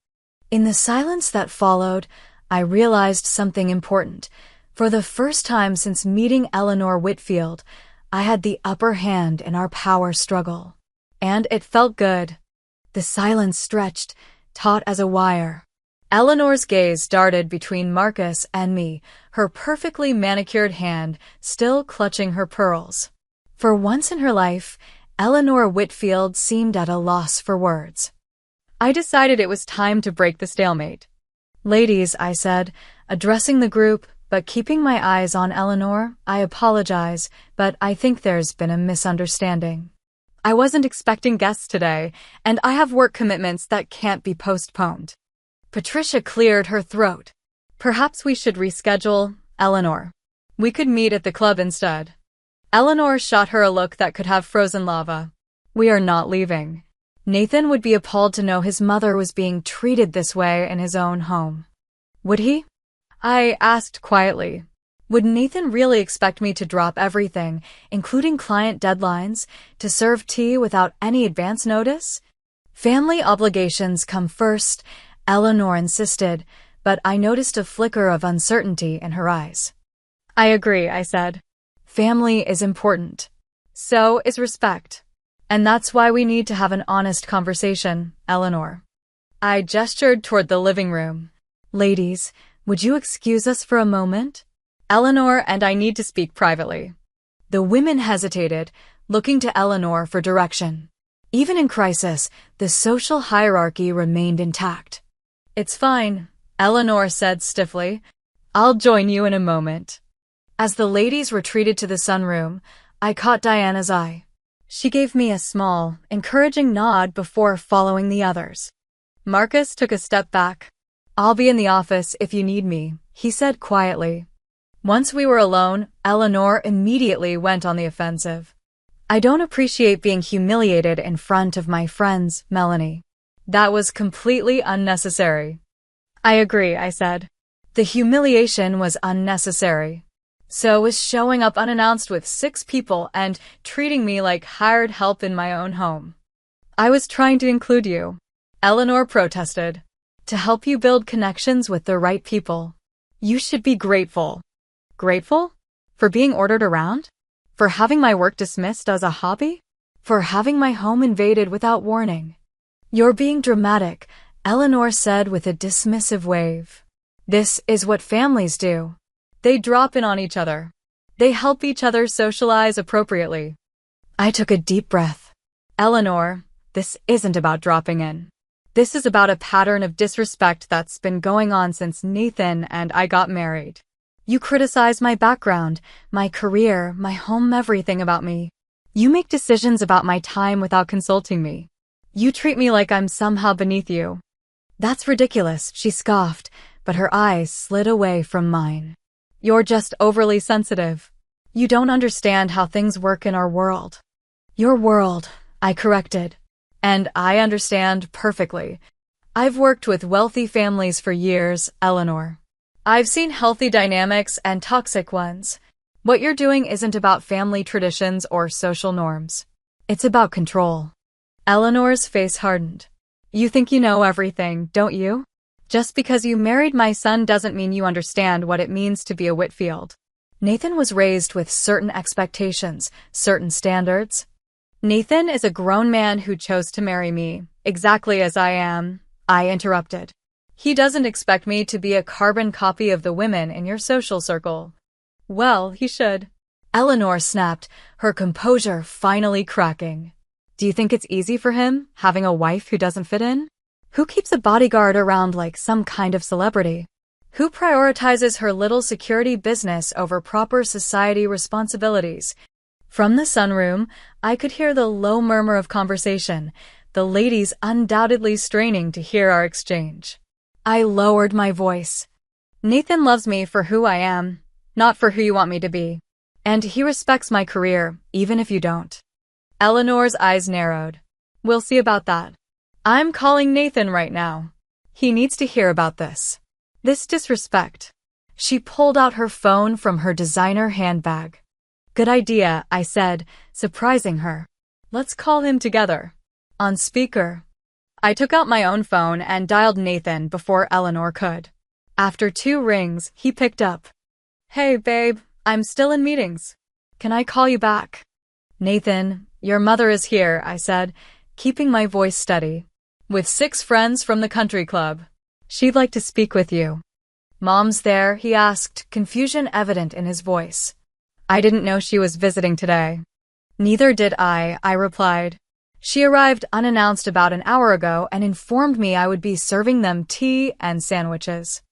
In the silence that followed, I realized something important. For the first time since meeting Eleanor Whitfield, I had the upper hand in our power struggle. And it felt good. The silence stretched, taut as a wire. Eleanor's gaze darted between Marcus and me, her perfectly manicured hand still clutching her pearls. For once in her life, Eleanor Whitfield seemed at a loss for words. I decided it was time to break the stalemate. Ladies, I said, addressing the group, but keeping my eyes on Eleanor, I apologize, but I think there's been a misunderstanding. I wasn't expecting guests today, and I have work commitments that can't be postponed. Patricia cleared her throat. Perhaps we should reschedule, Eleanor. We could meet at the club instead. Eleanor shot her a look that could have frozen lava. We are not leaving. Nathan would be appalled to know his mother was being treated this way in his own home. Would he? I asked quietly. Would Nathan really expect me to drop everything, including client deadlines, to serve tea without any advance notice? Family obligations come first, Eleanor insisted, but I noticed a flicker of uncertainty in her eyes. I agree, I said. Family is important. So is respect. And that's why we need to have an honest conversation, Eleanor. I gestured toward the living room. Ladies, would you excuse us for a moment? Eleanor and I need to speak privately. The women hesitated, looking to Eleanor for direction. Even in crisis, the social hierarchy remained intact. It's fine, Eleanor said stiffly. I'll join you in a moment. As the ladies retreated to the sunroom, I caught Diana's eye. She gave me a small, encouraging nod before following the others. Marcus took a step back. I'll be in the office if you need me, he said quietly. Once we were alone, Eleanor immediately went on the offensive. I don't appreciate being humiliated in front of my friends, Melanie. That was completely unnecessary. I agree, I said. The humiliation was unnecessary. So was showing up unannounced with 6 people and treating me like hired help in my own home. I was trying to include you, Eleanor protested, to help you build connections with the right people. You should be grateful. Grateful? For being ordered around? For having my work dismissed as a hobby? For having my home invaded without warning? You're being dramatic, Eleanor said with a dismissive wave. This is what families do. They drop in on each other. They help each other socialize appropriately. I took a deep breath. Eleanor, this isn't about dropping in. This is about a pattern of disrespect that's been going on since Nathan and I got married. You criticize my background, my career, my home, everything about me. You make decisions about my time without consulting me. You treat me like I'm somehow beneath you. That's ridiculous, she scoffed, but her eyes slid away from mine. You're just overly sensitive. You don't understand how things work in our world. Your world, I corrected. And I understand perfectly. I've worked with wealthy families for years, Eleanor. I've seen healthy dynamics and toxic ones. What you're doing isn't about family traditions or social norms. It's about control. Eleanor's face hardened. You think you know everything, don't you? Just because you married my son doesn't mean you understand what it means to be a Whitfield. Nathan was raised with certain expectations, certain standards. Nathan is a grown man who chose to marry me, exactly as I am, I interrupted. He doesn't expect me to be a carbon copy of the women in your social circle. Well, he should. Eleanor snapped, her composure finally cracking. Do you think it's easy for him, having a wife who doesn't fit in? Who keeps a bodyguard around like some kind of celebrity? Who prioritizes her little security business over proper society responsibilities? From the sunroom, I could hear the low murmur of conversation, the ladies undoubtedly straining to hear our exchange. I lowered my voice. Nathan loves me for who I am, not for who you want me to be. And he respects my career, even if you don't. Eleanor's eyes narrowed. We'll see about that. I'm calling Nathan right now. He needs to hear about this. This disrespect. She pulled out her phone from her designer handbag. Good idea, I said, surprising her. Let's call him together. On speaker. I took out my own phone and dialed Nathan before Eleanor could. After 2 rings, he picked up. Hey, babe, I'm still in meetings. Can I call you back? Nathan, your mother is here, I said, keeping my voice steady. With 6 friends from the country club. She'd like to speak with you. Mom's there, he asked, confusion evident in his voice. I didn't know she was visiting today. Neither did I replied. She arrived unannounced about an hour ago and informed me I would be serving them tea and sandwiches.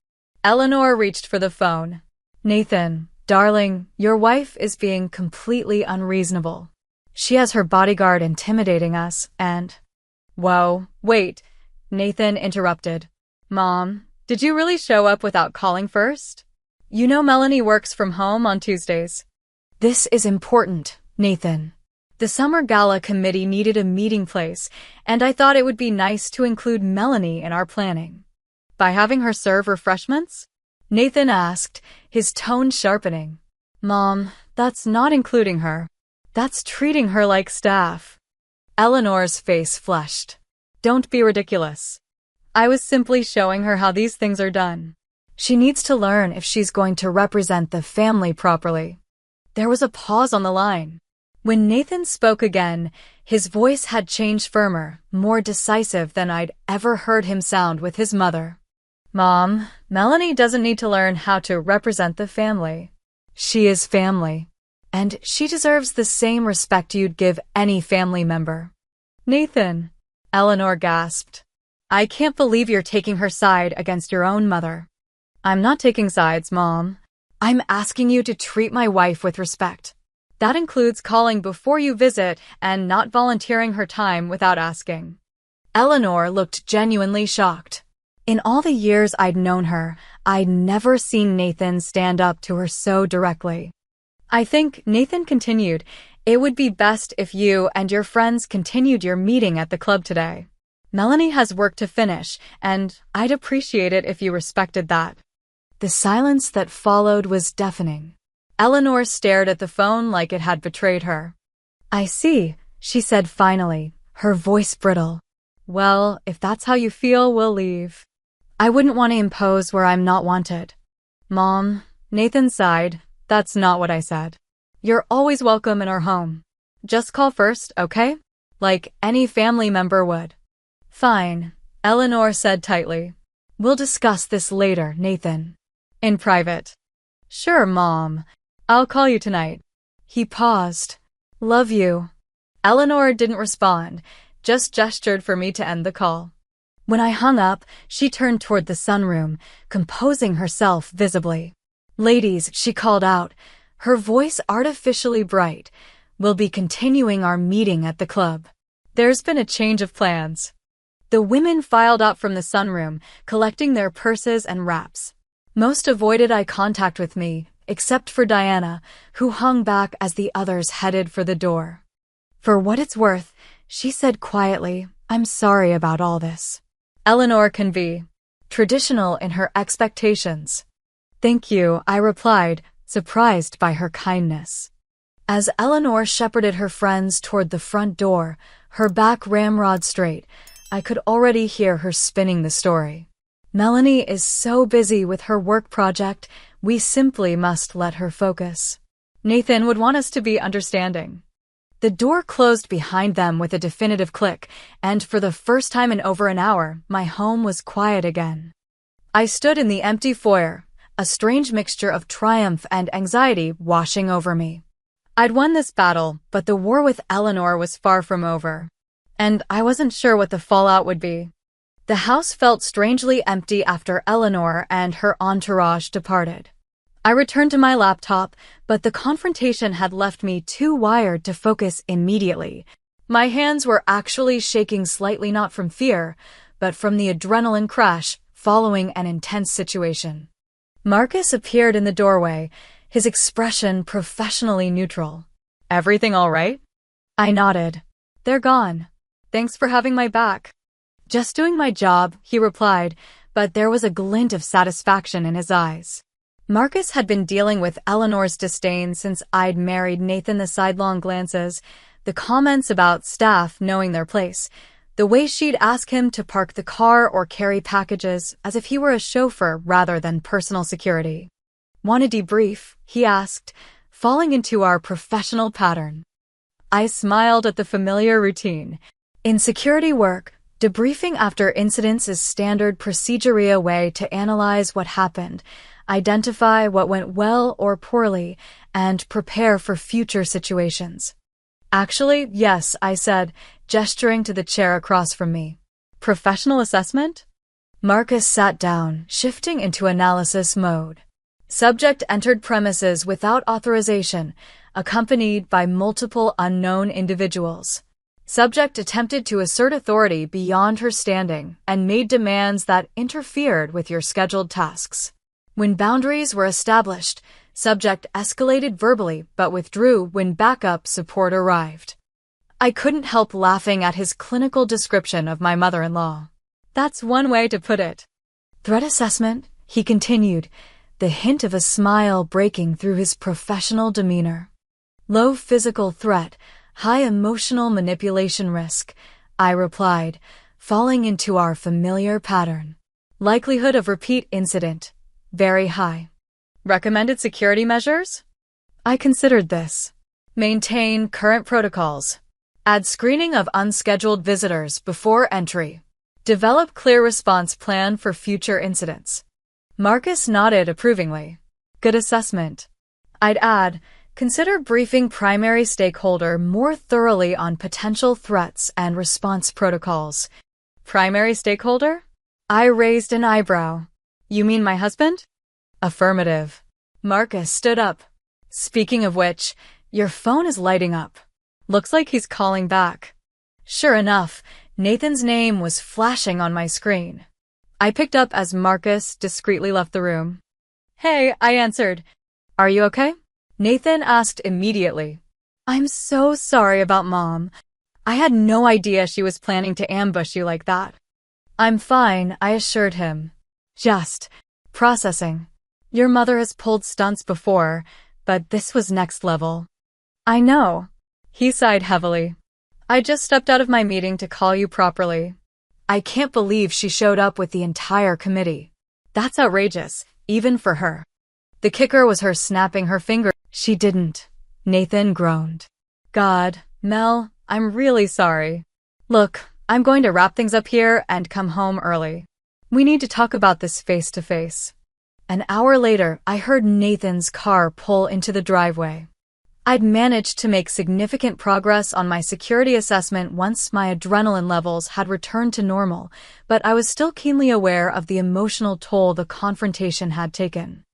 Eleanor reached for the phone. Nathan, darling, your wife is being completely unreasonable. She has her bodyguard intimidating us and... Whoa, wait, Nathan interrupted. Mom, did you really show up without calling first? You know Melanie works from home on Tuesdays. This is important, Nathan. The summer gala committee needed a meeting place, and I thought it would be nice to include Melanie in our planning. By having her serve refreshments? Nathan asked, his tone sharpening. Mom, that's not including her. That's treating her like staff. Eleanor's face flushed. Don't be ridiculous. I was simply showing her how these things are done. She needs to learn if she's going to represent the family properly. There was a pause on the line. When Nathan spoke again, his voice had changed firmer, more decisive than I'd ever heard him sound with his mother. Mom, Melanie doesn't need to learn how to represent the family. She is family, and she deserves the same respect you'd give any family member. Nathan, Eleanor gasped. I can't believe you're taking her side against your own mother. I'm not taking sides, Mom. I'm asking you to treat my wife with respect. That includes calling before you visit and not volunteering her time without asking. Eleanor looked genuinely shocked. In all the years I'd known her, I'd never seen Nathan stand up to her so directly. I think, Nathan continued, it would be best if you and your friends continued your meeting at the club today. Melanie has work to finish, and I'd appreciate it if you respected that. The silence that followed was deafening. Eleanor stared at the phone like it had betrayed her. I see, she said finally, her voice brittle. Well, if that's how you feel, we'll leave. I wouldn't want to impose where I'm not wanted. Mom, Nathan sighed, that's not what I said. You're always welcome in our home. Just call first, okay? Like any family member would. Fine, Eleanor said tightly. We'll discuss this later, Nathan. In private. Sure, Mom. I'll call you tonight. He paused. Love you. Eleanor didn't respond, just gestured for me to end the call. When I hung up, she turned toward the sunroom, composing herself visibly. Ladies, she called out, her voice artificially bright, we'll be continuing our meeting at the club. There's been a change of plans. The women filed out from the sunroom, collecting their purses and wraps. Most avoided eye contact with me, except for Diana, who hung back as the others headed for the door. For what it's worth, she said quietly, I'm sorry about all this. Eleanor can be traditional in her expectations. Thank you, I replied, surprised by her kindness. As Eleanor shepherded her friends toward the front door, her back ramrod straight, I could already hear her spinning the story. Melanie is so busy with her work project, we simply must let her focus. Nathan would want us to be understanding. The door closed behind them with a definitive click, and for the first time in over an hour, my home was quiet again. I stood in the empty foyer, a strange mixture of triumph and anxiety washing over me. I'd won this battle, but the war with Eleanor was far from over. And I wasn't sure what the fallout would be. The house felt strangely empty after Eleanor and her entourage departed. I returned to my laptop, but the confrontation had left me too wired to focus immediately. My hands were actually shaking slightly, not from fear, but from the adrenaline crash following an intense situation. Marcus appeared in the doorway, his expression professionally neutral. Everything all right? I nodded. They're gone. Thanks for having my back. Just doing my job, he replied, but there was a glint of satisfaction in his eyes. Marcus had been dealing with Eleanor's disdain since I'd married Nathan. The sidelong glances, the comments about staff knowing their place, the way she'd ask him to park the car or carry packages as if he were a chauffeur rather than personal security. Want a debrief? He asked, falling into our professional pattern. I smiled at the familiar routine. In security work, debriefing after incidents is standard procedure way to analyze what happened, identify what went well or poorly, and prepare for future situations. Actually, yes, I said, gesturing to the chair across from me. Professional assessment? Marcus sat down, shifting into analysis mode. Subject entered premises without authorization, accompanied by multiple unknown individuals. Subject attempted to assert authority beyond her standing and made demands that interfered with your scheduled tasks. When boundaries were established, subject escalated verbally but withdrew when backup support arrived. I couldn't help laughing at his clinical description of my mother-in-law. That's one way to put it. Threat assessment, he continued, the hint of a smile breaking through his professional demeanor. Low physical threat, high emotional manipulation risk, I replied, falling into our familiar pattern. Likelihood of repeat incident, very high. Recommended security measures? I considered this. Maintain current protocols. Add screening of unscheduled visitors before entry. Develop clear response plan for future incidents. Marcus nodded approvingly. Good assessment. I'd add, consider briefing primary stakeholder more thoroughly on potential threats and response protocols. Primary stakeholder? I raised an eyebrow. You mean my husband? Affirmative. Marcus stood up. Speaking of which, your phone is lighting up. Looks like he's calling back. Sure enough, Nathan's name was flashing on my screen. I picked up as Marcus discreetly left the room. Hey, I answered. Are you okay? Nathan asked immediately. I'm so sorry about Mom. I had no idea she was planning to ambush you like that. I'm fine, I assured him. Just processing. Your mother has pulled stunts before, but this was next level. I know. He sighed heavily. I just stepped out of my meeting to call you properly. I can't believe she showed up with the entire committee. That's outrageous, even for her. The kicker was her snapping her finger. She didn't. Nathan groaned. God, Mel, I'm really sorry. Look, I'm going to wrap things up here and come home early. We need to talk about this face to face. An hour later, I heard Nathan's car pull into the driveway. I'd managed to make significant progress on my security assessment once my adrenaline levels had returned to normal, but I was still keenly aware of the emotional toll the confrontation had taken.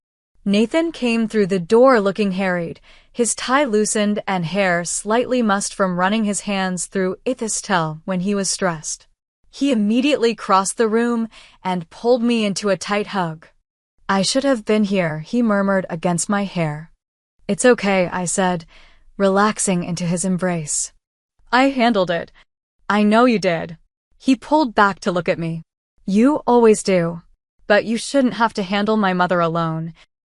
Nathan came through the door looking harried, his tie loosened and hair slightly mussed from running his hands through Ithis-tel when he was stressed. He immediately crossed the room and pulled me into a tight hug. I should have been here, he murmured against my hair. It's okay, I said, relaxing into his embrace. I handled it. I know you did. He pulled back to look at me. You always do. But you shouldn't have to handle my mother alone.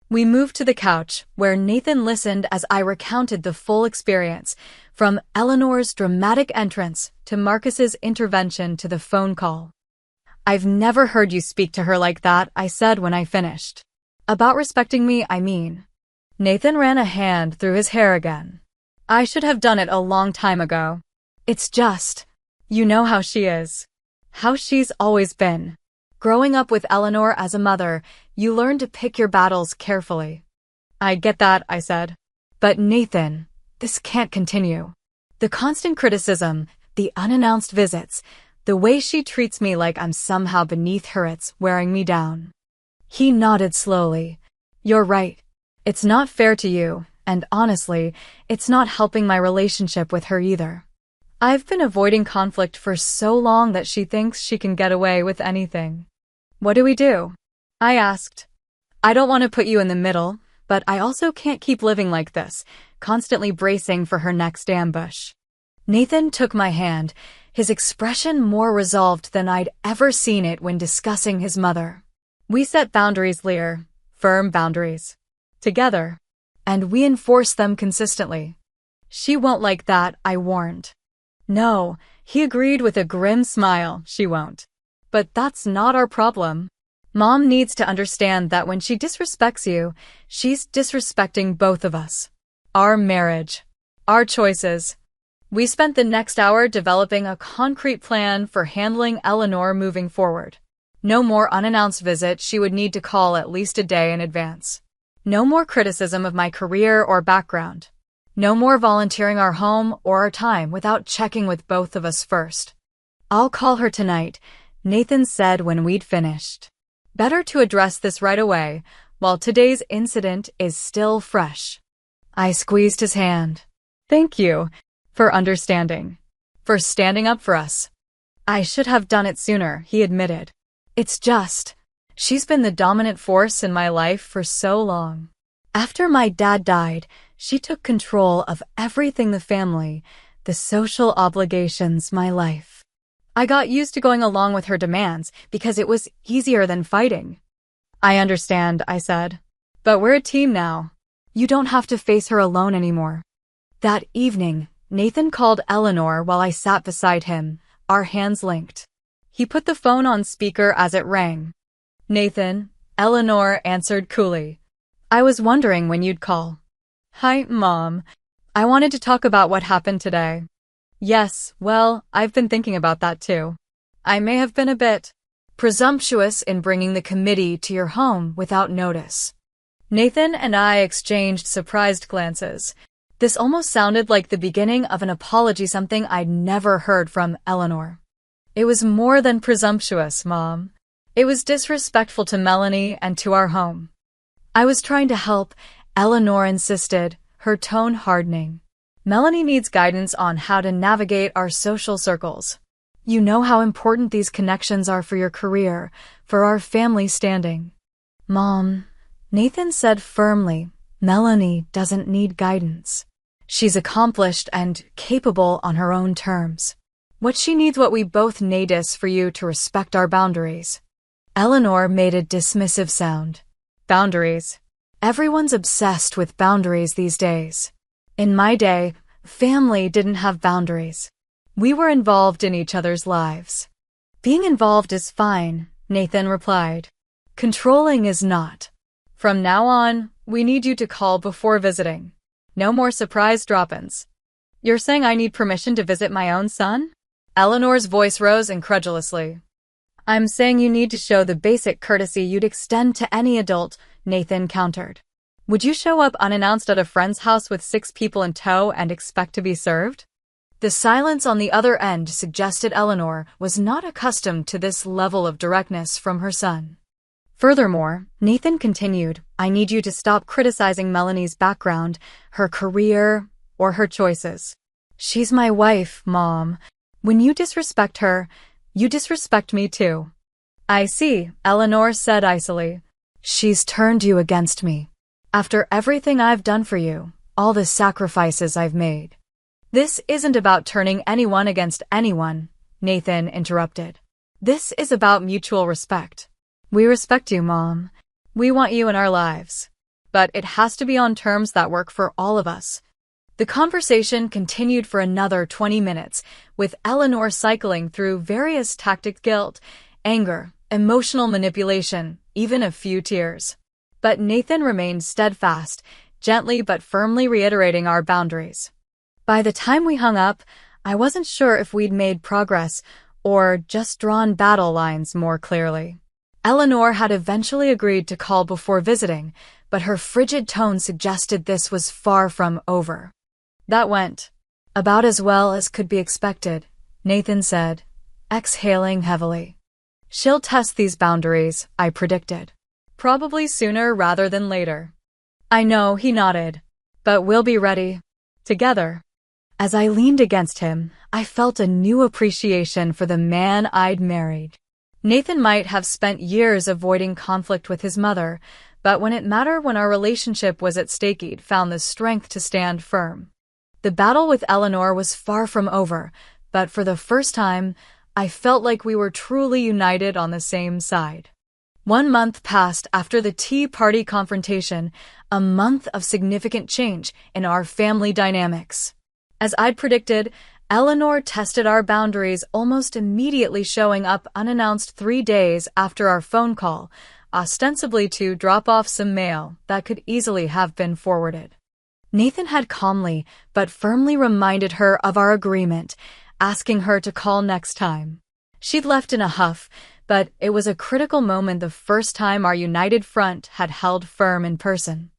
We moved to the couch, where Nathan listened as I recounted the full experience, from Eleanor's dramatic entrance to Marcus's intervention to the phone call. I've never heard you speak to her like that, I said when I finished. About respecting me, I mean. Nathan ran a hand through his hair again. I should have done it a long time ago. It's just, you know how she is. How she's always been. Growing up with Eleanor as a mother, you learn to pick your battles carefully. I get that, I said. But Nathan, this can't continue. The constant criticism, the unannounced visits, the way she treats me like I'm somehow beneath her, it's wearing me down. He nodded slowly. You're right. It's not fair to you, and honestly, it's not helping my relationship with her either. I've been avoiding conflict for so long that she thinks she can get away with anything. What do we do? I asked. I don't want to put you in the middle, but I also can't keep living like this, constantly bracing for her next ambush. Nathan took my hand, his expression more resolved than I'd ever seen it when discussing his mother. We set boundaries, Lear, firm boundaries. Together. And we enforce them consistently. She won't like that, I warned. No, he agreed with a grim smile, she won't. But that's not our problem. Mom needs to understand that when she disrespects you, she's disrespecting both of us. Our marriage. Our choices. We spent the next hour developing a concrete plan for handling Eleanor moving forward. No more unannounced visits she would need to call at least a day in advance. No more criticism of my career or background. No more volunteering our home or our time without checking with both of us first. I'll call her tonight, Nathan said when we'd finished. Better to address this right away, while today's incident is still fresh. I squeezed his hand. Thank you for understanding. For standing up for us. I should have done it sooner, he admitted. It's just, She's been the dominant force in my life for so long. After my dad died, she took control of everything: the family, the social obligations, my life. I got used to going along with her demands because it was easier than fighting. I understand, I said. But we're a team now. You don't have to face her alone anymore. That evening, Nathan called Eleanor while I sat beside him, our hands linked. He put the phone on speaker as it rang. Nathan, Eleanor answered coolly. I was wondering when you'd call. Hi, Mom. I wanted to talk about what happened today. Yes, well, I've been thinking about that too. I may have been a bit presumptuous in bringing the committee to your home without notice. Nathan and I exchanged surprised glances. This almost sounded like the beginning of an apology, something I'd never heard from Eleanor. It was more than presumptuous, Mom. It was disrespectful to Melanie and to our home. I was trying to help, Eleanor insisted, her tone hardening. Melanie needs guidance on how to navigate our social circles. You know how important these connections are for your career, for our family standing. Mom, Nathan said firmly, Melanie doesn't need guidance. She's accomplished and capable on her own terms. What she needs, what we both need, is for you to respect our boundaries. Eleanor made a dismissive sound. Boundaries. Everyone's obsessed with boundaries these days. In my day, family didn't have boundaries. We were involved in each other's lives. Being involved is fine, Nathan replied. Controlling is not. From now on, we need you to call before visiting. No more surprise drop-ins. You're saying I need permission to visit my own son? Eleanor's voice rose incredulously. I'm saying you need to show the basic courtesy you'd extend to any adult, Nathan countered. Would you show up unannounced at a friend's house with 6 people in tow and expect to be served? The silence on the other end suggested Eleanor was not accustomed to this level of directness from her son. Furthermore, Nathan continued, I need you to stop criticizing Melanie's background, her career, or her choices. She's my wife, Mom. When you disrespect her, you disrespect me too. I see, Eleanor said icily. She's turned you against me. After everything I've done for you, all the sacrifices I've made. This isn't about turning anyone against anyone, Nathan interrupted. This is about mutual respect. We respect you, Mom. We want you in our lives. But it has to be on terms that work for all of us. The conversation continued for another 20 minutes, with Eleanor cycling through various tactics: guilt, anger, emotional manipulation, even a few tears. But Nathan remained steadfast, gently but firmly reiterating our boundaries. By the time we hung up, I wasn't sure if we'd made progress or just drawn battle lines more clearly. Eleanor had eventually agreed to call before visiting, but her frigid tone suggested this was far from over. That went about as well as could be expected, Nathan said, exhaling heavily. She'll test these boundaries, I predicted. Probably sooner rather than later. I know, he nodded. But we'll be ready. Together. As I leaned against him, I felt a new appreciation for the man I'd married. Nathan might have spent years avoiding conflict with his mother, but when it mattered, when our relationship was at stake, he'd found the strength to stand firm. The battle with Eleanor was far from over, but for the first time, I felt like we were truly united on the same side. 1 month passed after the Tea Party confrontation, a month of significant change in our family dynamics. As I'd predicted, Eleanor tested our boundaries, almost immediately showing up unannounced 3 days after our phone call, ostensibly to drop off some mail that could easily have been forwarded. Nathan had calmly but firmly reminded her of our agreement, asking her to call next time. She'd left in a huff, but it was a critical moment, the first time our united front had held firm in person.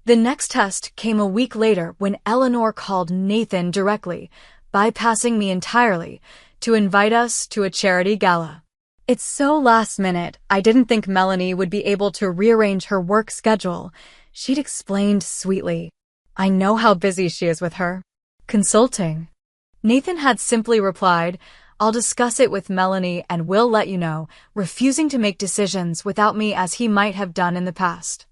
The next test came a week later when Eleanor called Nathan directly, bypassing me entirely, to invite us to a charity gala. It's so last minute, I didn't think Melanie would be able to rearrange her work schedule, she'd explained sweetly. I know how busy she is with her consulting. Nathan had simply replied, I'll discuss it with Melanie and will let you know, refusing to make decisions without me as he might have done in the past.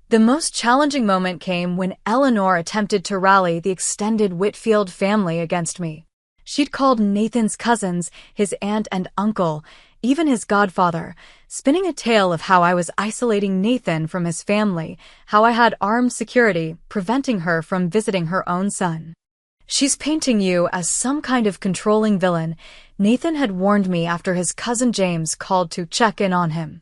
The most challenging moment came when Eleanor attempted to rally the extended Whitfield family against me. She'd called Nathan's cousins, his aunt and uncle, even his godfather, spinning a tale of how I was isolating Nathan from his family, how I had armed security, preventing her from visiting her own son. "She's painting you as some kind of controlling villain," Nathan had warned me after his cousin James called to check in on him.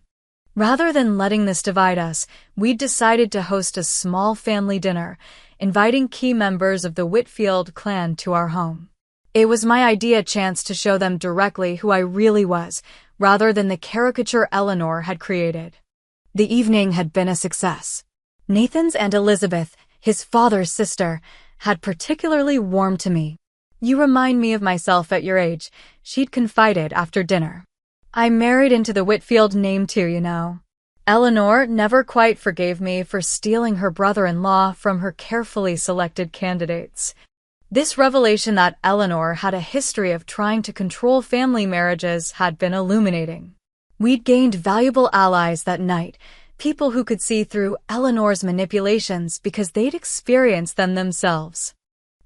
Rather than letting this divide us, we'd decided to host a small family dinner, inviting key members of the Whitfield clan to our home. It was my chance to show them directly who I really was, rather than the caricature Eleanor had created. The evening had been a success. Nathan's Aunt Elizabeth, his father's sister, had particularly warmed to me. "You remind me of myself at your age," she'd confided after dinner. "I married into the Whitfield name too, you know." Eleanor never quite forgave me for stealing her brother-in-law from her carefully selected candidates. This revelation that Eleanor had a history of trying to control family marriages had been illuminating. We'd gained valuable allies that night, people who could see through Eleanor's manipulations because they'd experienced them themselves.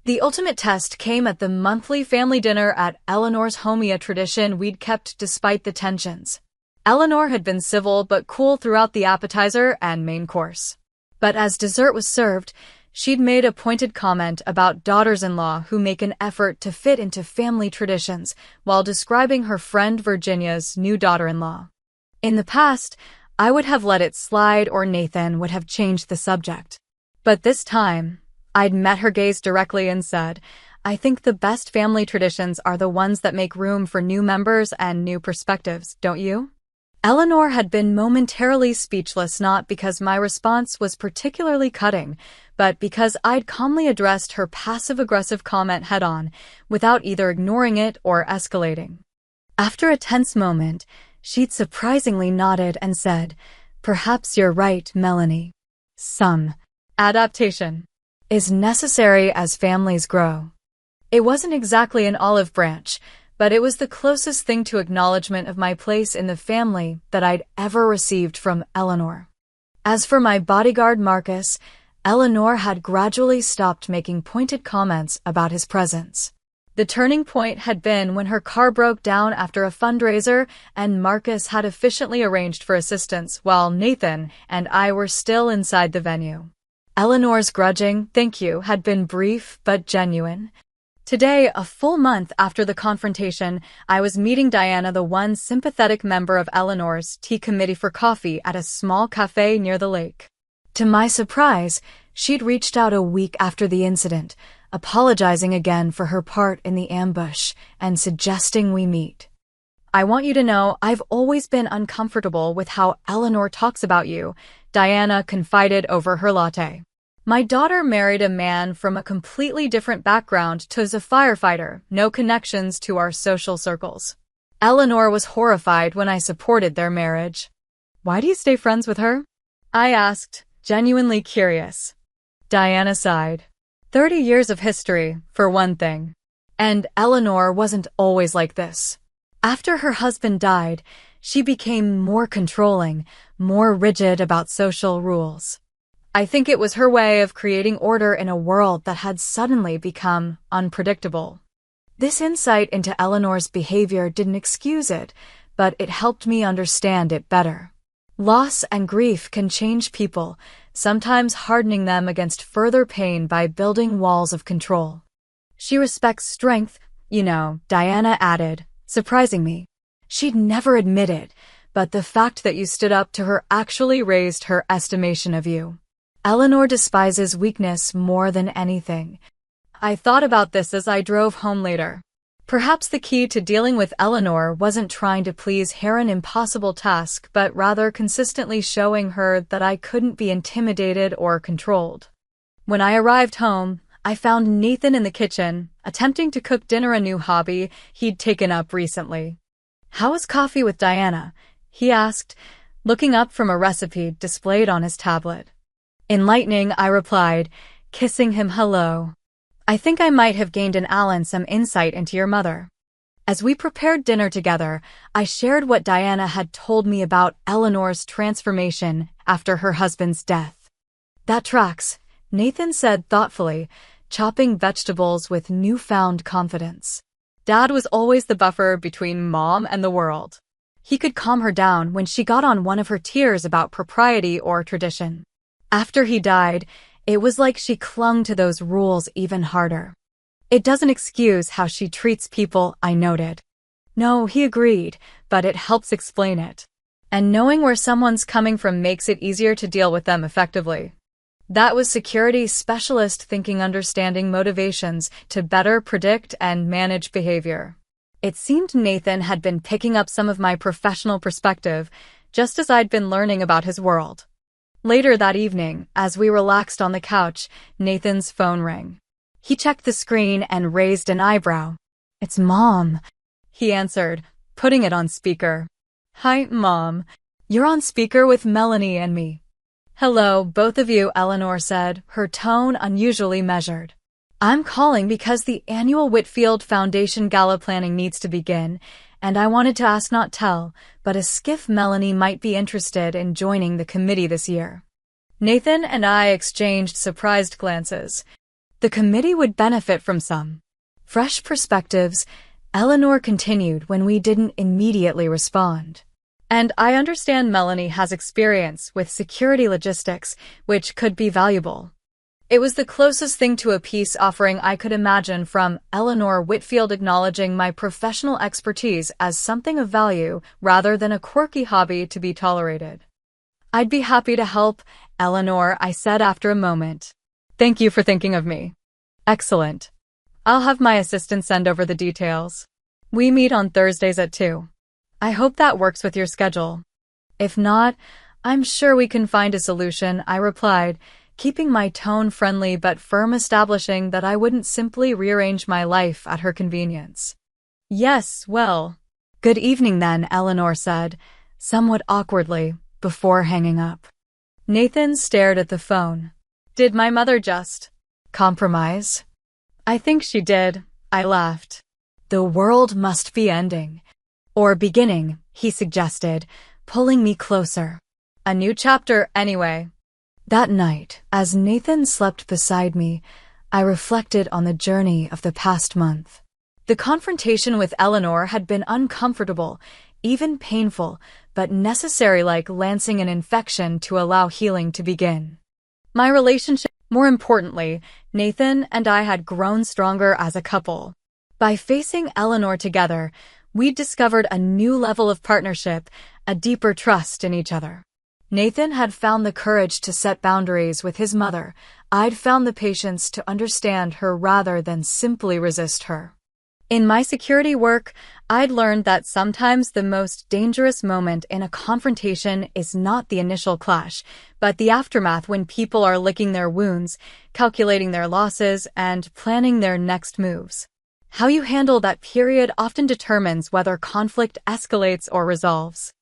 The ultimate test came at the monthly family dinner at Eleanor's home, a tradition we'd kept despite the tensions. Eleanor had been civil but cool throughout the appetizer and main course. But as dessert was served, she'd made a pointed comment about daughters-in-law who make an effort to fit into family traditions while describing her friend Virginia's new daughter-in-law. In the past, I would have let it slide or Nathan would have changed the subject. But this time, I'd met her gaze directly and said, "I think the best family traditions are the ones that make room for new members and new perspectives, don't you?" Eleanor had been momentarily speechless, not because my response was particularly cutting, but because I'd calmly addressed her passive-aggressive comment head-on, without either ignoring it or escalating. After a tense moment, she'd surprisingly nodded and said, "Perhaps you're right, Melanie. Some adaptation is necessary as families grow." It wasn't exactly an olive branch, but it was the closest thing to acknowledgement of my place in the family that I'd ever received from Eleanor. As for my bodyguard Marcus, Eleanor had gradually stopped making pointed comments about his presence. The turning point had been when her car broke down after a fundraiser and Marcus had efficiently arranged for assistance while Nathan and I were still inside the venue. Eleanor's grudging "thank you" had been brief but genuine. Today, a full month after the confrontation, I was meeting Diana, the one sympathetic member of Eleanor's tea committee, for coffee at a small cafe near the lake. To my surprise, she'd reached out a week after the incident, apologizing again for her part in the ambush and suggesting we meet. "I want you to know I've always been uncomfortable with how Eleanor talks about you," Diana confided over her latte. "My daughter married a man from a completely different background as a firefighter, no connections to our social circles. Eleanor was horrified when I supported their marriage." "Why do you stay friends with her?" I asked, genuinely curious. Diana sighed. 30 years of history, for one thing. And Eleanor wasn't always like this. After her husband died, she became more controlling, more rigid about social rules. I think it was her way of creating order in a world that had suddenly become unpredictable. This insight into Eleanor's behavior didn't excuse it, but it helped me understand it better. Loss and grief can change people, sometimes hardening them against further pain by building walls of control. "She respects strength, you know," Diana added, surprising me. She'd never admit it, but the fact that you stood up to her actually raised her estimation of you. "Eleanor despises weakness more than anything." I thought about this as I drove home later. Perhaps the key to dealing with Eleanor wasn't trying to please her an impossible task, but rather consistently showing her that I couldn't be intimidated or controlled. When I arrived home, I found Nathan in the kitchen, attempting to cook dinner, a new hobby he'd taken up recently. "How was coffee with Diana?" he asked, looking up from a recipe displayed on his tablet. Enlightening, I replied, kissing him hello. "I think I might have gained an Alan some insight into your mother." As we prepared dinner together, I shared what Diana had told me about Eleanor's transformation after her husband's death. That tracks, Nathan said thoughtfully, chopping vegetables with newfound confidence. Dad was always the buffer between Mom and the world. He could calm her down when she got on one of her tears about propriety or tradition. After he died, it was like she clung to those rules even harder. It doesn't excuse how she treats people, I noted. No, he agreed, but it helps explain it. And knowing where someone's coming from makes it easier to deal with them effectively. That was security specialist thinking, understanding motivations to better predict and manage behavior. It seemed Nathan had been picking up some of my professional perspective, just as I'd been learning about his world. Later that evening, as we relaxed on the couch, Nathan's phone rang. He checked the screen and raised an eyebrow. "It's Mom," he answered, putting it on speaker. "Hi, Mom. You're on speaker with Melanie and me." "Hello, both of you," Eleanor said, her tone unusually measured. "I'm calling because the annual Whitfield Foundation Gala planning needs to begin, and I wanted to ask, not tell, but ask if Melanie might be interested in joining the committee this year." Nathan and I exchanged surprised glances. The committee would benefit from some fresh perspectives, Eleanor continued when we didn't immediately respond. "And I understand Melanie has experience with security logistics, which could be valuable." It was the closest thing to a peace offering I could imagine from Eleanor Whitfield, acknowledging my professional expertise as something of value rather than a quirky hobby to be tolerated. "I'd be happy to help, Eleanor," I said after a moment. "Thank you for thinking of me." "Excellent. I'll have my assistant send over the details. We meet on Thursdays at 2. I hope that works with your schedule." "If not, I'm sure we can find a solution," I replied, keeping my tone friendly but firm, establishing that I wouldn't simply rearrange my life at her convenience. "Yes, well, good evening then," Eleanor said, somewhat awkwardly, before hanging up. Nathan stared at the phone. "Did my mother just compromise?" "I think she did," I laughed. "The world must be ending. Or beginning," he suggested, pulling me closer. "A new chapter, anyway." That night, as Nathan slept beside me, I reflected on the journey of the past month. The confrontation with Eleanor had been uncomfortable, even painful, but necessary, like lancing an infection to allow healing to begin. My relationship, more importantly, Nathan and I had grown stronger as a couple. By facing Eleanor together, we'd discovered a new level of partnership, a deeper trust in each other. Nathan had found the courage to set boundaries with his mother. I'd found the patience to understand her rather than simply resist her. In my security work, I'd learned that sometimes the most dangerous moment in a confrontation is not the initial clash, but the aftermath, when people are licking their wounds, calculating their losses, and planning their next moves. How you handle that period often determines whether conflict escalates or resolves.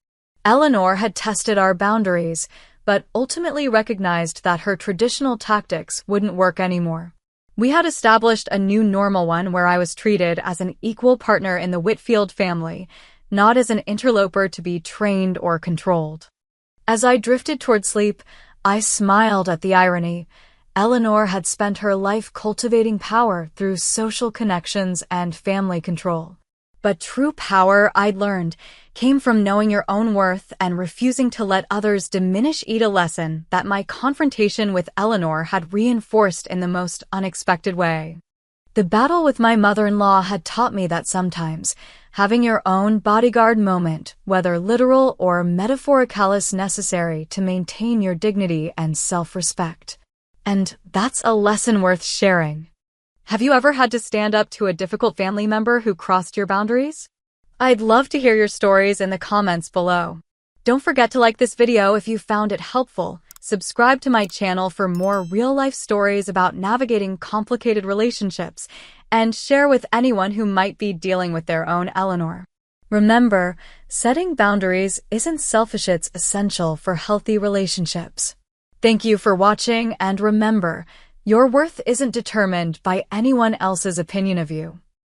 Eleanor had tested our boundaries, but ultimately recognized that her traditional tactics wouldn't work anymore. We had established a new normal, one where I was treated as an equal partner in the Whitfield family, not as an interloper to be trained or controlled. As I drifted toward sleep, I smiled at the irony. Eleanor had spent her life cultivating power through social connections and family control. But true power, I'd learned, came from knowing your own worth and refusing to let others diminish it, a lesson that my confrontation with Eleanor had reinforced in the most unexpected way. The battle with my mother-in-law had taught me that sometimes having your own bodyguard moment, whether literal or metaphorical, is necessary to maintain your dignity and self-respect. And that's a lesson worth sharing. Have you ever had to stand up to a difficult family member who crossed your boundaries? I'd love to hear your stories in the comments below. Don't forget to like this video if you found it helpful, subscribe to my channel for more real-life stories about navigating complicated relationships, and share with anyone who might be dealing with their own Eleanor. Remember, setting boundaries isn't selfish, it's essential for healthy relationships. Thank you for watching, and remember, your worth isn't determined by anyone else's opinion of you.